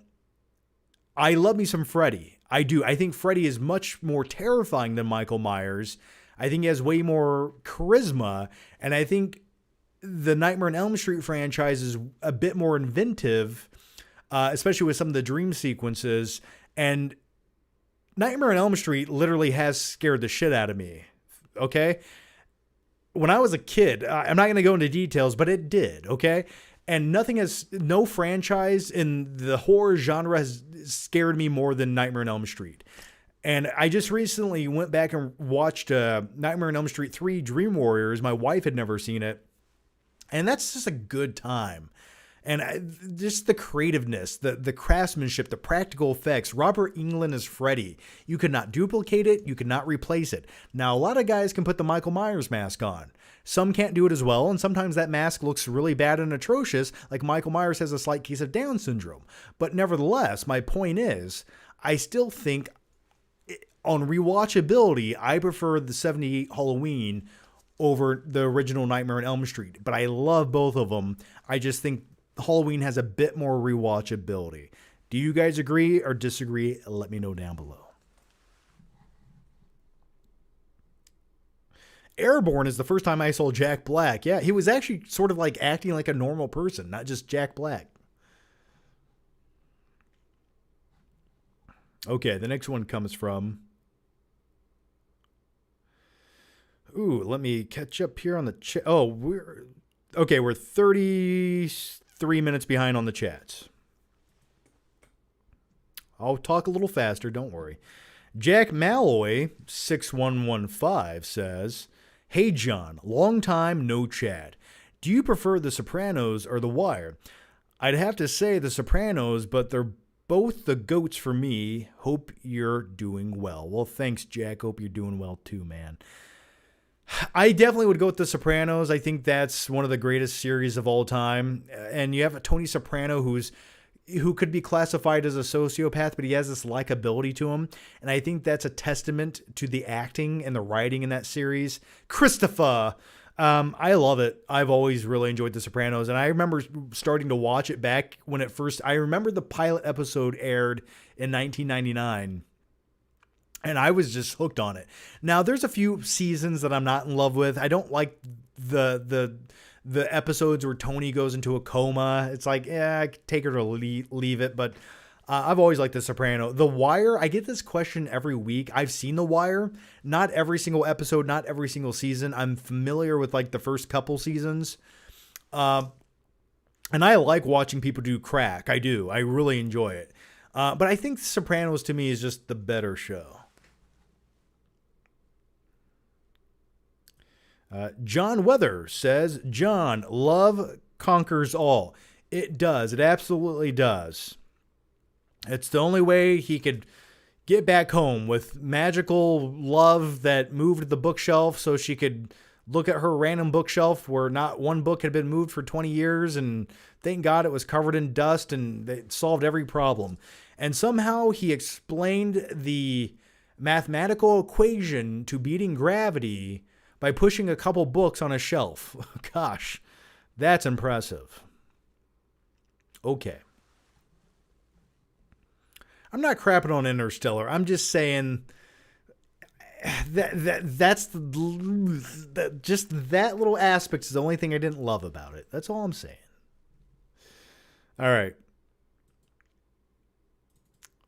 I love me some Freddy. I do. I think Freddy is much more terrifying than Michael Myers. I think he has way more charisma, and I think the Nightmare on Elm Street franchise is a bit more inventive, especially with some of the dream sequences. And Nightmare on Elm Street literally has scared the shit out of me. Okay? When I was a kid, I'm not going to go into details, but it did. Okay? And no franchise in the horror genre has scared me more than Nightmare on Elm Street. And I just recently went back and watched Nightmare on Elm Street 3 Dream Warriors. My wife had never seen it. And that's just a good time. And just the creativeness, the craftsmanship, the practical effects. Robert Englund as Freddy. You could not duplicate it. You could not replace it. Now, a lot of guys can put the Michael Myers mask on. Some can't do it as well, and sometimes that mask looks really bad and atrocious, like Michael Myers has a slight case of Down syndrome. But nevertheless, my point is, I still think on rewatchability, I prefer the 78 Halloween over the original Nightmare on Elm Street. But I love both of them. I just think Halloween has a bit more rewatchability. Do you guys agree or disagree? Let me know down below. Airborne is the first time I saw Jack Black. Yeah, he was actually sort of like acting like a normal person, not just Jack Black. Okay, the next one comes from... Ooh, let me catch up here on the chat. Oh, we're 33 minutes behind on the chats. I'll talk a little faster, don't worry. Jack Malloy 6115 says, "Hey John, long time no chat. Do you prefer The Sopranos or The Wire? I'd have to say The Sopranos, but they're both the goats for me. Hope you're doing well." Well, thanks, Jack. Hope you're doing well too, man. I definitely would go with The Sopranos. I think that's one of the greatest series of all time. And you have a Tony Soprano who could be classified as a sociopath, but he has this likability to him. And I think that's a testament to the acting and the writing in that series. Christopher, I love it. I've always really enjoyed The Sopranos. And I remember starting to watch it back when it first... I remember the pilot episode aired in 1999. And I was just hooked on it. Now, there's a few seasons that I'm not in love with. I don't like the episodes where Tony goes into a coma. It's like, I could take her to leave it. But I've always liked The Soprano. The Wire, I get this question every week. I've seen The Wire. Not every single episode, not every single season. I'm familiar with like the first couple seasons. And I like watching people do crack. I do. I really enjoy it. But I think The Sopranos to me is just the better show. John Weather says, John, love conquers all. It does. It absolutely does. It's the only way he could get back home, with magical love that moved the bookshelf so she could look at her random bookshelf where not one book had been moved for 20 years. And thank God it was covered in dust and it solved every problem. And somehow he explained the mathematical equation to beating gravity by pushing a couple books on a shelf. Gosh, that's impressive. Okay. I'm not crapping on Interstellar. I'm just saying that's just that little aspect is the only thing I didn't love about it. That's all I'm saying. All right.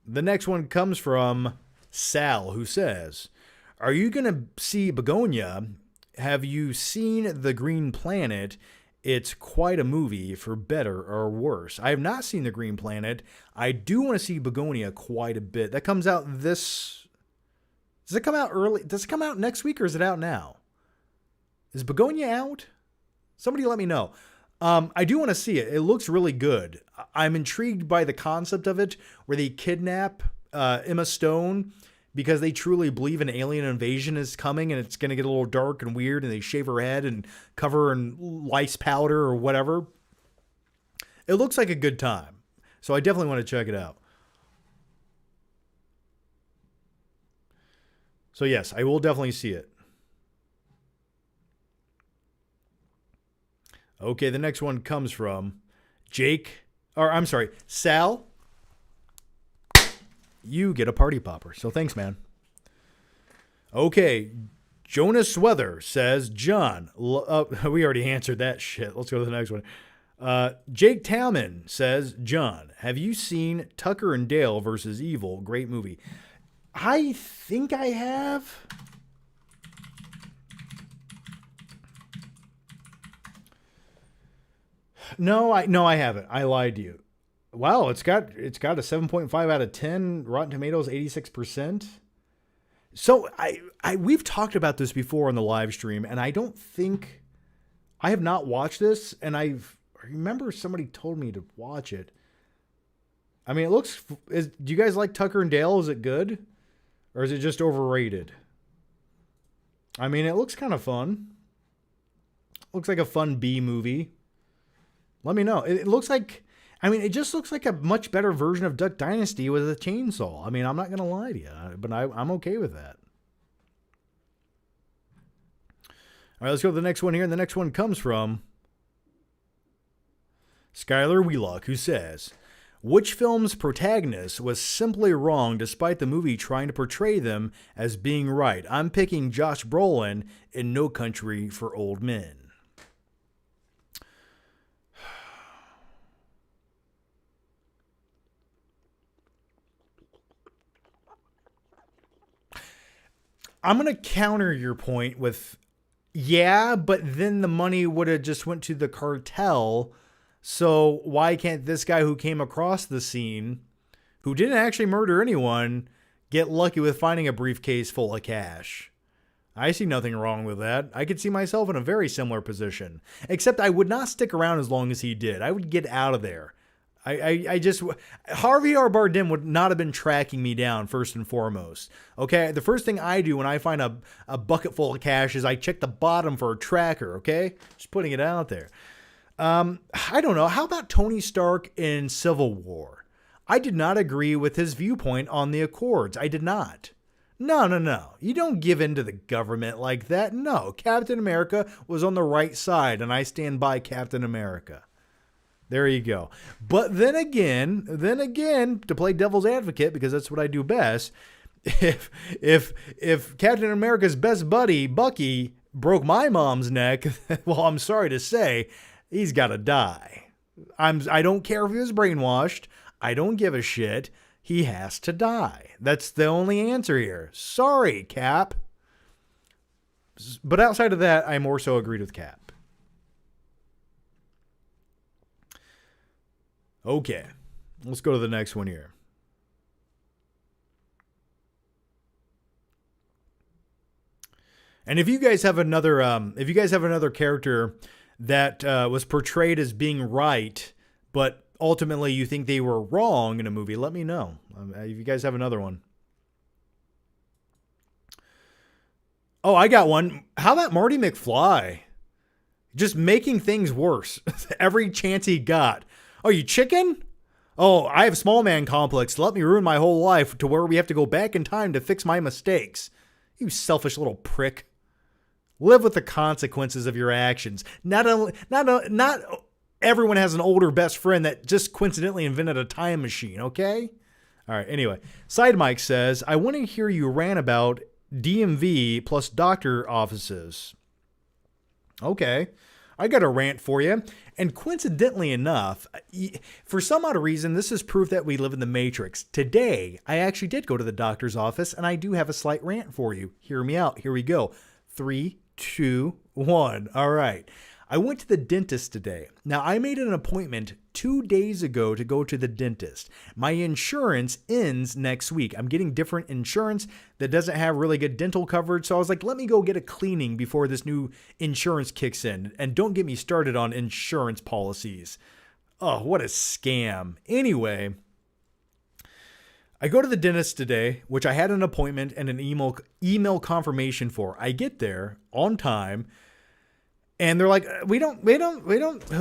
The next one comes from Sal, who says, are you going to see Begonia? Have you seen The Green Planet? It's quite a movie, for better or worse. I have not seen The Green Planet. I do want to see Begonia quite a bit. That comes out this... Does it come out early? Does it come out next week, or is it out now? Is Begonia out? Somebody let me know. I do want to see it. It looks really good. I'm intrigued by the concept of it, where they kidnap Emma Stone because they truly believe an alien invasion is coming and it's going to get a little dark and weird, and they shave her head and cover her in lice powder or whatever. It looks like a good time. So I definitely want to check it out. So yes, I will definitely see it. Okay, the next one comes from Sal. You get a party popper. So thanks, man. Okay, Jonas Weather says, John. We already answered that shit. Let's go to the next one. Jake Talman says, John, have you seen Tucker and Dale versus Evil? Great movie. I think I have. No, I haven't. I lied to you. Wow, it's got a 7.5 out of 10. Rotten Tomatoes, 86%. So we've talked about this before on the live stream, and I have not watched this, and I remember somebody told me to watch it. I mean, do you guys like Tucker and Dale? Is it good? Or is it just overrated? I mean, it looks kind of fun. Looks like a fun B movie. Let me know. It looks like, it just looks like a much better version of Duck Dynasty with a chainsaw. I mean, I'm not going to lie to you, but I'm okay with that. All right, let's go to the next one here. And the next one comes from Skylar Wheelock, who says, which film's protagonist was simply wrong despite the movie trying to portray them as being right? I'm picking Josh Brolin in No Country for Old Men. I'm going to counter your point with, yeah, but then the money would have just went to the cartel. So why can't this guy who came across the scene, who didn't actually murder anyone, get lucky with finding a briefcase full of cash? I see nothing wrong with that. I could see myself in a very similar position, except I would not stick around as long as he did. I would get out of there. Harvey R. Bardem would not have been tracking me down first and foremost. Okay, the first thing I do when I find a bucket full of cash is I check the bottom for a tracker. Okay, just putting it out there. I don't know. How about Tony Stark in Civil War? I did not agree with his viewpoint on the Accords. I did not. No. You don't give in to the government like that. No, Captain America was on the right side, and I stand by Captain America. There you go. But then again, to play devil's advocate, because that's what I do best, if Captain America's best buddy, Bucky, broke my mom's neck, well, I'm sorry to say, he's got to die. I don't care if he was brainwashed. I don't give a shit. He has to die. That's the only answer here. Sorry, Cap. But outside of that, I more so agreed with Cap. Okay. Let's go to the next one here. And if you guys have another character that was portrayed as being right, but ultimately you think they were wrong in a movie, let me know. If you guys have another one. Oh, I got one. How about Marty McFly? Just making things worse every chance he got. Oh, you chicken? Oh, I have small man complex. Let me ruin my whole life to where we have to go back in time to fix my mistakes. You selfish little prick. Live with the consequences of your actions. Not everyone has an older best friend that just coincidentally invented a time machine, okay? All right, anyway. Side Mike says, I want to hear you rant about DMV plus doctor offices. Okay. I got a rant for you. And coincidentally enough, for some odd reason, this is proof that we live in the Matrix. Today, I actually did go to the doctor's office, and I do have a slight rant for you. Hear me out. Here we go. 3, 2, 1. All right. I went to the dentist today. Now, I made an appointment 2 days ago to go to the dentist. My insurance ends next week. I'm getting different insurance that doesn't have really good dental coverage. So I was like, let me go get a cleaning before this new insurance kicks in. And don't get me started on insurance policies. Oh, what a scam. Anyway, I go to the dentist today, which I had an appointment and an email confirmation for. I get there on time. And they're like, we don't,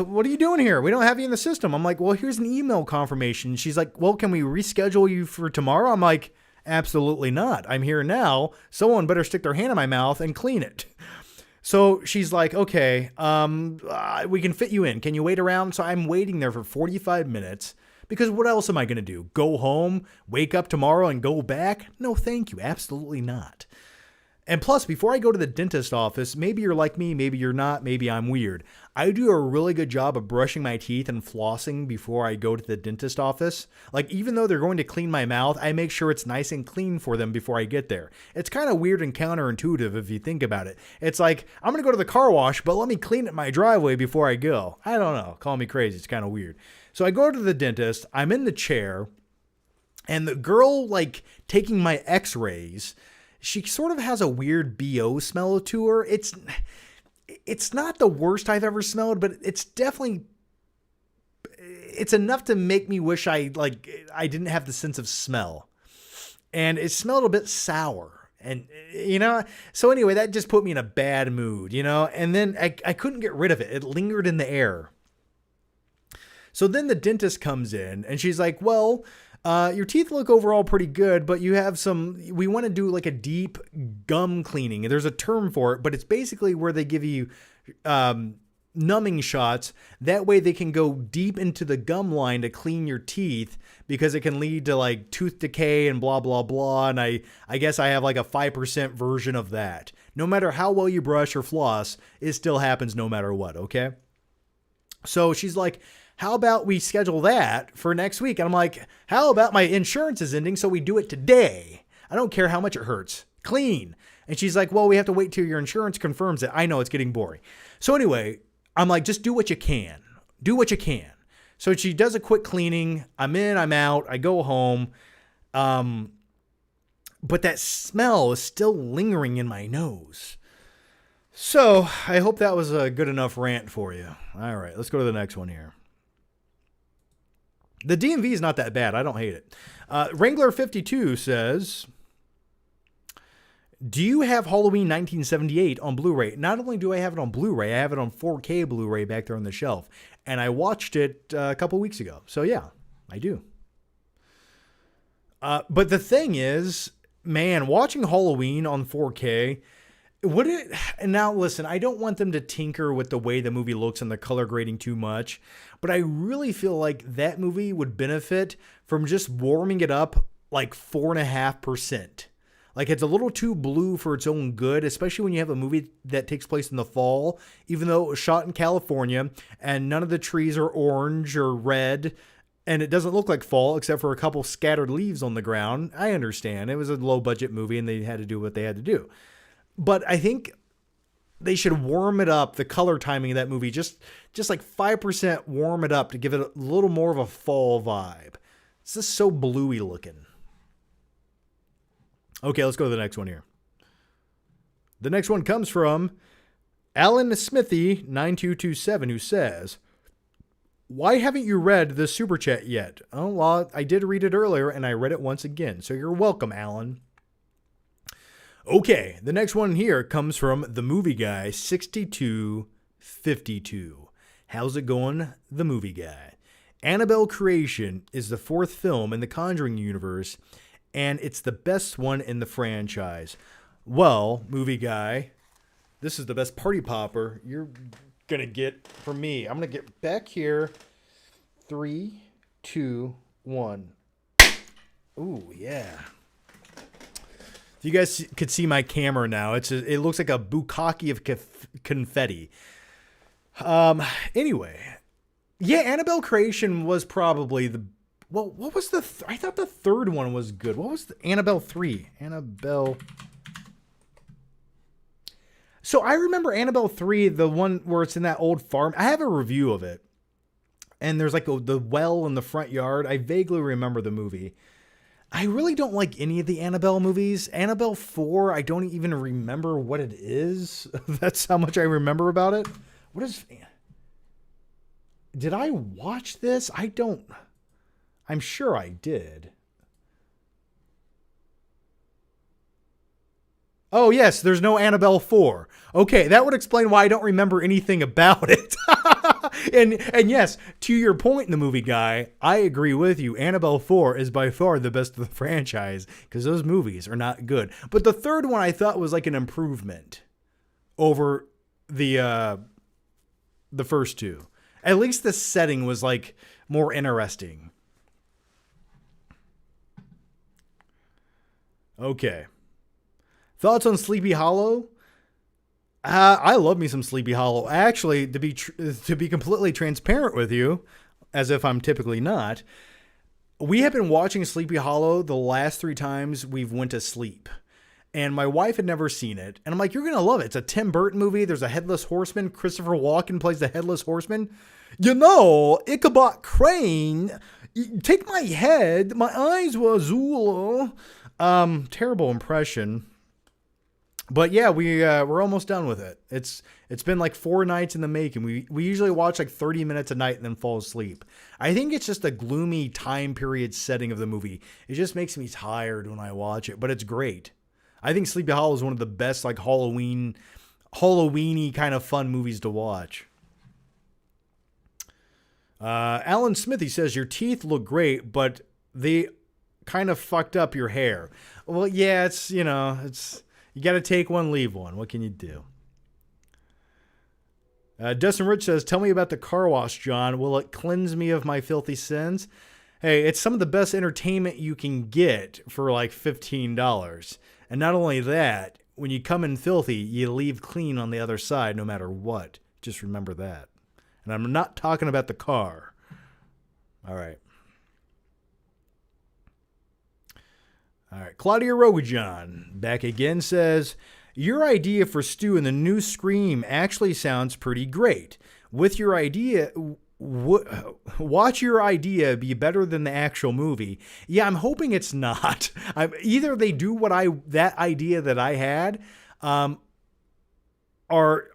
what are you doing here? We don't have you in the system. I'm like, well, here's an email confirmation. She's like, well, can we reschedule you for tomorrow? I'm like, absolutely not. I'm here now. Someone better stick their hand in my mouth and clean it. So she's like, okay, we can fit you in. Can you wait around? So I'm waiting there for 45 minutes because what else am I going to do? Go home, wake up tomorrow and go back? No, thank you. Absolutely not. And plus, before I go to the dentist office, maybe you're like me, maybe you're not, maybe I'm weird. I do a really good job of brushing my teeth and flossing before I go to the dentist office. Like, even though they're going to clean my mouth, I make sure it's nice and clean for them before I get there. It's kind of weird and counterintuitive if you think about it. It's like, I'm going to go to the car wash, but let me clean up my driveway before I go. I don't know. Call me crazy. It's kind of weird. So I go to the dentist. I'm in the chair. And the girl, like, taking my x-rays, she sort of has a weird BO smell to her. It's not the worst I've ever smelled, but it's definitely, it's enough to make me wish I didn't have the sense of smell. And it smelled a bit sour. And, so anyway, that just put me in a bad mood, and then I couldn't get rid of it. It lingered in the air. So then the dentist comes in and she's like, well, your teeth look overall pretty good, but you have we want to do like a deep gum cleaning. There's a term for it, but it's basically where they give you numbing shots. That way they can go deep into the gum line to clean your teeth because it can lead to like tooth decay and blah, blah, blah. And I guess I have like a 5% version of that. No matter how well you brush or floss, it still happens no matter what. Okay. So she's like, how about we schedule that for next week? And I'm like, how about my insurance is ending, so we do it today? I don't care how much it hurts. Clean. And she's like, well, we have to wait till your insurance confirms it. I know it's getting boring. So anyway, I'm like, just do what you can. Do what you can. So she does a quick cleaning. I'm in, I'm out. I go home. But that smell is still lingering in my nose. So I hope that was a good enough rant for you. All right, let's go to the next one here. The DMV is not that bad. I don't hate it. Wrangler52 says, do you have Halloween 1978 on Blu-ray? Not only do I have it on Blu-ray, I have it on 4K Blu-ray back there on the shelf. And I watched it a couple weeks ago. So yeah, I do. But the thing is, man, watching Halloween on 4K, and now listen, I don't want them to tinker with the way the movie looks and the color grading too much, but I really feel like that movie would benefit from just warming it up like 4.5%. Like, it's a little too blue for its own good, especially when you have a movie that takes place in the fall, even though it was shot in California and none of the trees are orange or red and it doesn't look like fall except for a couple scattered leaves on the ground. I understand. It was a low budget movie and they had to do what they had to do. But I think they should warm it up, the color timing of that movie, just like 5% warm it up to give it a little more of a fall vibe. It's just so bluey looking. Okay, let's go to the next one here. The next one comes from Alan Smithy 9227, who says, "Why haven't you read the super chat yet?" Oh, well, I did read it earlier and I read it once again. So you're welcome, Alan. Okay, the next one here comes from the movie guy 6252. How's it going, the movie guy? Annabelle Creation is the 4th film in the Conjuring universe, and it's the best one in the franchise. Well, movie guy, this is the best party popper you're going to get from me. I'm going to get back here. 3, 2, 1. Ooh, yeah. If you guys could see my camera now, it looks like a bukkake of confetti. Anyway, yeah, Annabelle Creation was probably the... Well, what was the... I thought the third one was good. What was the Annabelle 3? Annabelle... So I remember Annabelle 3, the one where it's in that old farm. I have a review of it. And there's like the well in the front yard. I vaguely remember the movie. I really don't like any of the Annabelle movies. Annabelle 4, I don't even remember what it is. That's how much I remember about it. What is... Did I watch this? I don't... I'm sure I did. Oh, yes, there's no Annabelle 4. Okay, that would explain why I don't remember anything about it. and yes, to your point in the movie guy, I agree with you. Annabelle 4 is by far the best of the franchise because those movies are not good. But the third one I thought was like an improvement over the first two. At least the setting was like more interesting. Okay. Thoughts on Sleepy Hollow? I love me some Sleepy Hollow. Actually, to be completely transparent with you, as if I'm typically not, we have been watching Sleepy Hollow the last 3 times we've went to sleep. And my wife had never seen it. And I'm like, you're going to love it. It's a Tim Burton movie. There's a headless horseman. Christopher Walken plays the headless horseman. You know, Ichabod Crane, take my head. My eyes were Azul. Terrible impression. But yeah, we're almost done with it. It's been like 4 nights in the making. We usually watch like 30 minutes a night and then fall asleep. I think it's just a gloomy time period setting of the movie. It just makes me tired when I watch it, but it's great. I think Sleepy Hollow is one of the best like Halloween-y kind of fun movies to watch. Alan Smithy says your teeth look great, but they kind of fucked up your hair. Well, yeah, it's you got to take one, leave one. What can you do? Dustin Rich says, tell me about the car wash, John. Will it cleanse me of my filthy sins? Hey, it's some of the best entertainment you can get for like $15. And not only that, when you come in filthy, you leave clean on the other side no matter what. Just remember that. And I'm not talking about the car. All right. Claudia Rogajon back again says, your idea for Stu in the new Scream actually sounds pretty great. With your idea, watch your idea be better than the actual movie. Yeah, I'm hoping it's not. Either they do that idea that I had, or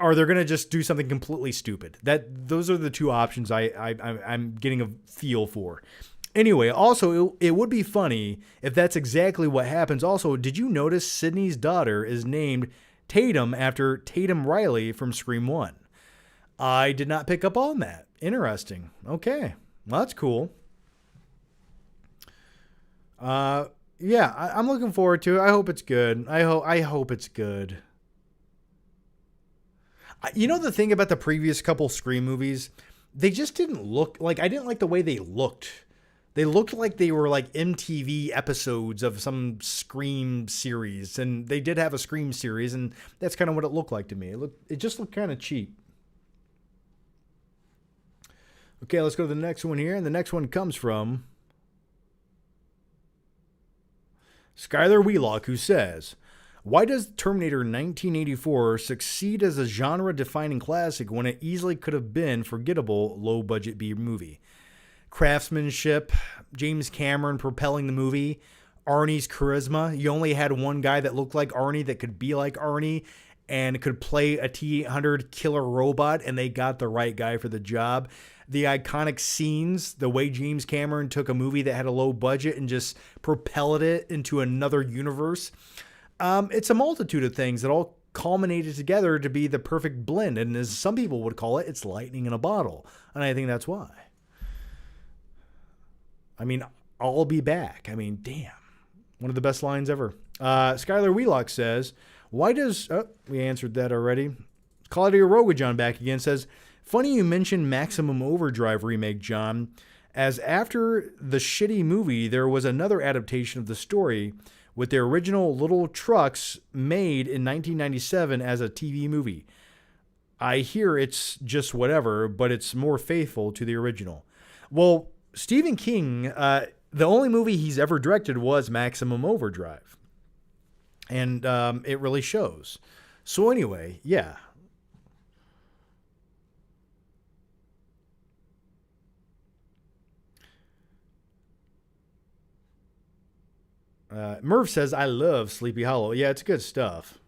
they're gonna just do something completely stupid. Those are the two options I'm getting a feel for. Anyway, also, it would be funny if that's exactly what happens. Also, did you notice Sydney's daughter is named Tatum after Tatum Riley from Scream 1? I did not pick up on that. Interesting. Okay. Well, that's cool. Yeah, I'm looking forward to it. I hope it's good. I hope it's good. You know the thing about the previous couple Scream movies? They just didn't look like... I didn't like the way they looked. They looked like they were like MTV episodes of some Scream series, and they did have a Scream series, and that's kind of what it looked like to me. It just looked kind of cheap. Okay, let's go to the next one here, and the next one comes from Skylar Wheelock, who says, why does Terminator 1984 succeed as a genre-defining classic when it easily could have been forgettable low-budget B movie? Craftsmanship, James Cameron propelling the movie, Arnie's charisma. You only had one guy that looked like Arnie that could be like Arnie and could play a T-800 killer robot, and they got the right guy for the job. The iconic scenes, the way James Cameron took a movie that had a low budget and just propelled it into another universe. It's a multitude of things that all culminated together to be the perfect blend. And as some people would call it, it's lightning in a bottle. And I think that's why. I mean, I'll be back. I mean, damn. One of the best lines ever. Skylar Wheelock says, why does... Oh, we answered that already. Claudia Rogajon back again says, funny you mentioned Maximum Overdrive remake, John, as after the shitty movie, there was another adaptation of the story with the original Little Trucks made in 1997 as a TV movie. I hear it's just whatever, but it's more faithful to the original. Well, Stephen King, the only movie he's ever directed was Maximum Overdrive. And it really shows. So anyway, yeah. Merv says, I love Sleepy Hollow. Yeah, it's good stuff.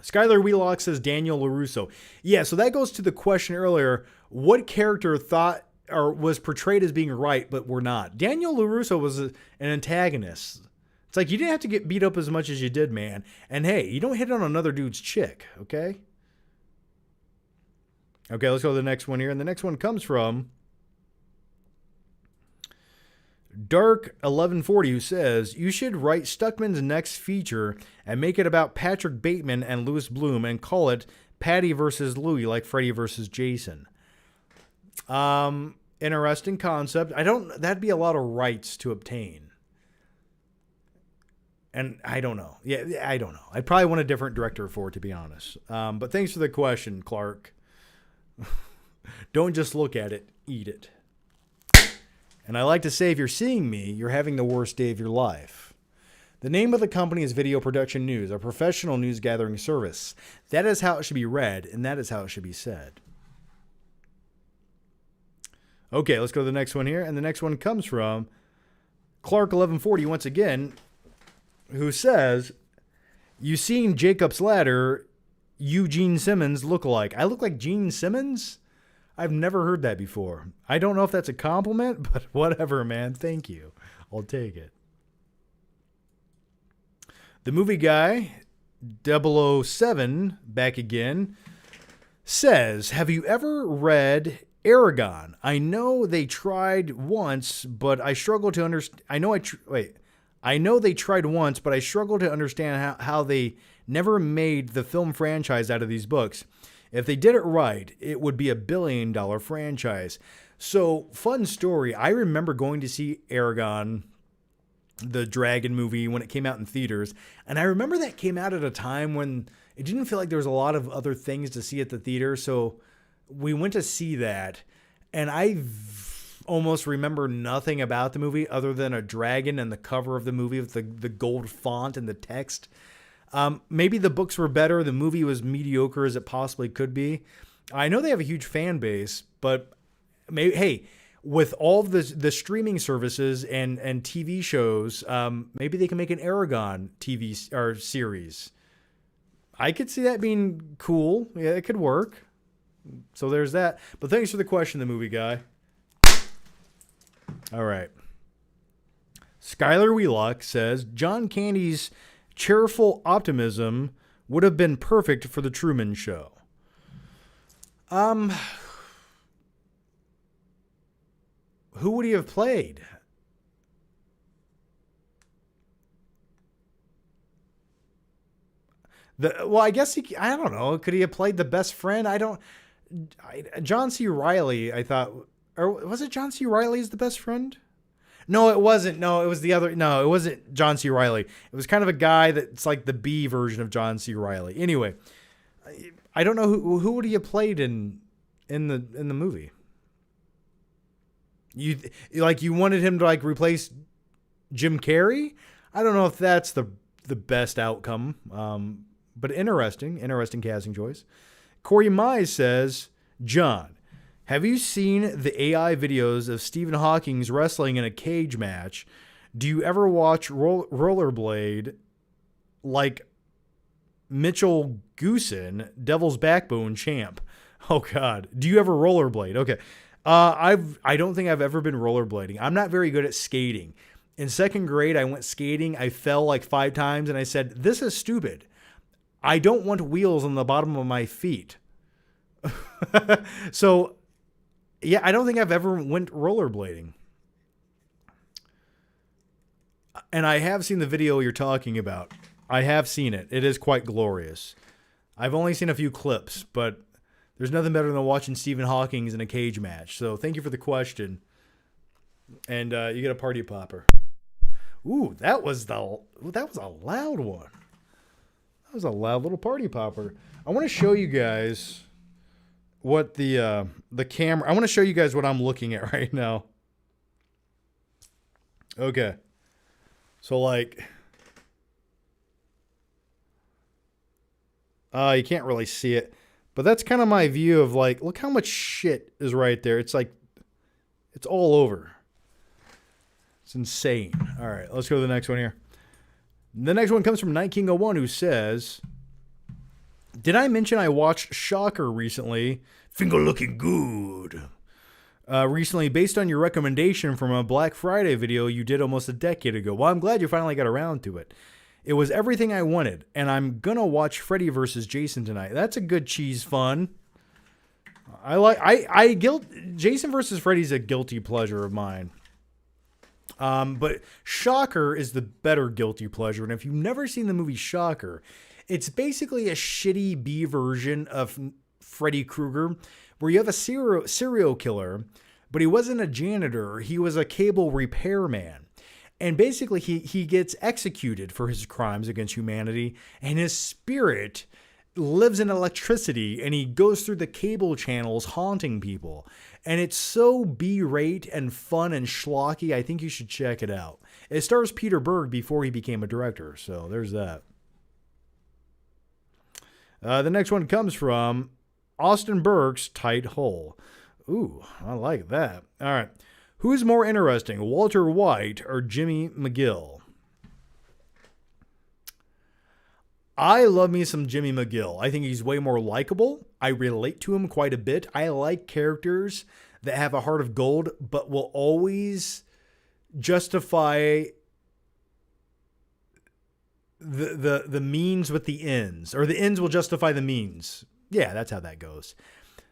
Skylar Wheelock says Daniel LaRusso. Yeah, so that goes to the question earlier. What character thought or was portrayed as being right, but were not? Daniel LaRusso was an antagonist. It's like you didn't have to get beat up as much as you did, man. And hey, you don't hit on another dude's chick, okay? Okay, let's go to the next one here. And the next one comes from Dark 1140, who says, you should write Stuckman's next feature and make it about Patrick Bateman and Louis Bloom and call it Patty versus Louie, like Freddy versus Jason. Interesting concept. That'd be a lot of rights to obtain. And I don't know. Yeah, I don't know. I'd probably want a different director for it, to be honest. But thanks for the question, Clark. Don't just look at it, eat it. And I like to say, if you're seeing me, you're having the worst day of your life. The name of the company is Video Production News, a professional news gathering service. That is how it should be read, and that is how it should be said. Okay, let's go to the next one here. And the next one comes from Clark 1140 once again, who says, you seen Jacob's Ladder, Gene Simmons look like. I look like Gene Simmons? I've never heard that before. I don't know if that's a compliment, but whatever, man. Thank you. I'll take it. The movie guy, 007, back again, says, have you ever read Aragon? I know they tried once, but I struggle to understand. I know they tried once, but I struggle to understand how they never made the film franchise out of these books. If they did it right, it would be a $1 billion franchise. So, fun story. I remember going to see Aragon, the dragon movie, when it came out in theaters. And I remember that came out at a time when it didn't feel like there was a lot of other things to see at the theater. So we went to see that. And I almost remember nothing about the movie other than a dragon and the cover of the movie with the gold font and the text. Maybe the books were better. The movie was mediocre as it possibly could be. I know they have a huge fan base, but maybe, hey, with all of the streaming services and TV shows, maybe they can make an Aragon TV or series. I could see that being cool. Yeah, it could work. So there's that. But thanks for the question, the movie guy. All right. Skylar Wheelock says, John Candy's cheerful optimism would have been perfect for the Truman Show. Who would he have played? I guess I don't know. Could he have played the best friend? John C. Reilly, I thought, or was it John C. Reilly as the best friend? No, it wasn't. No, it was the other. No, it wasn't John C. Reilly. It was kind of a guy that's like the B version of John C. Reilly. Anyway, I don't know who would he have played in the movie. You wanted him to like replace Jim Carrey? I don't know if that's the best outcome. But interesting casting choice. Corey Mize says, John, have you seen the AI videos of Stephen Hawking's wrestling in a cage match? Do you ever watch Rollerblade like Mitchell Goosen, Devil's Backbone champ? Oh God. Do you ever rollerblade? Okay. I don't think I've ever been rollerblading. I'm not very good at skating. In second grade, I went skating. I fell like 5 times and I said, this is stupid. I don't want wheels on the bottom of my feet. So, yeah, I don't think I've ever went rollerblading. And I have seen the video you're talking about. I have seen it. It is quite glorious. I've only seen a few clips, but there's nothing better than watching Stephen Hawking's in a cage match. So thank you for the question. And you get a party popper. Ooh, that was a loud one. That was a loud little party popper. I want to show you guys what the camera. I want to show you guys what I'm looking at right now. Okay. So like, you can't really see it, but that's kind of my view of like, look how much shit is right there. It's like, it's all over. It's insane. All right, let's go to the next one here. The next one comes from Night King 01, who says, did I mention I watched Shocker recently? Finger looking good. Recently, based on your recommendation from a Black Friday video you did almost a decade ago. Well, I'm glad you finally got around to it. It was everything I wanted, and I'm gonna watch Freddy vs. Jason tonight. That's a good cheese fun. Jason vs. Freddy's a guilty pleasure of mine. But Shocker is the better guilty pleasure. And if you've never seen the movie Shocker, it's basically a shitty B version of Freddy Krueger, where you have a serial killer, but he wasn't a janitor. He was a cable repairman. And basically he gets executed for his crimes against humanity, and his spirit lives in electricity, and he goes through the cable channels haunting people. And it's so B-rate and fun and schlocky, I think you should check it out. It stars Peter Berg before he became a director, so there's that. The next one comes from Austin Burke's Tight Hole. Ooh, I like that. All right. Who's more interesting, Walter White or Jimmy McGill? I love me some Jimmy McGill. I think he's way more likable. I relate to him quite a bit. I like characters that have a heart of gold, but will always justify the means with the ends, or the ends will justify the means. Yeah, that's how that goes.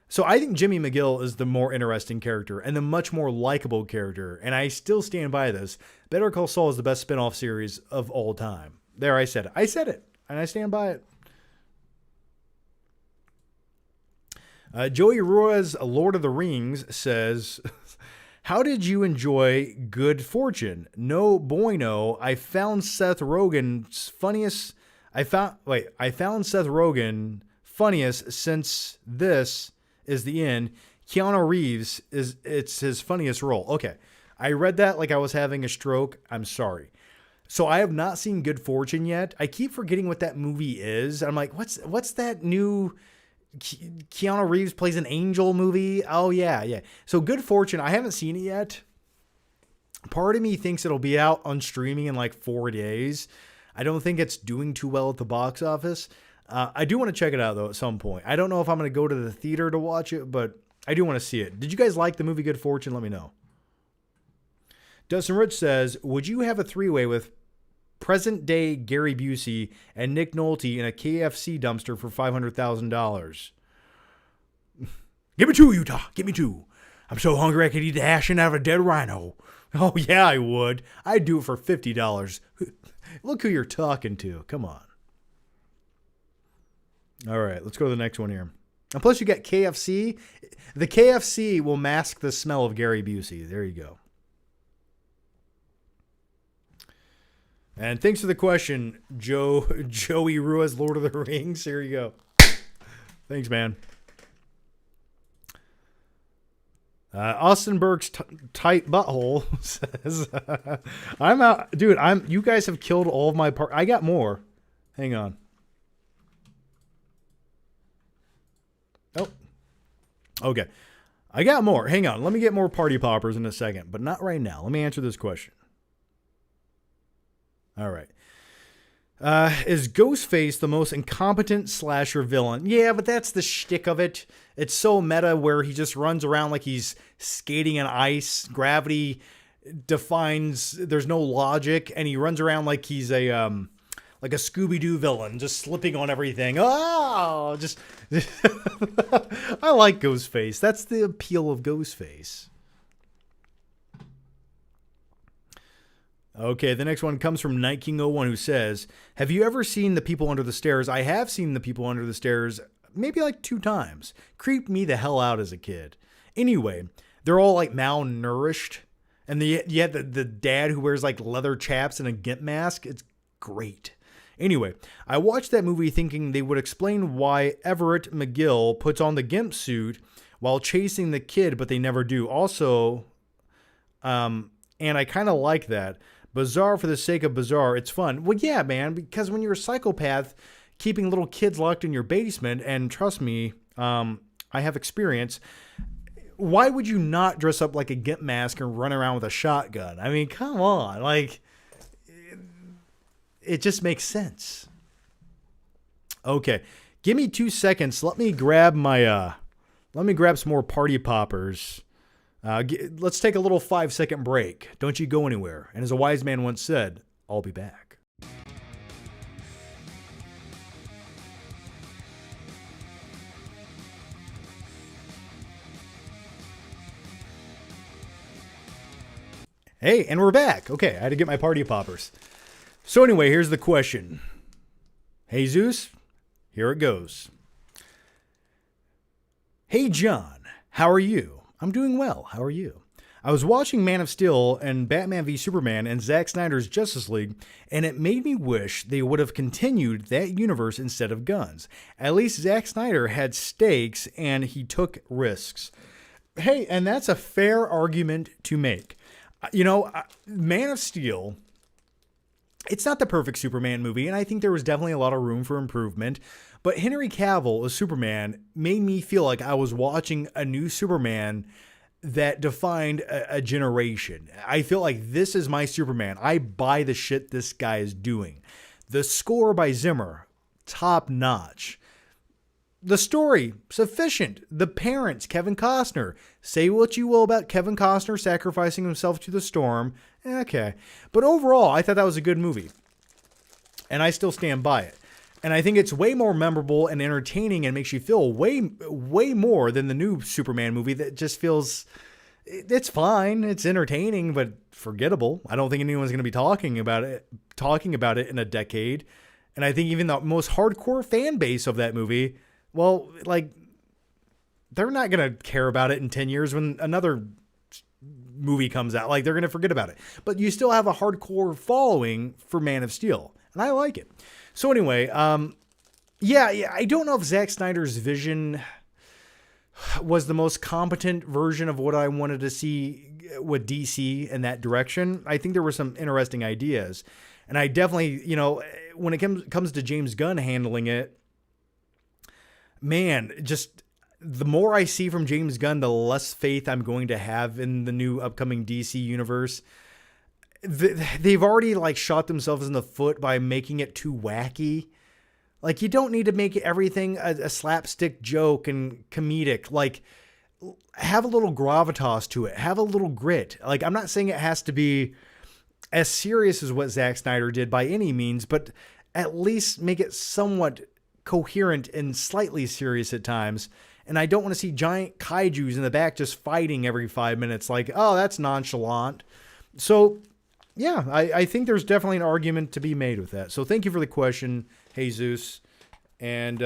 So I think Jimmy McGill is the more interesting character and the much more likable character. And I still stand by this. Better Call Saul is the best spinoff series of all time. There, I said it. I said it. And I stand by it. Joey Ruiz, Lord of the Rings, says, how did you enjoy Good Fortune? No bueno. I found Seth Rogen funniest since this is the end. Keanu Reeves it's his funniest role. Okay. I read that like I was having a stroke. I'm sorry. So I have not seen Good Fortune yet. I keep forgetting what that movie is. I'm like, what's that new Keanu Reeves plays an angel movie? Oh yeah. So Good Fortune, I haven't seen it yet. Part of me thinks it'll be out on streaming in like 4 days. I don't think it's doing too well at the box office. I do want to check it out though at some point. I don't know if I'm going to go to the theater to watch it, but I do want to see it. Did you guys like the movie Good Fortune? Let me know. Dustin Rich says, would you have a 3-way with present-day Gary Busey and Nick Nolte in a KFC dumpster for $500,000? Give me 2, Utah. Give me 2. I'm so hungry I could eat the hashing out of a dead rhino. Oh, yeah, I would. I'd do it for $50. Look who you're talking to. Come on. All right, let's go to the next one here. And plus, you got KFC. The KFC will mask the smell of Gary Busey. There you go. And thanks for the question, Joey Ruiz, Lord of the Rings. Here you go. Thanks, man. Austin Burke's tight butthole says, "I'm out, dude. You guys have killed all of my part. I got more. Hang on. Oh, okay. I got more. Hang on. Let me get more party poppers in a second, but not right now. Let me answer this question. All right. Is Ghostface the most incompetent slasher villain? Yeah, but that's the shtick of it. It's so meta where he just runs around like he's skating on ice. Gravity defines, there's no logic, and he runs around like he's a Scooby-Doo villain, just slipping on everything. Oh, just I like Ghostface. That's the appeal of Ghostface. Okay, the next one comes from Night King 01, who says, "Have you ever seen The People Under the Stairs?" I have seen The People Under the Stairs maybe like 2 times. Creeped me the hell out as a kid. Anyway, they're all like malnourished. And you had the dad who wears like leather chaps and a gimp mask. It's great. Anyway, I watched that movie thinking they would explain why Everett McGill puts on the gimp suit while chasing the kid, but they never do. Also, and I kind of like that. Bizarre for the sake of bizarre. It's fun. Well, yeah, man, because when you're a psychopath keeping little kids locked in your basement, and trust me, I have experience, why would you not dress up like a gimp mask and run around with a shotgun? I mean, come on. Like, it just makes sense. Okay. Give me 2 seconds. Let me grab some more party poppers. Let's take a little 5-second break. Don't you go anywhere. And as a wise man once said, I'll be back. Hey, and we're back. Okay, I had to get my party poppers. So anyway, here's the question. Hey, Zeus, here it goes. Hey, John, how are you? I'm doing well. How are you? I was watching Man of Steel and Batman v Superman and Zack Snyder's Justice League, and it made me wish they would have continued that universe instead of guns. At least Zack Snyder had stakes and he took risks. Hey, and that's a fair argument to make. You know, Man of Steel, it's not the perfect Superman movie, and I think there was definitely a lot of room for improvement. But Henry Cavill as Superman made me feel like I was watching a new Superman that defined a generation. I feel like this is my Superman. I buy the shit this guy is doing. The score by Zimmer, top notch. The story, sufficient. The parents, Kevin Costner. Say what you will about Kevin Costner sacrificing himself to the storm. Okay. But overall, I thought that was a good movie. And I still stand by it. And I think it's way more memorable and entertaining and makes you feel way more than the new Superman movie that just feels, it's fine. It's entertaining, but forgettable. I don't think anyone's going to be talking about it in a decade. And I think even the most hardcore fan base of that movie, well, like, they're not going to care about it in 10 years when another movie comes out. Like, they're going to forget about it. But you still have a hardcore following for Man of Steel. And I like it. So anyway, yeah, I don't know if Zack Snyder's vision was the most competent version of what I wanted to see with DC in that direction. I think there were some interesting ideas. And I definitely, you know, when it comes to James Gunn handling it, man, just the more I see from James Gunn, the less faith I'm going to have in the new upcoming DC universe. They've already like shot themselves in the foot by making it too wacky. Like, you don't need to make everything a slapstick joke and comedic. Like, have a little gravitas to it. Have a little grit. Like, I'm not saying it has to be as serious as what Zack Snyder did by any means, but at least make it somewhat coherent and slightly serious at times. And I don't want to see giant kaijus in the back just fighting every 5 minutes. Like, oh, that's nonchalant. So, yeah, I think there's definitely an argument to be made with that. So thank you for the question, Jesus. And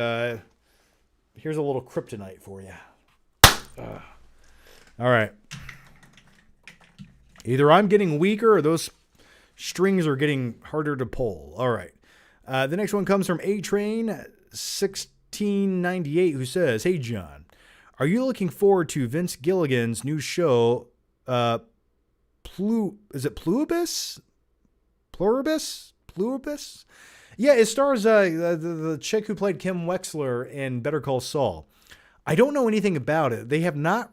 Here's a little kryptonite for you. All right. Either I'm getting weaker or those strings are getting harder to pull. All right. The next one comes from A-Train 1698, who says, "Hey, John, are you looking forward to Vince Gilligan's new show, is it Pluribus? Pluribus? Yeah, it stars the chick who played Kim Wexler in Better Call Saul. I don't know anything about it. They have not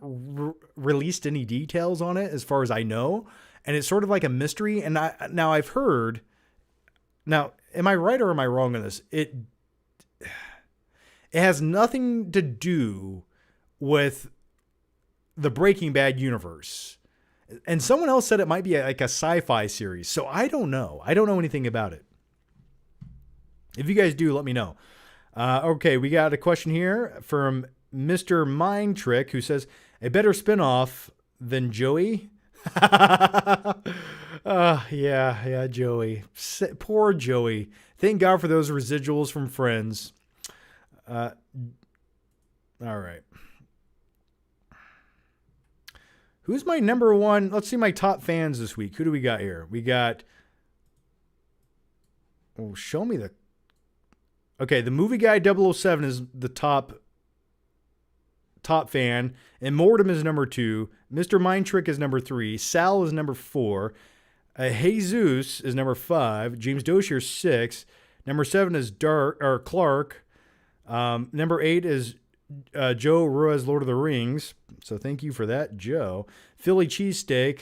released any details on it as far as I know, and it's sort of like a mystery. And I've heard. Now, am I right or am I wrong on this? It has nothing to do with the Breaking Bad universe. And someone else said it might be like a sci-fi series. So I don't know. I don't know anything about it. If you guys do, let me know. Okay, we got a question here from Mr. Mind Trick, who says, a better spinoff than Joey? Yeah, Joey. Poor Joey. Thank God for those residuals from Friends. All right. Who's my number one? Let's see my top fans this week. Who do we got here? We got... Oh, show me the... Okay, the movie guy 007 is the top fan. And Mortem is number 2. Mr. Mind Trick is number 3. Sal is number 4. Jesus is number 5. James Dozier is 6. Number 7 is Clark. Number 8 is Joe Ruiz, Lord of the Rings. So thank you for that, Joe. Philly Cheesesteak.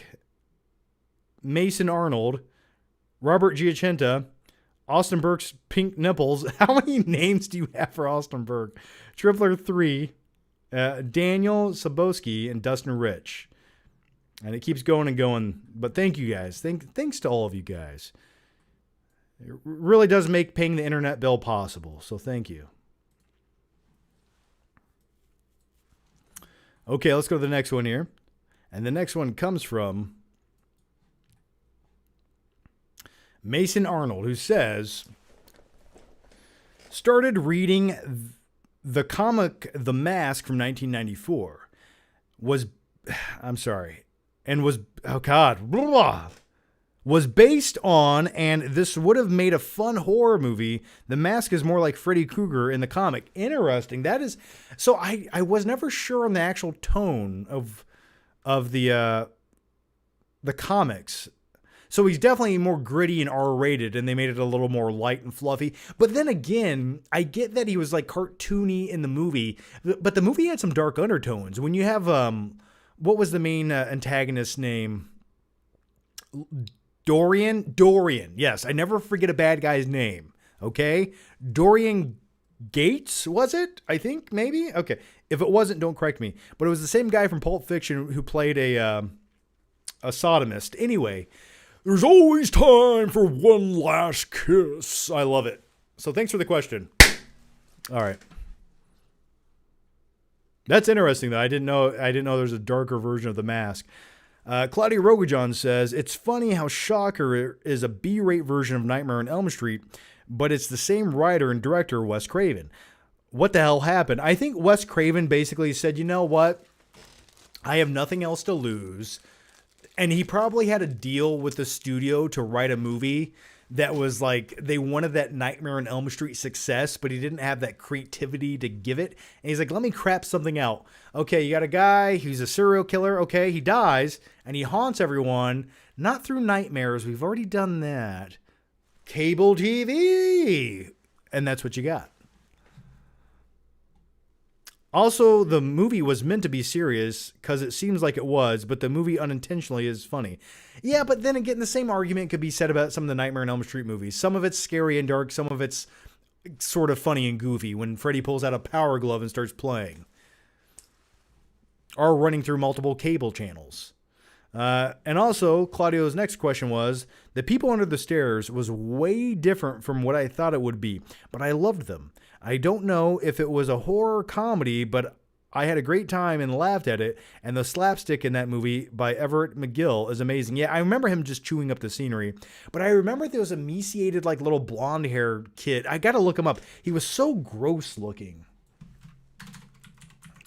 Mason Arnold. Robert Giacinta. Austin Burke's Pink Nipples. How many names do you have for Austin Burke? Tripler 3. Daniel Saboski and Dustin Rich. And it keeps going and going. But thank you guys. Thanks to all of you guys. It really does make paying the internet bill possible. So thank you. Okay, let's go to the next one here. And the next one comes from Mason Arnold, who says, started reading the comic The Mask from 1994. Was based on, and this would have made a fun horror movie. The Mask is more like Freddy Krueger in the comic. Interesting. That is, so I was never sure on the actual tone of the comics. So he's definitely more gritty and R-rated, and they made it a little more light and fluffy. But then again, I get that he was like cartoony in the movie, but the movie had some dark undertones. When you have, what was the main antagonist's name? Dorian. Yes, I never forget a bad guy's name. Okay? Dorian Gates, was it? I think, maybe? Okay. If it wasn't, don't correct me. But it was the same guy from Pulp Fiction who played a sodomist. Anyway, there's always time for one last kiss. I love it. So thanks for the question. All right. That's interesting, though. I didn't know there's a darker version of The Mask. Claudia Rogajon says, it's funny how Shocker is a B-rate version of Nightmare on Elm Street, but it's the same writer and director, Wes Craven. What the hell happened? I think Wes Craven basically said, you know what? I have nothing else to lose. And he probably had a deal with the studio to write a movie that was like, they wanted that Nightmare on Elm Street success, but he didn't have that creativity to give it. And he's like, let me crap something out. Okay, you got a guy who's a serial killer. Okay, he dies and he haunts everyone, not through nightmares. We've already done that. Cable TV. And that's what you got. Also, the movie was meant to be serious because it seems like it was, but the movie unintentionally is funny. Yeah, but then again, the same argument could be said about some of the Nightmare on Elm Street movies. Some of it's scary and dark. Some of it's sort of funny and goofy when Freddy pulls out a power glove and starts playing. Or running through multiple cable channels. And also, Claudio's next question was, The People Under the Stairs was way different from what I thought it would be, but I loved them. I don't know if it was a horror comedy, but I had a great time and laughed at it, and the slapstick in that movie by Everett McGill is amazing. Yeah, I remember him just chewing up the scenery, but I remember there was a emaciated, like, little blonde-haired kid. I gotta look him up. He was so gross looking.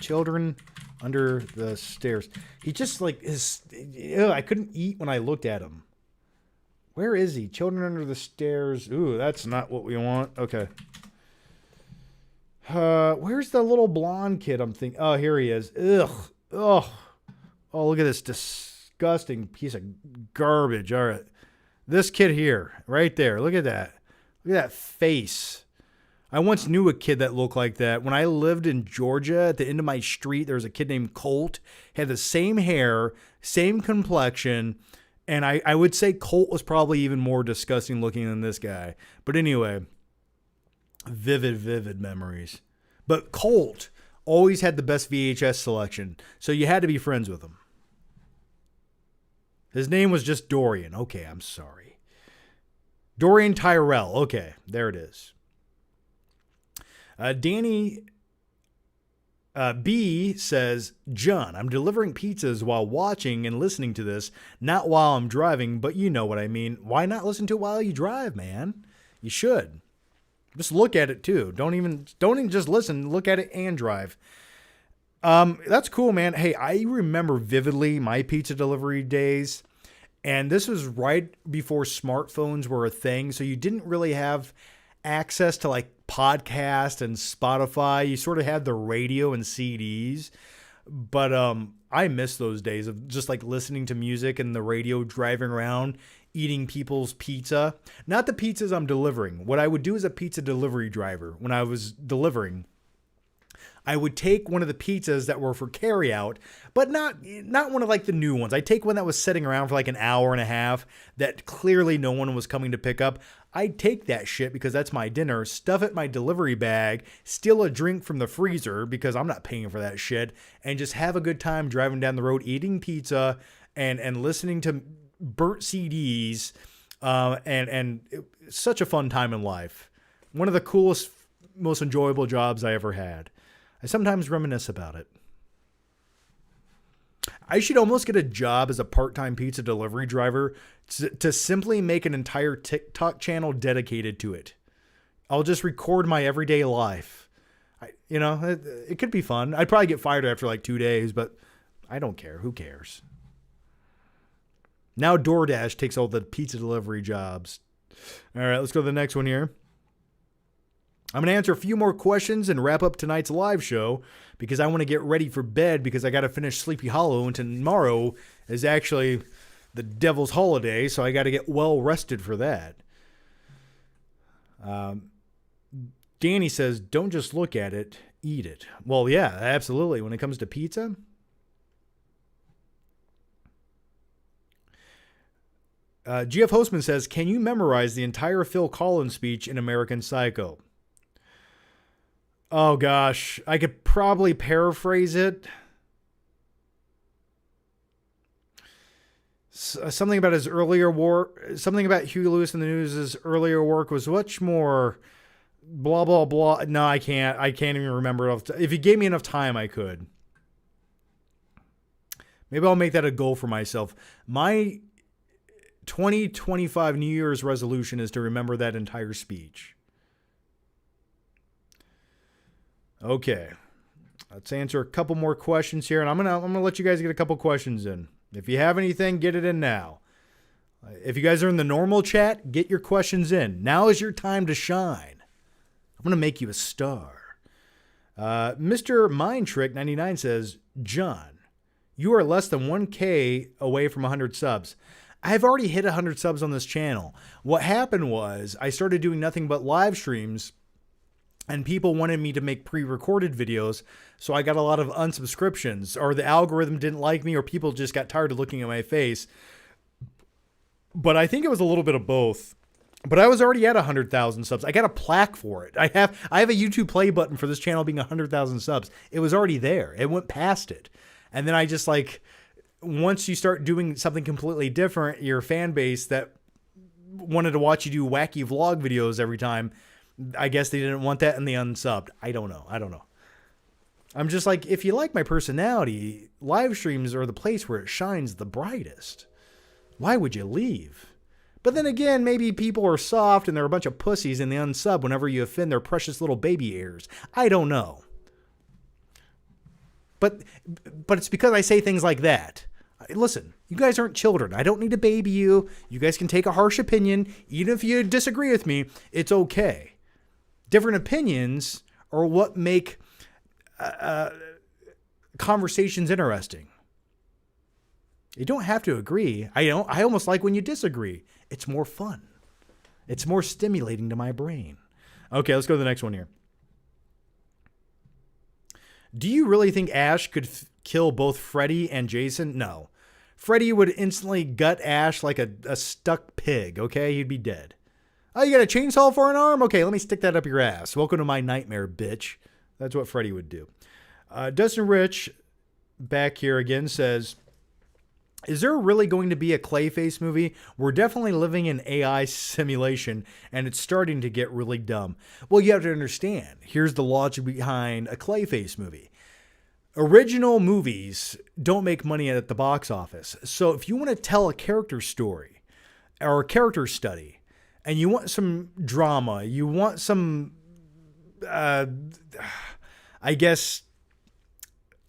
Children under the stairs. He just like is. I couldn't eat when I looked at him. Where is he? Children under the stairs. Ooh, that's not what we want. Okay. Where's the little blonde kid? I'm thinking. Oh, here he is. Ugh. Oh. Oh, look at this disgusting piece of garbage. All right. This kid here, right there. Look at that. Look at that face. I once knew a kid that looked like that. When I lived in Georgia, at the end of my street, there was a kid named Colt. He had the same hair, same complexion, and I would say Colt was probably even more disgusting looking than this guy. But anyway, vivid memories. But Colt always had the best VHS selection, so you had to be friends with him. His name was just Dorian. Okay, I'm sorry. Dorian Tyrell. Okay, there it is. Danny B says, John, I'm delivering pizzas while watching and listening to this, not while I'm driving, but you know what I mean. Why not listen to it while you drive, man? You should. Just look at it too. Don't even just listen. Look at it and drive. That's cool, man. Hey, I remember vividly my pizza delivery days, and this was right before smartphones were a thing, so you didn't really have access to like podcast and Spotify. You sort of had the radio and CDs, but I miss those days of just like listening to music and the radio, driving around, eating people's pizza. Not the pizzas I'm delivering. What I would do as a pizza delivery driver when I was delivering, I would take one of the pizzas that were for carryout, but not one of like the new ones. I'd take one that was sitting around for like an hour and a half that clearly no one was coming to pick up. I'd take that shit because that's my dinner, stuff it in my delivery bag, steal a drink from the freezer because I'm not paying for that shit, and just have a good time driving down the road, eating pizza and listening to burnt CDs. And such a fun time in life. One of the coolest, most enjoyable jobs I ever had. I sometimes reminisce about it. I should almost get a job as a part-time pizza delivery driver to simply make an entire TikTok channel dedicated to it. I'll just record my everyday life. It could be fun. I'd probably get fired after like 2 days, but I don't care. Who cares? Now DoorDash takes all the pizza delivery jobs. All right, let's go to the next one here. I'm going to answer a few more questions and wrap up tonight's live show because I want to get ready for bed because I got to finish Sleepy Hollow, and tomorrow is actually the devil's holiday, so I got to get well rested for that. Danny says, don't just look at it, eat it. Well, yeah, absolutely. When it comes to pizza. GF Hostman says, can you memorize the entire Phil Collins speech in American Psycho? Oh, gosh. I could probably paraphrase it. Something about his earlier work, something about Huey Lewis in the News' earlier work was much more blah, blah, blah. No, I can't. I can't even remember it. If you gave me enough time, I could. Maybe I'll make that a goal for myself. My 2025 New Year's resolution is to remember that entire speech. Okay, let's answer a couple more questions here, and I'm gonna let you guys get a couple questions in. If you have anything, get it in now. If you guys are in the normal chat, get your questions in. Now is your time to shine. I'm gonna make you a star. Mr. Mind Trick 99 says, John, you are less than 1K away from 100 subs. I've already hit 100 subs on this channel. What happened was I started doing nothing but live streams, and people wanted me to make pre-recorded videos, so I got a lot of unsubscriptions, or the algorithm didn't like me, or people just got tired of looking at my face. But I think it was a little bit of both. But I was already at 100,000 subs. I got a plaque for it. I have a YouTube play button for this channel being 100,000 subs. It was already there. It went past it. And then I just like, once you start doing something completely different, your fan base that wanted to watch you do wacky vlog videos every time, I guess they didn't want that and they unsubbed. I don't know. I'm just like, if you like my personality, live streams are the place where it shines the brightest. Why would you leave? But then again, maybe people are soft and they're a bunch of pussies and they unsub whenever you offend their precious little baby ears. I don't know. But it's because I say things like that. Listen, you guys aren't children. I don't need to baby you. You guys can take a harsh opinion. Even if you disagree with me, it's okay. Different opinions are what make conversations interesting. You don't have to agree. I almost like when you disagree. It's more fun. It's more stimulating to my brain. Okay, let's go to the next one here. Do you really think Ash could kill both Freddy and Jason? No. Freddy would instantly gut Ash like a stuck pig, okay? He'd be dead. Oh, you got a chainsaw for an arm? Okay, let me stick that up your ass. Welcome to my nightmare, bitch. That's what Freddy would do. Dustin Rich, back here again, says, is there really going to be a Clayface movie? We're definitely living in AI simulation, and it's starting to get really dumb. Well, you have to understand. Here's the logic behind a Clayface movie. Original movies don't make money at the box office. So if you want to tell a character story or a character study, and you want some drama, you want some, I guess,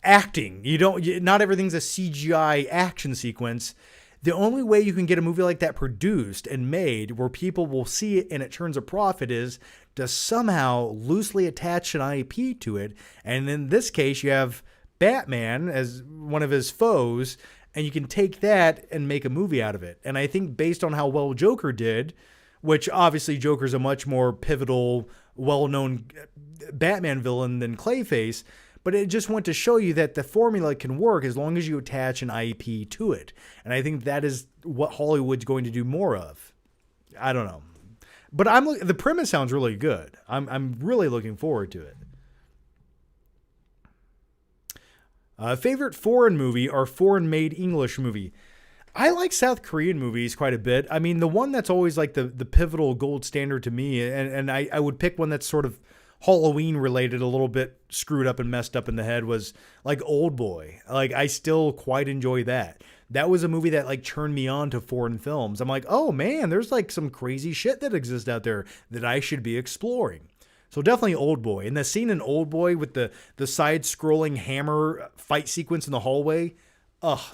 acting. Not everything's a CGI action sequence. The only way you can get a movie like that produced and made where people will see it and it turns a profit is to somehow loosely attach an IP to it. And in this case, you have Batman as one of his foes, and you can take that and make a movie out of it. And I think based on how well Joker did, which obviously Joker's a much more pivotal, well-known Batman villain than Clayface, but it just went to show you that the formula can work as long as you attach an IP to it. And I think that is what Hollywood's going to do more of. I don't know. But the premise sounds really good. I'm really looking forward to it. Favorite foreign movie or foreign-made English movie? I like South Korean movies quite a bit. I mean, the one that's always like the pivotal gold standard to me, and I would pick one that's sort of Halloween related, a little bit screwed up and messed up in the head, was like Old Boy. Like, I still quite enjoy that. That was a movie that like turned me on to foreign films. I'm like, oh man, there's like some crazy shit that exists out there that I should be exploring. So definitely Old Boy. And the scene in Old Boy with the side-scrolling hammer fight sequence in the hallway,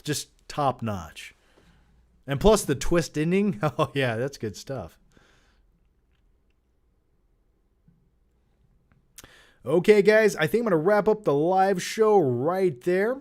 just top notch. And plus the twist ending, oh yeah, that's good stuff. Okay, guys, I think I'm going to wrap up the live show right there.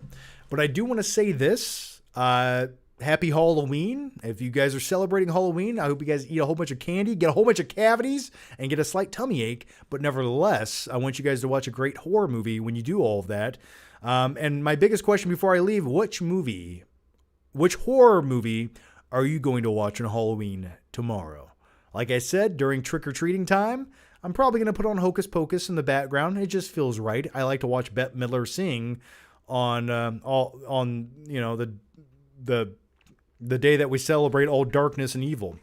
But I do want to say this. Happy Halloween. If you guys are celebrating Halloween, I hope you guys eat a whole bunch of candy, get a whole bunch of cavities, and get a slight tummy ache. But nevertheless, I want you guys to watch a great horror movie when you do all of that. And my biggest question before I leave, which horror movie are you going to watch on Halloween tomorrow? Like I said, during trick-or-treating time, I'm probably going to put on Hocus Pocus in the background. It just feels right. I like to watch Bette Midler sing on the day that we celebrate all darkness and evil.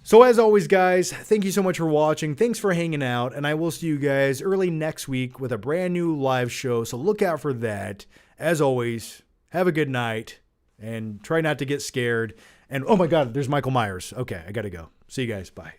So as always, guys, thank you so much for watching. Thanks for hanging out, and I will see you guys early next week with a brand new live show. So look out for that. As always, have a good night and try not to get scared. And oh my God, there's Michael Myers. Okay, I got to go. See you guys. Bye.